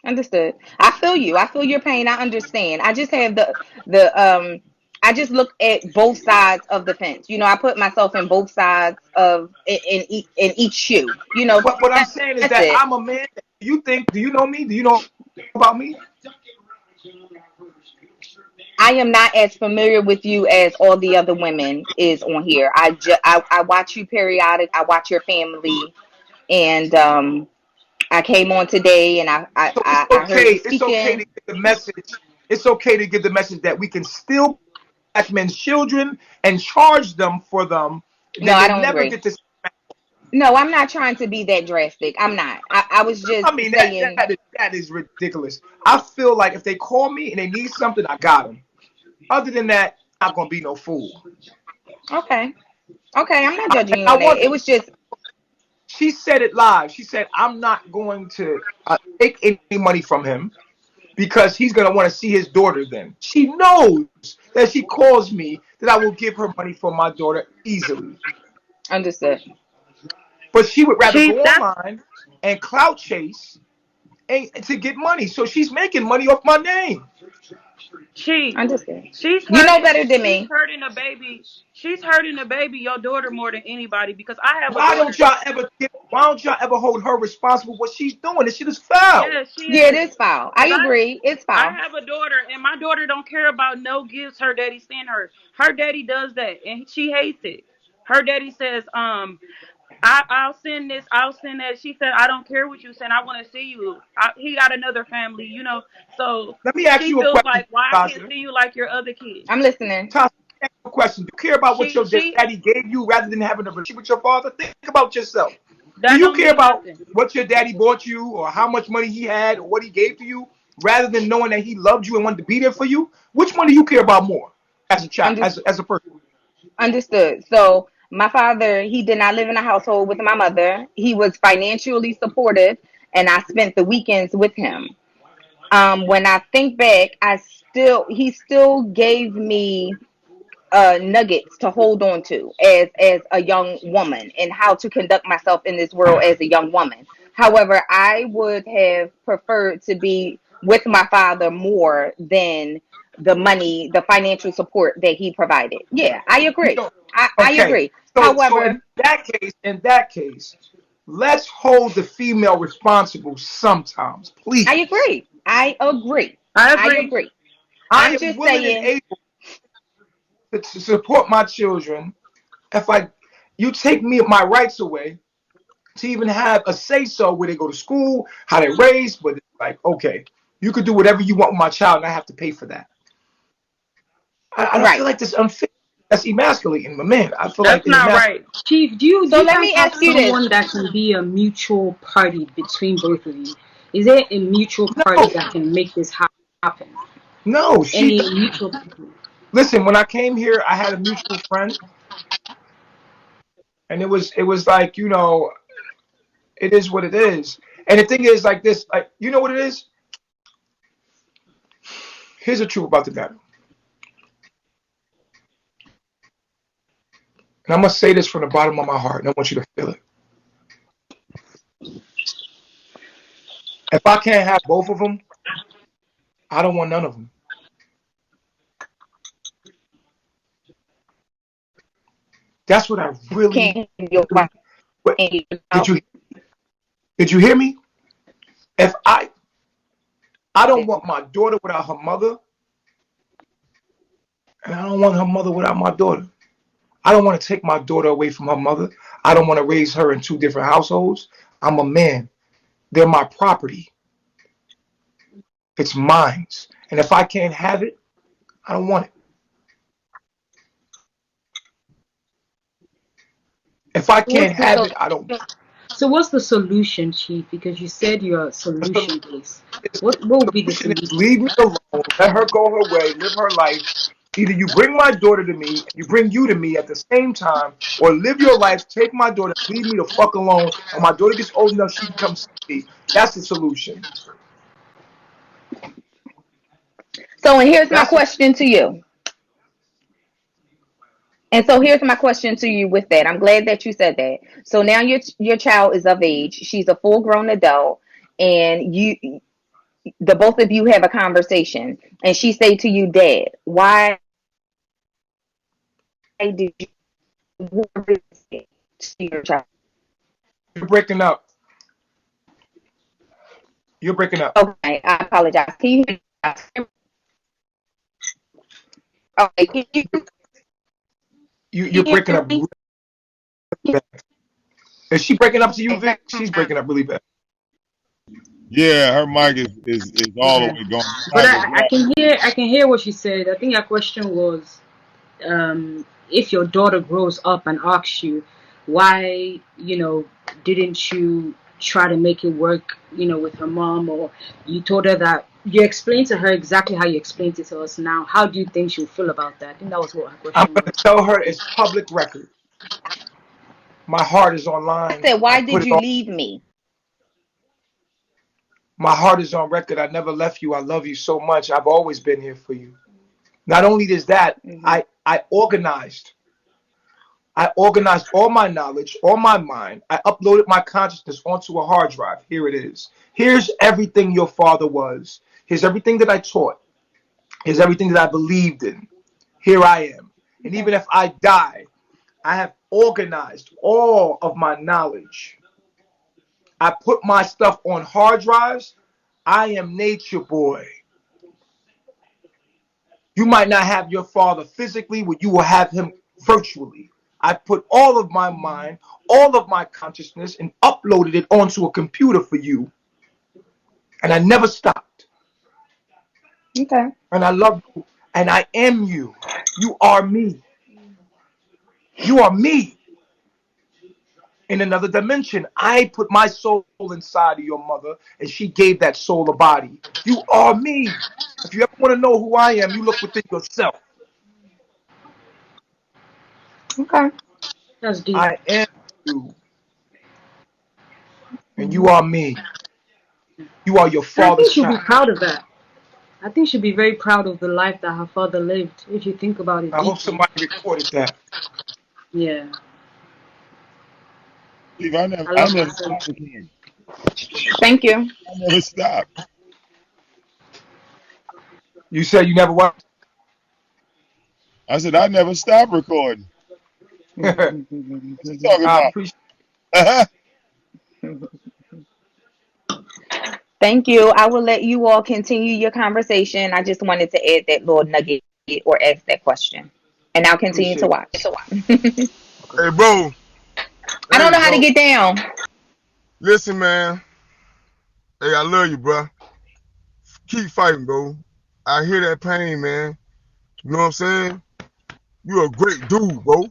Understood. I feel you. I feel your pain. I understand. I just have the I just look at both sides of the fence. I put myself in both sides of in each shoe. What I'm That, saying is that's that it. I'm a man. Do you know me? Do you know about me? I am not as familiar with you as all the other women is on here. I watch you periodic. I watch your family, and I came on today, and So it's I heard you okay. It's okay to speaking. get the message. it's okay to give the message that we can still black men's children and charge them for them. No, Then I they don't never agree. get to. No, I'm not trying to be that drastic. I'm not. I was just I mean, saying, that is ridiculous. I feel like if they call me and they need something, I got them. Other than that, I'm not gonna be no fool. okay, okay, I'm not judging And you I on that. want. It was just She said it live. She said, "I'm not going to take any money from him because he's gonna want to see his daughter." Then she knows that she calls me that I will give her money for my daughter easily, understood. but she would rather Chief, go that's online and clout chase and to get money. So she's making money off my name. Chief. Understood. She's You know hurting. better than She's me. hurting a baby. She's hurting a baby, your daughter, more than anybody. Because I have a Why don't daughter. y'all ever why don't y'all ever hold her responsible for what she's doing? This shit is foul. Yes, she Yeah, it is. is foul. I Cause agree. It's I foul. have a daughter, and my daughter don't care about no gifts her daddy send her. Her daddy does that, and she hates it. Her daddy says, I'll send this, I'll send that. She said, I don't care what you send. I want to see you. He got another family, you know. So Let me ask she you a feels question, like, why I can't Tasha. see you like your other kids? I'm listening. Tasha, let me ask you a question. Do you care about what your She daddy gave you rather than having a relationship with your father? Think about yourself. Do that you don't care mean about nothing. what your daddy bought you or how much money he had or what he gave to you rather than knowing that he loved you and wanted to be there for you? Which one do you care about more as a child, Under, as a person? understood. So my father, he did not live in a household with my mother. He was financially supportive, and I spent the weekends with him. When I think back, he still gave me nuggets to hold on to as a young woman and how to conduct myself in this world as a young woman. However, I would have preferred to be with my father more than the money, the financial support that he provided. Yeah, I You agree. don't. I Okay. agree. So However, in that case, let's hold the female responsible sometimes, I please. agree. I agree. I I agree. agree. I I'm am just willing and saying, able to support my children. If I you take me my rights away to even have a say so where they go to school, how they raised, but it's like, okay, you could do whatever you want with my child and I have to pay for that. I don't feel right. like this unfair. That's emasculating, but man, I feel like That's it's not emasculating. right. Chief, do So you let guys me have ask you this. someone that can be a mutual party between both of you? Is there a mutual party No, that can make this happen? no, Any she mutual people? listen, when I came here, I had a mutual friend and it was like, it is what it is. And the thing is like this, like you know what it is? Here's the truth about the matter. And I'm gonna say this from the bottom of my heart, and I want you to feel it. If I can't have both of them, I don't want none of them. That's what I really, Can't have your really. wife What and your did child. you hear me? If I don't want my daughter without her mother, and I don't want her mother without my daughter. I don't want to take my daughter away from her mother. I don't want to raise her in two different households. I'm a man. They're my property. It's mine. And if I can't have it, I don't want it. If I What's can't the have it, I don't. so what's the solution, Chief? Because you said you're The solution based. What would be the solution is solution? leave me alone, let her go her way, live her life. Either you bring my daughter to me, and you bring you to me at the same time, or live your life, take my daughter, leave me the fuck alone. When my daughter gets old enough, she can come see me. That's the solution. So, and here's my That's the question to you. And so here's my question to you with that. I'm glad that you said that. So now your child is of age. She's a full grown adult, and the both of you have a conversation, and she say to you, "Dad, why did you want this to your child?" you're breaking up. You're breaking up. Okay, I apologize. Can you hear me? Okay, can You're you breaking hear up me? really bad. Is she breaking up to you, Vic? She's breaking up really bad. Yeah, her mic is all the Yeah, way gone. You but have to grab. I can hear what she said. I think her question was, if your daughter grows up and asks you, why, didn't you try to make it work, with her mom, or you told her that you explained to her exactly how you explained it to us now. How do you think she'll feel about that? I think that was what her I'm question gonna was. tell her it's public record. My heart is I online. said, I why put did it you on. leave me? My heart is on record. I never left you. I love you so much. I've always been here for you. Not only is that, Hmm. I organized. I organized all my knowledge, all my mind. I uploaded my consciousness onto a hard drive. Here it is. Here's everything your father was. Here's everything that I taught. Here's everything that I believed in. Here I am. And Okay. even if I die, I have organized all of my knowledge. I put my stuff on hard drives. I am nature boy. You might not have your father physically, but you will have him virtually. I put all of my mind, all of my consciousness, and uploaded it onto a computer for you. And I never stopped. Okay. And I love you. And I am you. You are me. You are me in another dimension. I put my soul inside of your mother, and she gave that soul a body. You are me. If you ever want to know who I am, you look within yourself. Okay. That's deep. I am you, and you are me. You are your And I think father's she'll be child. proud of that. I think she'll be very proud of the life that her father lived, if you think about it I hope deeply. somebody recorded that. Yeah, Steve, I I love never that. So, stopped recording. Thank you. I never stopped. You said you never what? I said I never stopped recording. I What's he talking appreciate about? Thank you. I will let you all continue your conversation. I just wanted to add that little nugget or ask that question. And I'll continue to appreciate watch. I it. Hey, bro. don't Hey, know how to bro. get down. Listen, man. Hey, I love you, bro. Keep fighting, bro. I hear that pain, man. You know what I'm saying? You're a great dude, bro.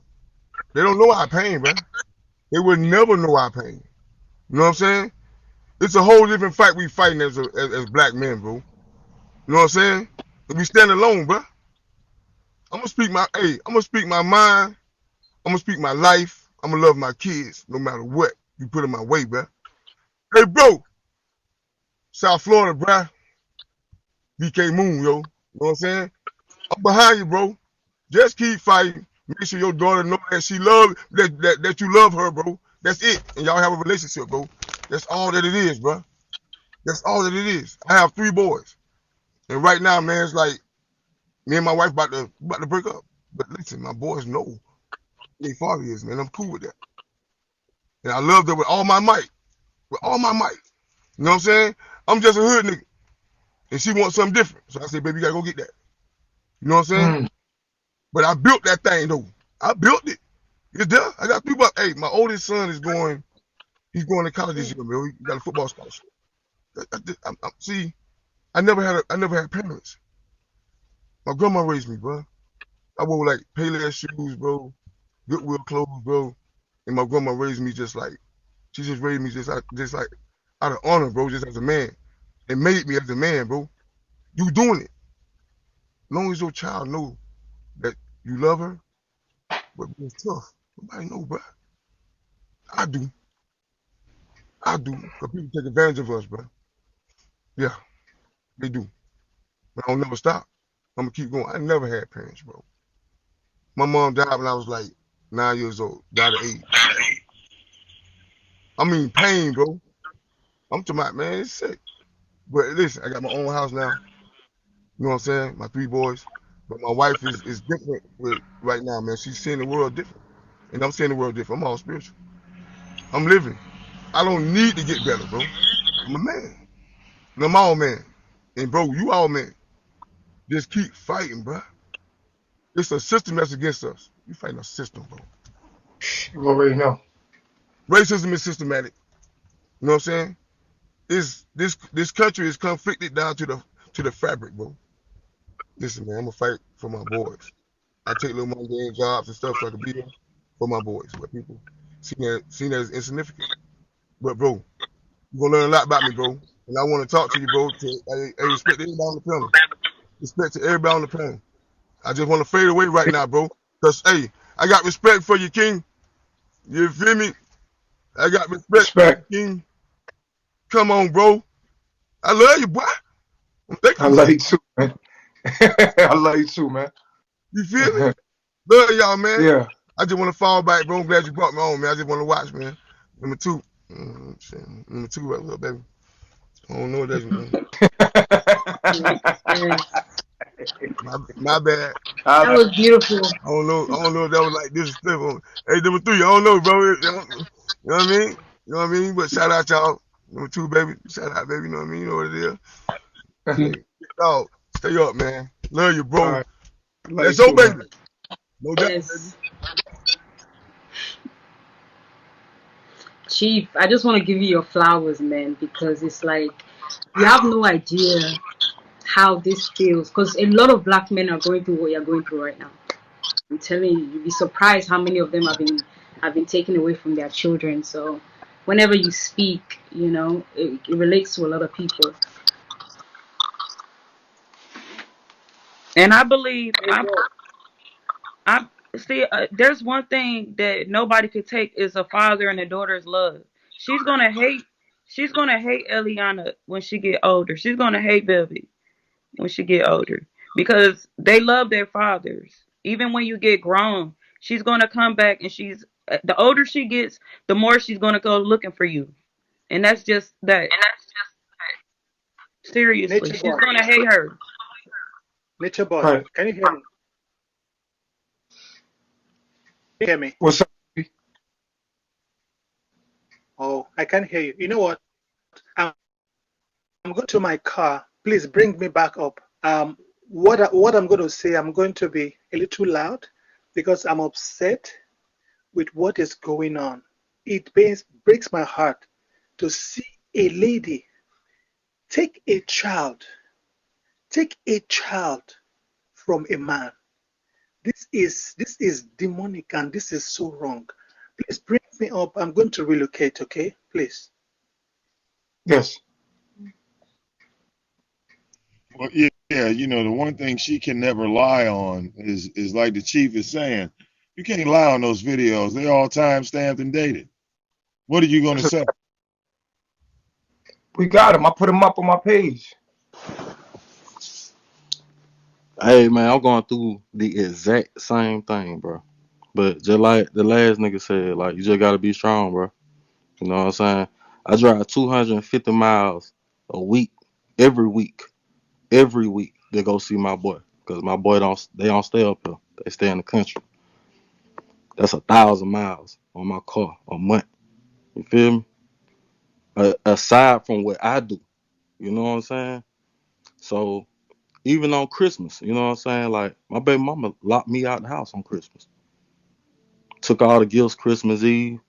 They don't know our pain, bro. They would never know our pain. You know what I'm saying? It's a whole different fight we fighting as black men, bro. You know what I'm saying? If we stand alone, bro. I'm gonna speak my mind. I'm gonna speak my life. I'm gonna love my kids no matter what you put in my way, bro. Hey, bro. South Florida, bro. BK Moon, yo. You know what I'm saying? I'm behind you, bro. Just keep fighting. Make sure your daughter know that she love that you love her, bro. That's it. And y'all have a relationship, bro. That's all that it is, bro. That's all that it is. I have 3 boys. And right now, man, it's like me and my wife about to break up. But listen, my boys know who their father is, man. I'm cool with that. And I love them with all my might. With all my might. You know what I'm saying? I'm just a hood nigga. And she wants something different. So I say, baby, you gotta go get that. You know what I'm saying? Mm. But I built that thing though. I built it. It's there. I got 3 bucks. Hey, my oldest son is going. He's going to college this year, bro. He got a football scholarship. See, I never had parents. My grandma raised me, bro. I wore like Payless shoes, bro. Goodwill clothes, bro. And my grandma raised me just like she just raised me just like out of honor, bro. Just as a man, and made me as a man, bro. You doing it. As long as your child know that you love her, but it's tough. Nobody know, bro. I do. I do. Cause people take advantage of us, bro. Yeah, they do. But I'll never stop. I'm gonna keep going. I never had parents, bro. My mom died when I was like 9 years old. Died of AIDS. I mean, pain, bro. I'm talking about, man, it's sick. But listen, I got my own house now. You know what I'm saying? My 3 boys. But my wife is different with right now, man. She's seeing the world different. And I'm seeing the world different. I'm all spiritual. I'm living. I don't need to get better, bro. I'm a man. And I'm all man. And bro, you all man. Just keep fighting, bro. It's a system that's against us. You fighting a system, bro. You already know. Racism is systematic. You know what I'm saying? is this country is conflicted down to the fabric, bro. Listen, man, I'm gonna fight for my boys. I take little mundane jobs and stuff so I can be there for my boys. But people see that as insignificant. But bro, you're gonna learn a lot about me, bro. And I want to talk to you, bro. I respect everybody on the panel. Respect to everybody on the panel. I just want to fade away right now, bro. Cause hey, I got respect for you, King. You feel me? I got respect for you, Respect. King. Come on, bro. I love you, boy. I'm thinking I about love you. you too, man. I love you too, man. You feel me? Love y'all, man. Yeah. I just want to fall back, bro. I'm glad you brought me on, man. I just want to watch, man. Number two. Number two, right, little baby. I don't know what that's, man. Yes. My bad. I That was beautiful. I don't know. I don't know if that was like disrespectful. Hey, number three. I don't know, bro. You know what I mean? You know what I mean? But shout out y'all. Number two, baby. Shout out, baby. You know what I mean? You know what it is. All Hey, dog. Stay up, man. Love you, bro. right. Love you Let's go, too, man. baby. No doubt, baby. Yes. Chief, I just want to give you your flowers, man, because it's like you have no idea how this feels. Because a lot of black men are going through what you're going through right now. I'm telling you, you'd be surprised how many of them have been taken away from their children. So, whenever you speak, it relates to a lot of people. And I believe I see. There's one thing that nobody could take is a father and a daughter's love. She's gonna hate. She's gonna hate Eliana when she get older. She's gonna hate Bilby when she get older because they love their fathers. Even when you get grown, she's gonna come back and she's the older she gets, the more she's gonna go looking for you. And that's just that. Seriously, Nature she's boy, gonna hate her. nature boy, Right. can you hear me? Can you hear me? What's up? Oh, I can't hear you. You know what? I'm, I'm going to my car. Please bring me back up. What I'm going to say, I'm going to be a little loud because I'm upset with what is going on. It breaks my heart to see a lady take a child, take a child from a man. This is demonic and this is so wrong. Please bring me up. I'm going to relocate, okay? Please. Yes. Well, yeah, you know, the one thing she can never lie on is like the chief is saying, you can't lie on those videos. They're all time stamped and dated. What are you going to That's a, say? we got him. I put him up on my page. Hey man, I'm going through the exact same thing, bro. But just like the last nigga said, like you just gotta be strong, bro. You know what I'm saying? I drive 250 miles a week, every week, every week to go see my boy. Cause my boy don't stay up here. They stay in the country. That's 1,000 miles on my car a month. You feel me? Aside from what I do, you know what I'm saying? So even on Christmas, you know what I'm saying? Like my baby mama locked me out the house on Christmas. Took all the gifts Christmas Eve.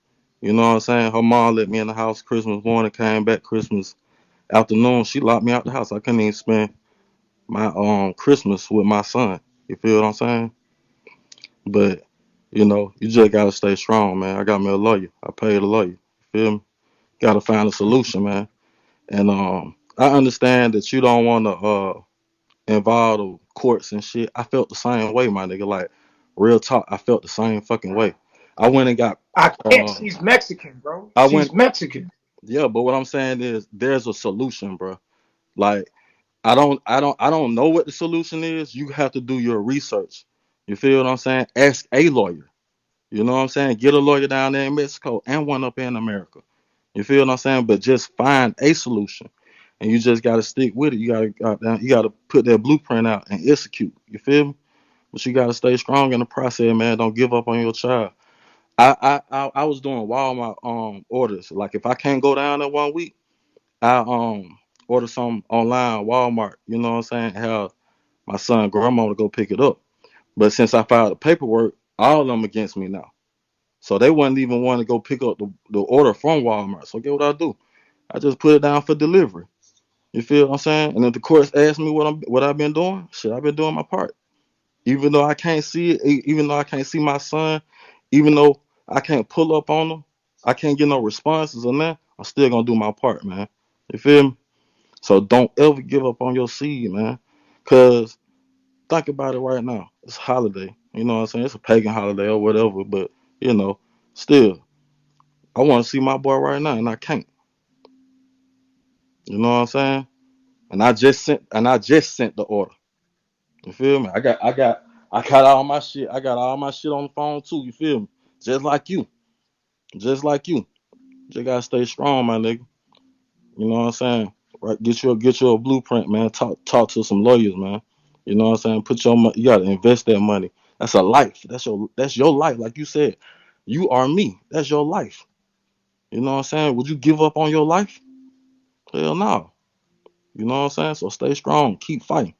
You know what I'm saying? Her mom let me in the house Christmas morning, came back Christmas afternoon. She locked me out the house. I couldn't even spend my Christmas with my son. You feel what I'm saying? But you know, you just gotta stay strong, man. I got me a lawyer. I paid a lawyer. You feel me? Gotta find a solution, man. And I understand that you don't wanna involve the courts and shit. I felt the same way, my nigga. Like real talk, I felt the same fucking way. I went and got I can't. um She's Mexican, bro. I She's went Mexican. yeah, but what I'm saying is there's a solution, bro. Like I don't know what the solution is. You have to do your research. You feel what I'm saying? Ask a lawyer. You know what I'm saying? Get a lawyer down there in Mexico and one up in America. You feel what I'm saying? But just find a solution. And you just gotta stick with it. You gotta put that blueprint out and execute. You feel me? But you gotta stay strong in the process, man. Don't give up on your child. I was doing Walmart orders. Like if I can't go down there one week, I order some online Walmart, you know what I'm saying? Have my son grandma to go pick it up. But since I filed the paperwork, all of them against me now. So they wouldn't even want to go pick up the order from Walmart. So get what I do? I just put it down for delivery. You feel what I'm saying? And if the courts ask me what I've been doing, shit, I've been doing my part. Even though I can't see it, even though I can't see my son, even though I can't pull up on him, I can't get no responses on that. I'm still gonna do my part, man. You feel me? So don't ever give up on your seed, man. Cause think about it right now. It's a holiday. You know what I'm saying? It's a pagan holiday or whatever, but you know, still, I want to see my boy right now, and I can't. You know what I'm saying? And I just sent the order. You feel me? I got all my shit. I got all my shit on the phone too. You feel me? Just like you. Just like you. Just gotta stay strong, my nigga. You know what I'm saying? Right? Get you a blueprint, man. Talk to some lawyers, man. You know what I'm saying? Put your money. You gotta invest that money. That's a life. That's your life. Like you said, you are me. That's your life. You know what I'm saying? Would you give up on your life? Hell no. You know what I'm saying? So stay strong. Keep fighting.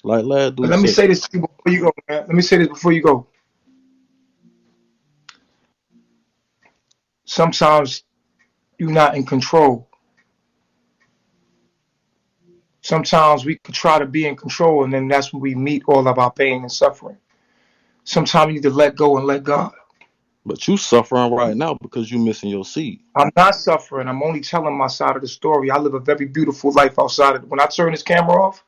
Like lad But dude let me said. say this to you before you go, man. Let me say this before you go. Sometimes you're not in control. Sometimes we could try to be in control, and then that's when we meet all of our pain and suffering. Sometimes you need to let go and let God. But you suffering right now because you missing your seed. I'm not suffering. I'm only telling my side of the story. I live a very beautiful life outside of it. When I turn this camera off,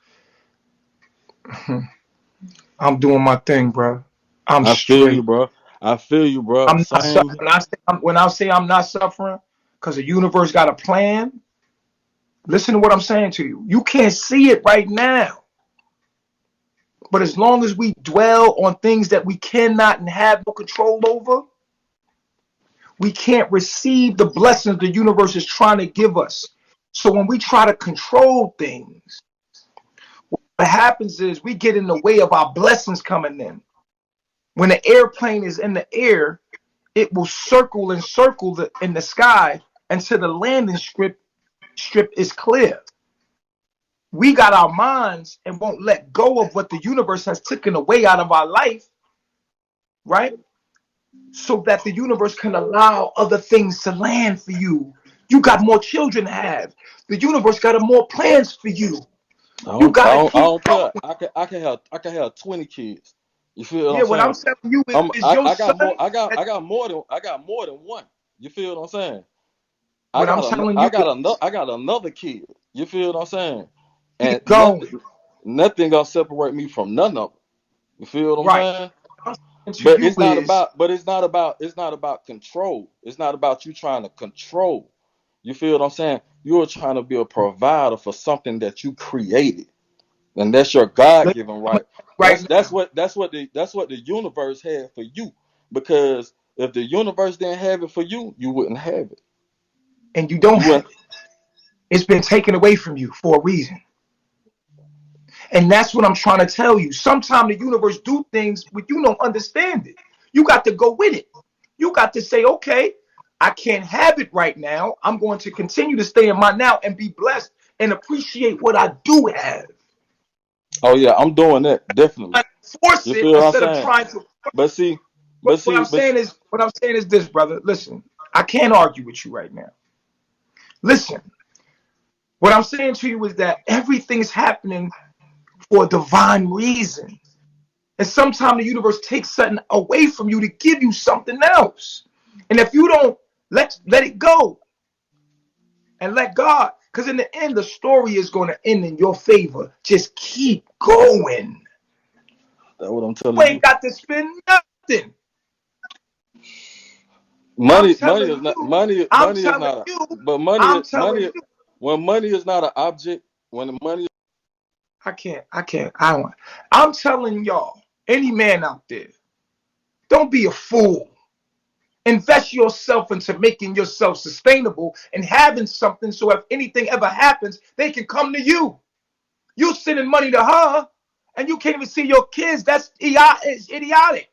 I'm doing my thing, bro. I'm I feel you, straight. bro. I feel you, bro. I'm not Same. when I say I'm not suffering, because the universe got a plan. Listen to what I'm saying to you. You can't see it right now, but as long as we dwell on things that we cannot and have no control over, we can't receive the blessings the universe is trying to give us. So when we try to control things, what happens is we get in the way of our blessings coming in. When the airplane is in the air, it will circle and circle in the sky until the landing strip is clear. We got our minds and won't let go of what the universe has taken away out of our life, right? So that the universe can allow other things to land for you. You got more children to have. The universe got more plans for you. I You don't, I got to don't, I keep don't going. care. I can have 20 kids. You feel what I'm Yeah, what I'm saying? telling you is I, your I got son. more. I got more than one. You feel what I'm saying? I What I'm got a, telling you I got another, I got another kid. You feel what I'm saying? And keep going. nothing gonna separate me from none of them. You feel what I'm Right. saying? What I'm saying to But you is it's not about control. It's not about you trying to control. You feel what I'm saying? You're trying to be a provider for something that you created. And that's your God given right. right now, That's what the universe had for you. Because if the universe didn't have it for you, you wouldn't have it. and you don't You have wouldn't. it. It's been taken away from you for a reason. And that's what I'm trying to tell you. Sometimes the universe do things when you don't understand it. You got to go with it. You got to say, okay, I can't have it right now. I'm going to continue to stay in my now and be blessed and appreciate what I do have. Oh yeah, I'm doing that definitely. I force You it feel what I'm instead of saying? trying to. But see, But but see, but what I'm saying is this, brother. Listen, I can't argue with you right now. Listen, what I'm saying to you is that everything's happening for a divine reason. And sometimes the universe takes something away from you to give you something else. And if you don't let it go and let God, because in the end, the story is going to end in your favor. Just keep going. that's what I'm You telling ain't you. got to spend nothing. I'm Money is telling not you, money. I'm Money is telling not a. you, But I'm telling money. you. When money is not an object, when the money. I don't. I'm telling y'all, any man out there, don't be a fool. Invest yourself into making yourself sustainable and having something so if anything ever happens, they can come to you. You sending money to her and you can't even see your kids. That's idiotic.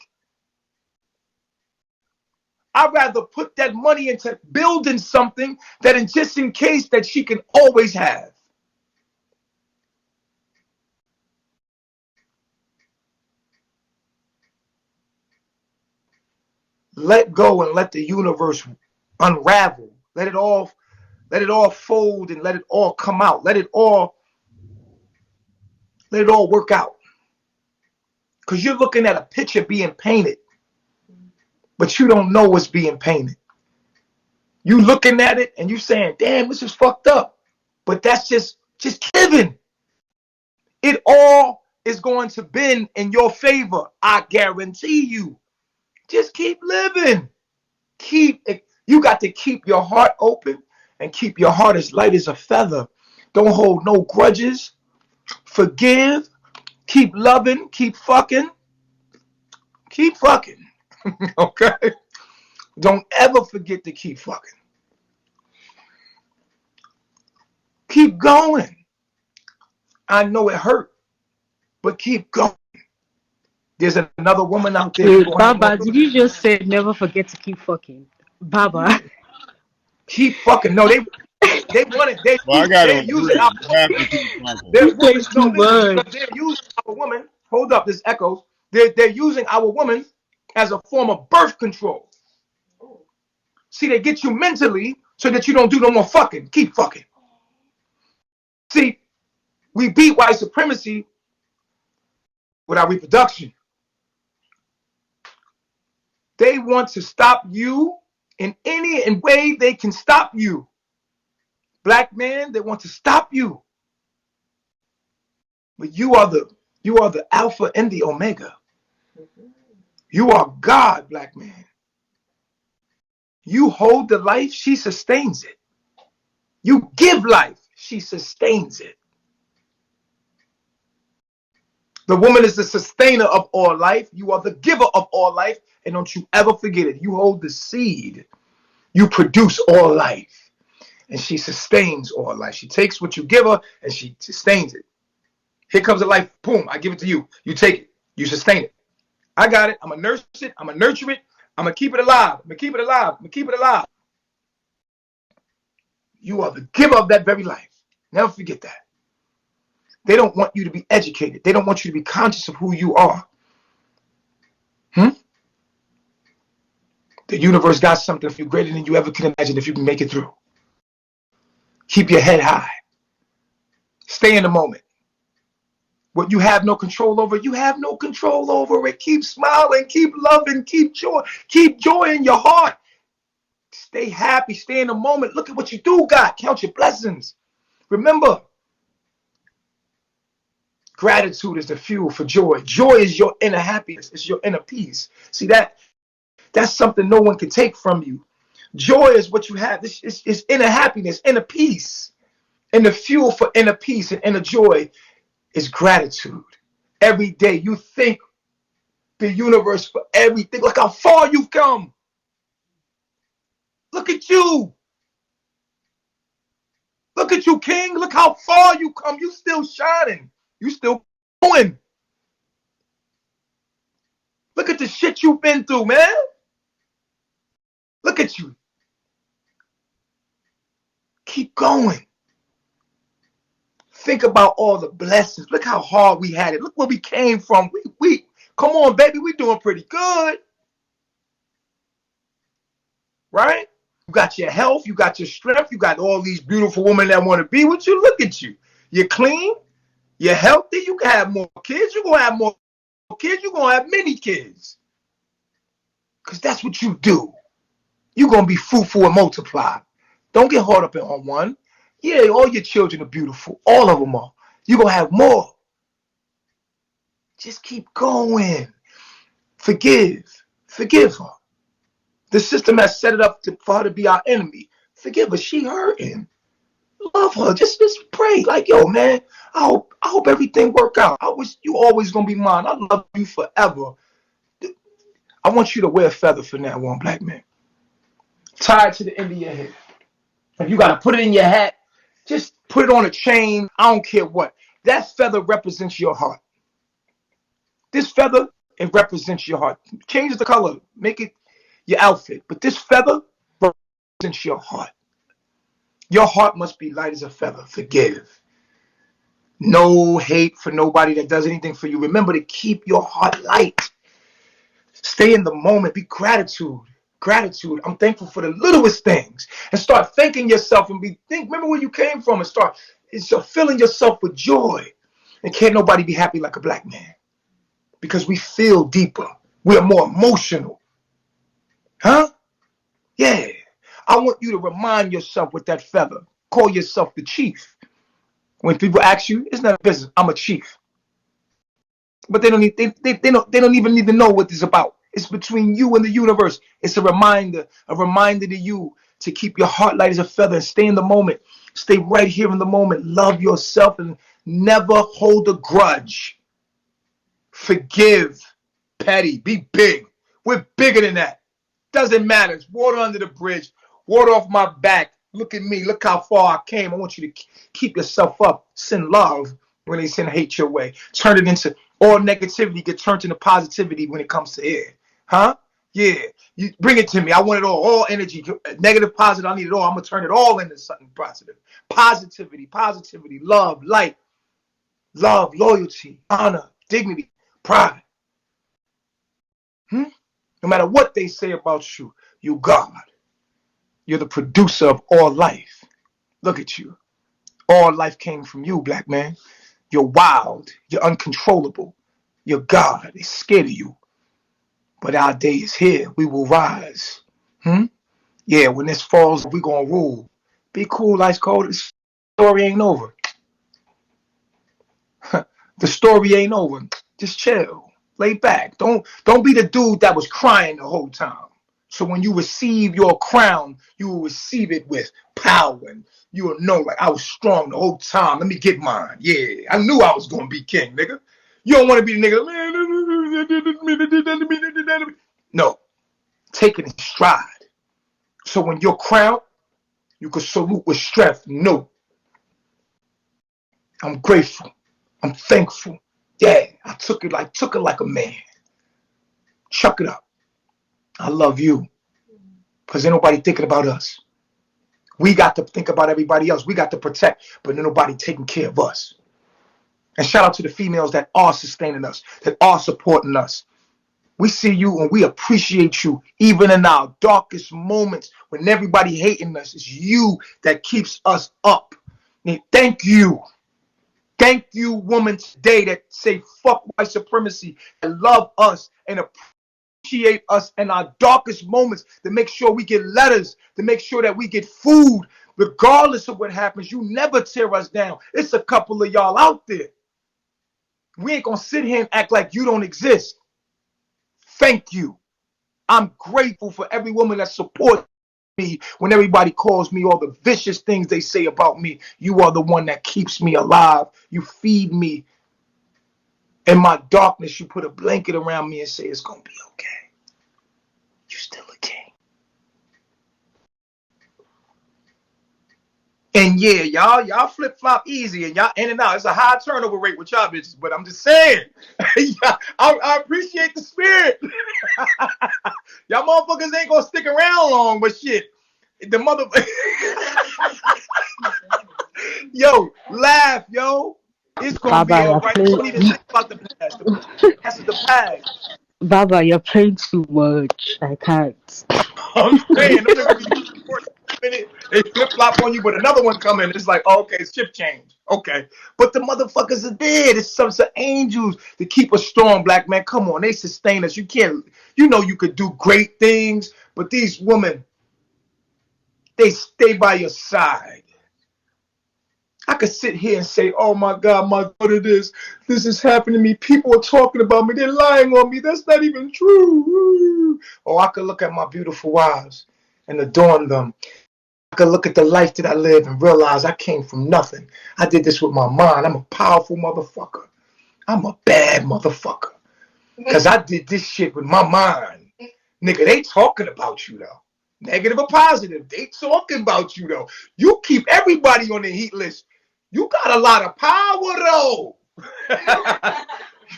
I'd rather put that money into building something that in just in case that she can always have. Let go and let the universe unravel. Let it all fold and let it all come out. Let it all work out. Because you're looking at a picture being painted, but you don't know what's being painted. You looking at it and you saying, damn, this is fucked up. But that's just living. It all is going to bend in your favor. I guarantee you. Just keep living. You got to keep your heart open and keep your heart as light as a feather. Don't hold no grudges. Forgive. Keep loving. Keep fucking. Keep fucking. Okay? Don't ever forget to keep fucking. Keep going. I know it hurt, but keep going. There's another woman out there. Wait, Baba, did you just say never forget to keep fucking? Baba. Keep fucking. No, they want it. Well, I got to They're using agree. our You have to keep fucking. they're You women. play No, too listen, much. because they're using our woman. Hold up, this echoes. They're using our woman as a form of birth control. See, they get you mentally so that you don't do no more fucking. Keep fucking. See, we beat white supremacy with our reproduction. They want to stop you in any way they can stop you. Black man, they want to stop you. But you are the Alpha and the Omega. You are God, black man. You hold the life, she sustains it. You give life, she sustains it. The woman is the sustainer of all life. You are the giver of all life. And don't you ever forget it. You hold the seed. You produce all life. And she sustains all life. She takes what you give her and she sustains it. Here comes a life. Boom, I give it to you. You take it. You sustain it. I got it. I'm going to nurse it. I'm going to nurture it. I'm going to keep it alive. I'm going to keep it alive. I'm going to keep it alive. You are the giver of that very life. Never forget that. They don't want you to be educated. They don't want you to be conscious of who you are. The universe got something for you greater than you ever could imagine if you can make it through. Keep your head high. Stay in the moment. What you have no control over, you have no control over it. Keep smiling, keep loving, keep joy in your heart. Stay happy, stay in the moment. Look at what you do got. Count your blessings. Remember, gratitude is the fuel for joy. Joy is your inner happiness. It's your inner peace. See, that's something no one can take from you. Joy is what you have. It's inner happiness, inner peace. And the fuel for inner peace and inner joy is gratitude. Every day you thank the universe for everything. Look how far you've come. Look at you. Look at you, King. Look how far you come. You still shining. You still going. Look at the shit you've been through, man. Look at you. Keep going. Think about all the blessings. Look how hard we had it. Look where we came from. We come on, baby. We doing pretty good. Right? You got your health. You got your strength. You got all these beautiful women that want to be with you. Look at you. You're clean. You're healthy. You can have more kids. You're going to have more kids. You're going to have many kids. Because that's what you do. You're going to be fruitful and multiply. Don't get caught up on one. Yeah, all your children are beautiful. All of them are. You're going to have more. Just keep going. Forgive. Forgive her. The system has set it up for her to be our enemy. Forgive her. She hurting. Love her. Just pray. Like, yo, man, I hope everything work out. I wish you always going to be mine. I love you forever. I want you to wear a feather for now, one black man. Tie it to the end of your head. If you got to put it in your hat, just put it on a chain. I don't care what. That feather represents your heart. This feather, it represents your heart. Change the color. Make it your outfit. But this feather represents your heart. Your heart must be light as a feather. Forgive. No hate for nobody that does anything for you. Remember to keep your heart light. Stay in the moment. Be gratitude. Gratitude. I'm thankful for the littlest things. And start thanking yourself and remember where you came from and start filling yourself with joy. And can't nobody be happy like a black man. Because we feel deeper. We are more emotional. Huh? Yeah. I want you to remind yourself with that feather. Call yourself the chief. When people ask you, it's not a business. I'm a chief. But they don't even need to know what this is about. It's between you and the universe. It's a reminder to you to keep your heart light as a feather and stay in the moment. Stay right here in the moment. Love yourself and never hold a grudge. Forgive. Petty. Be big. We're bigger than that. Doesn't matter. It's water under the bridge. Water off my back. Look at me. Look how far I came. I want you to keep yourself up. Send love when they send hate your way. Turn it into all negativity. Get turned into positivity when it comes to air. Huh? Yeah. You bring it to me. I want it all. All energy. Negative, positive. I need it all. I'm going to turn it all into something positive. Positivity. Positivity. Love. Light. Love. Loyalty. Honor. Dignity. Pride. No matter what they say about you, you God. You're the producer of all life. Look at you. All life came from you, black man. You're wild. You're uncontrollable. You're God. They're scared of you. But our day is here. We will rise. Yeah, when this falls, we're going to rule. Be cool, ice cold. The story ain't over. The story ain't over. Just chill. Lay back. Don't be the dude that was crying the whole time. So when you receive your crown, you will receive it with power. And you will know, like, I was strong the whole time. Let me get mine. Yeah, I knew I was going to be king, nigga. You don't want to be the nigga. No, take it in stride. So when you're crowned, you can salute with strength. No, I'm grateful. I'm thankful. Yeah, I took it like a man. Chuck it up. I love you. Because ain't nobody thinking about us. We got to think about everybody else. We got to protect, but ain't nobody taking care of us. And shout out to the females that are sustaining us, that are supporting us. We see you and we appreciate you, even in our darkest moments when everybody hating us. It's you that keeps us up. And thank you. Thank you, women today that say fuck white supremacy and love us and appreciate us in our darkest moments, to make sure we get letters, to make sure that we get food. Regardless of what happens, you never tear us down. It's a couple of y'all out there. We ain't gonna sit here and act like you don't exist. Thank you. I'm grateful for every woman that supports me when everybody calls me all the vicious things they say about me. You are the one that keeps me alive. You feed me. In my darkness, you put a blanket around me and say it's gonna be okay. You still a king. And yeah, y'all flip flop easy and y'all in and out. It's a high turnover rate with y'all bitches, but I'm just saying, I appreciate the spirit. Y'all motherfuckers ain't gonna stick around long, but shit, the mother, yo, laugh, yo. It's gonna be Baba, all you're right. playing. Don't even think about the past. The past is the past. Baba, you're playing too much. I can't. I'm saying, them niggas be minute, they flip flop on you, but another one come in. It's like, oh, okay, shift change. Okay. But the motherfuckers are dead. It's some angels to keep us strong, black man. Come on, they sustain us. You can't, you know, you could do great things, but these women, they stay by your side. I could sit here and say, oh my God, my daughter, this is happening to me. People are talking about me. They're lying on me. That's not even true. Or I could look at my beautiful wives and adorn them. I could look at the life that I live and realize I came from nothing. I did this with my mind. I'm a powerful motherfucker. I'm a bad motherfucker. Because I did this shit with my mind. Nigga, they talking about you, though. Negative or positive, they talking about you, though. You keep everybody on the heat list. You got a lot of power, though.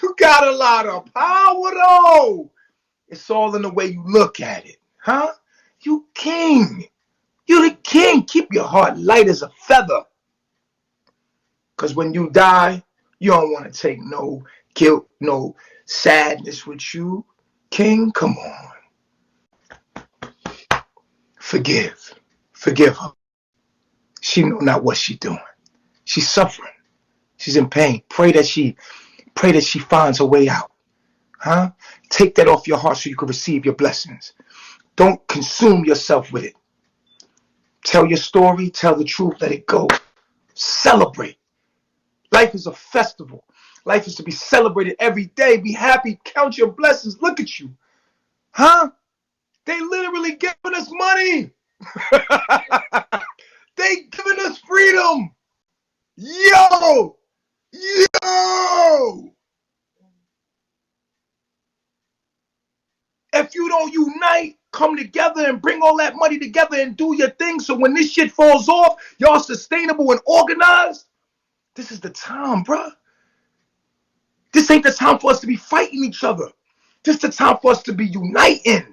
You got a lot of power, though. It's all in the way you look at it. Huh? You king. You're the king. Keep your heart light as a feather. Because when you die, you don't want to take no guilt, no sadness with you. King, come on. Forgive. Forgive her. She know not what she's doing. She's suffering. She's in pain. Pray that she finds her way out. Huh? Take that off your heart so you can receive your blessings. Don't consume yourself with it. Tell your story, tell the truth, let it go. Celebrate. Life is a festival. Life is to be celebrated every day. Be happy. Count your blessings. Look at you. Huh? They literally giving us money. They giving us freedom. Yo! Yo! If you don't unite, come together and bring all that money together and do your thing so when this shit falls off, y'all sustainable and organized, this is the time, bruh. This ain't the time for us to be fighting each other. This is the time for us to be uniting.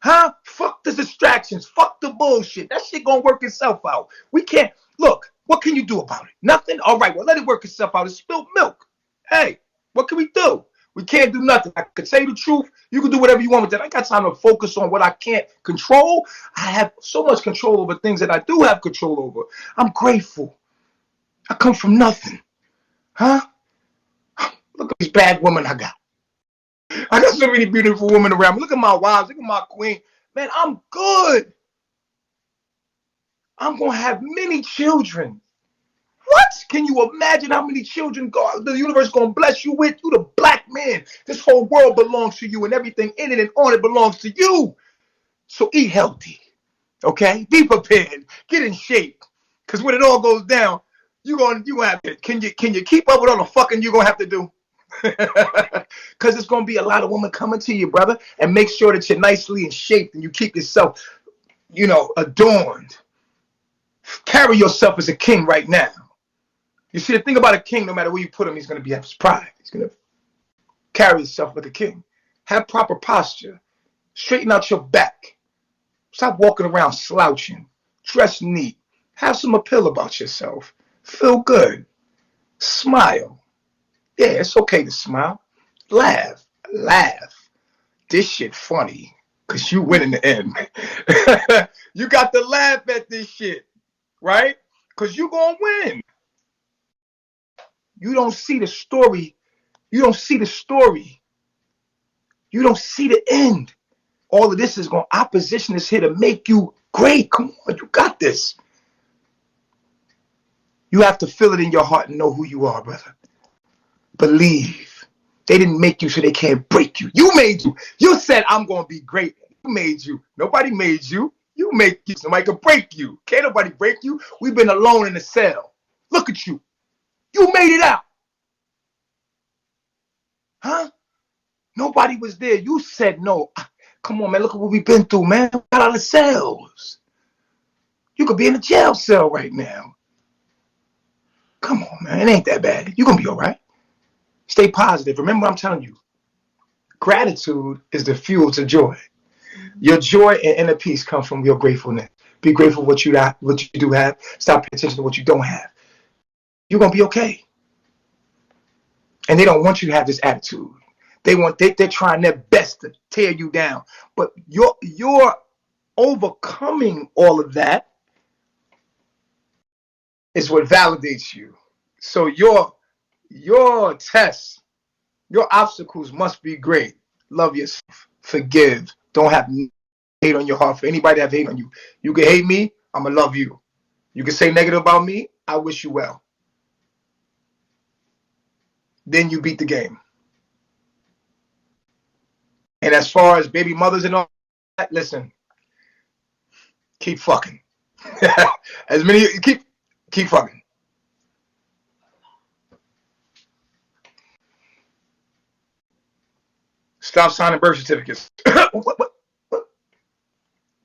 Huh? Fuck the distractions. Fuck the bullshit. That shit gonna work itself out. We can't, look, what can you do about it? Nothing? All right, well, let it work itself out. It's spilled milk. Hey, what can we do? We can't do nothing. I could say the truth. You can do whatever you want with that. I got time to focus on what I can't control. I have so much control over things that I do have control over. I'm grateful. I come from nothing. Huh? Look at these bad women I got. I got so many beautiful women around me. Look at my wives. Look at my queen. Man, I'm good. I'm going to have many children. What? Can you imagine how many children God, the universe going to bless you with? You the black man. This whole world belongs to you and everything in it and on it belongs to you. So eat healthy. Okay? Be prepared. Get in shape. Because when it all goes down, you have to, can you keep up with all the fucking you're going to have to do? Because it's going to be a lot of women coming to you, brother. And make sure that you're nicely in shape and you keep yourself, adorned. Carry yourself as a king right now. You see, the thing about a king, no matter where you put him, he's going to have his pride. He's going to carry himself like a king. Have proper posture. Straighten out your back. Stop walking around slouching. Dress neat. Have some appeal about yourself. Feel good. Smile. Yeah, it's okay to smile. Laugh. Laugh. This shit funny. Because you win in the end. You got to laugh at this shit. Right? Because you going to win. You don't see the story. You don't see the story. You don't see the end. All of this is going, opposition is here to make you great. Come on, you got this. You have to feel it in your heart and know who you are, brother. Believe. They didn't make you so they can't break you. You made you. You said, I'm going to be great. You made you. Nobody made you. You make you. Somebody can break you. Can't nobody break you. We've been alone in the cell. Look at you. You made it out. Huh? Nobody was there. You said no. Come on, man. Look at what we've been through, man. We got out of cells. You could be in a jail cell right now. Come on, man. It ain't that bad. You're going to be all right. Stay positive. Remember what I'm telling you. Gratitude is the fuel to joy. Your joy and inner peace come from your gratefulness. Be grateful for what you do have. Stop paying attention to what you don't have. You're going to be okay. And they don't want you to have this attitude. They're trying their best to tear you down. But you're overcoming all of that is what validates you. So your tests, your obstacles must be great. Love yourself. Forgive. Don't have hate on your heart for anybody that have hate on you. You can hate me, I'ma love you. You can say negative about me, I wish you well. Then you beat the game. And as far as baby mothers and all that, listen, keep fucking. As many keep fucking. Stop signing birth certificates.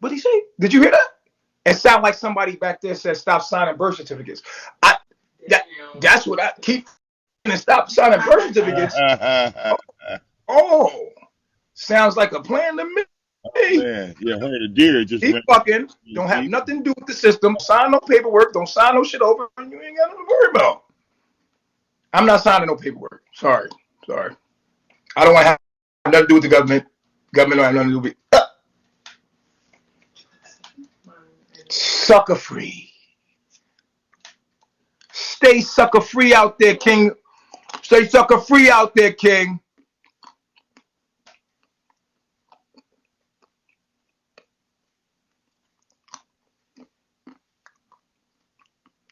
What did he say? Did you hear that? It sounded like somebody back there said stop signing birth certificates. That's what I keep and stop signing birth certificates. Oh, sounds like a plan to me. Man, yeah, heard a deer just Keep ran. fucking. Don't have nothing to do with the system. Sign no paperwork. Don't sign no shit over. And you ain't got nothing to worry about. I'm not signing no paperwork. Sorry. I don't want to have nothing to do with the government. Government don't have nothing to do with it. Sucker free. Stay sucker free out there, King. Stay sucker free out there, King.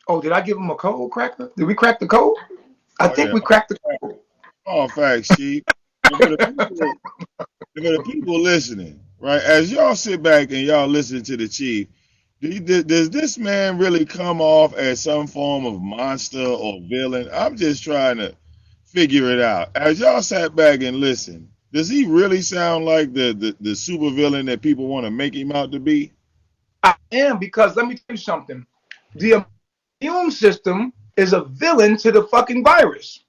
Oh, did I give him a code cracker? Did we crack the code? I Oh think yeah, we cracked the code. all facts, Chief. And for the people listening, right? As y'all sit back and y'all listen to the Chief, does this man really come off as some form of monster or villain? I'm just trying to figure it out. As y'all sat back and listened, does he really sound like the super villain that people want to make him out to be? I am, because let me tell you something. The immune system is a villain to the fucking virus.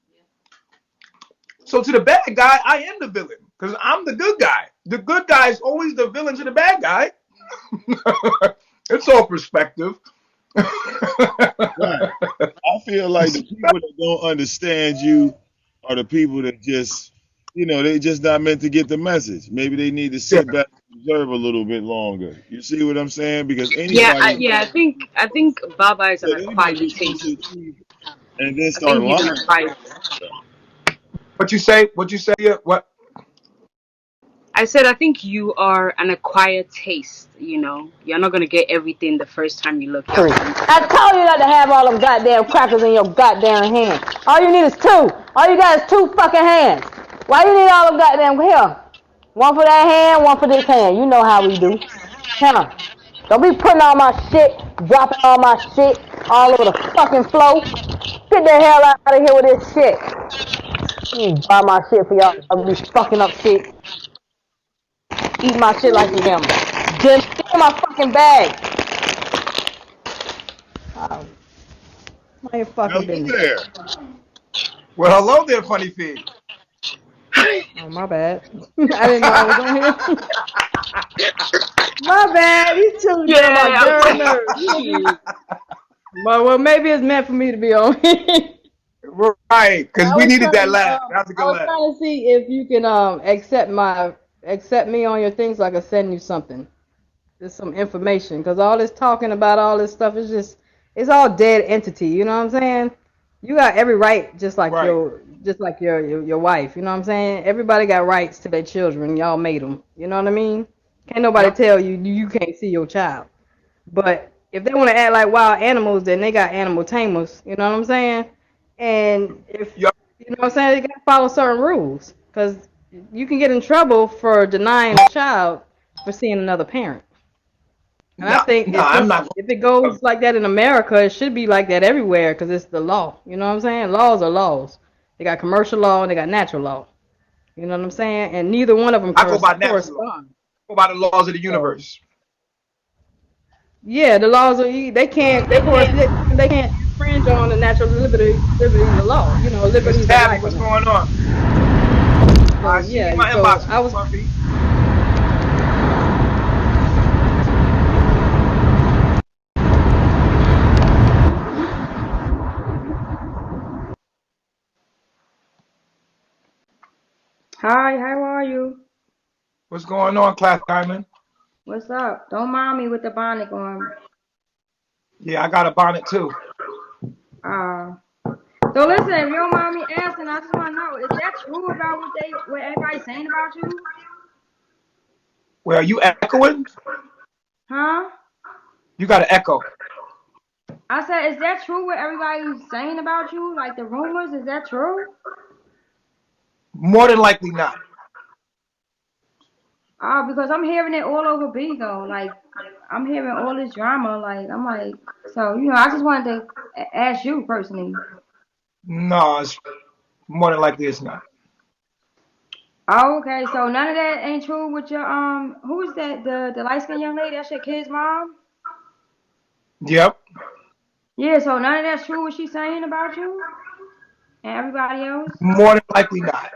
So to the bad guy, I am the villain because I'm the good guy. The good guy is always the villain to the bad guy. It's all perspective. Right. I feel like the people that don't understand you are the people that just, they just not meant to get the message. Maybe they need to Yeah, sit back and observe a little bit longer. You see what I'm saying? Because Yeah, anybody, I think Baba is an look, anybody acquired can come to taste. the chief and then I start think he's lying. an acquired. what you say? What you say? What? I said I think you are an acquired taste. You know, you're not gonna get everything the first time you look. You have to be I told you not to have all them goddamn crackers in your goddamn hand. All you need is two. All you got is two fucking hands. Why you need all them goddamn here? One for that hand, one for this hand. You know how we do. Huh? Don't be putting all my shit, dropping all my shit all over the fucking floor. Get the hell out of here with this shit. You buy my shit for y'all. I'll be fucking up shit. Eat my shit like some damn. Jim, get my fucking bag. Oh, mind your fucking Hello business. there. Well, hello there, funny feet. Oh, my bad. I didn't know I was on here. My bad. These children get on my Yeah, darn nerves. Shit. Well, maybe it's meant for me to be on here. Right, because I we was needed trying that to laugh. That was a I good was laugh. trying to see if you can accept me on your thing so I can send you something. Just some information, because all this talking about all this stuff is just it's all dead entity. You know what I'm saying? You got every right, Right. just like your wife. You know what I'm saying? Everybody got rights to their children. Y'all made them. You know what I mean? Can't nobody Yep. tell you can't see your child. But if they want to act like wild animals, then they got animal tamers. You know what I'm saying? And if Yep. you know what I'm saying, they got to follow certain rules, because you can get in trouble for denying a child for seeing another parent. And I No, think no, I'm not. if it goes like that in America, it should be like that everywhere, because it's the law. You know what I'm saying? Laws are laws. They got commercial law and they got natural law. You know what I'm saying? And neither one of them I go by natural law. correspond. I go by the laws of the So universe. yeah, the laws are they can't, of course, they can't infringe on the natural liberties of law. You know, Miss liberties of Tabby, life what's and that. going on? I So see you in yeah, my so inbox, I was Fluffy. Hi, how are you? What's going on, Class Diamond? What's up? Don't mind me with the bonnet on. Yeah, I got a bonnet too. Uh, so listen, if you don't mind me asking, I just want to know, is that true about what everybody's saying about you? Well, are you echoing? Huh? You got an echo. I said, is that true what everybody's saying about you? Like the rumors, is that true? More than likely not. Because I'm hearing it all over B though. Like I'm hearing all this drama. Like I'm like, so I just wanted to ask you personally. No, it's more than likely it's not. Oh, okay. So none of that ain't true with your who's that the light skinned young lady? That's your kid's mom? Yep. Yeah, so none of that's true what she's saying about you and everybody else? More than likely not.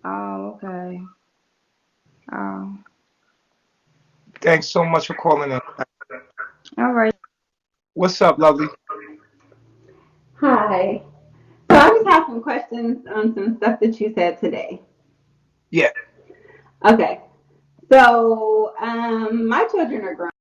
Oh, okay. Oh. Thanks so much for calling in. All right. What's up, lovely? Hi. So I just have some questions on some stuff that you said today. Yeah. Okay. So my children are grown.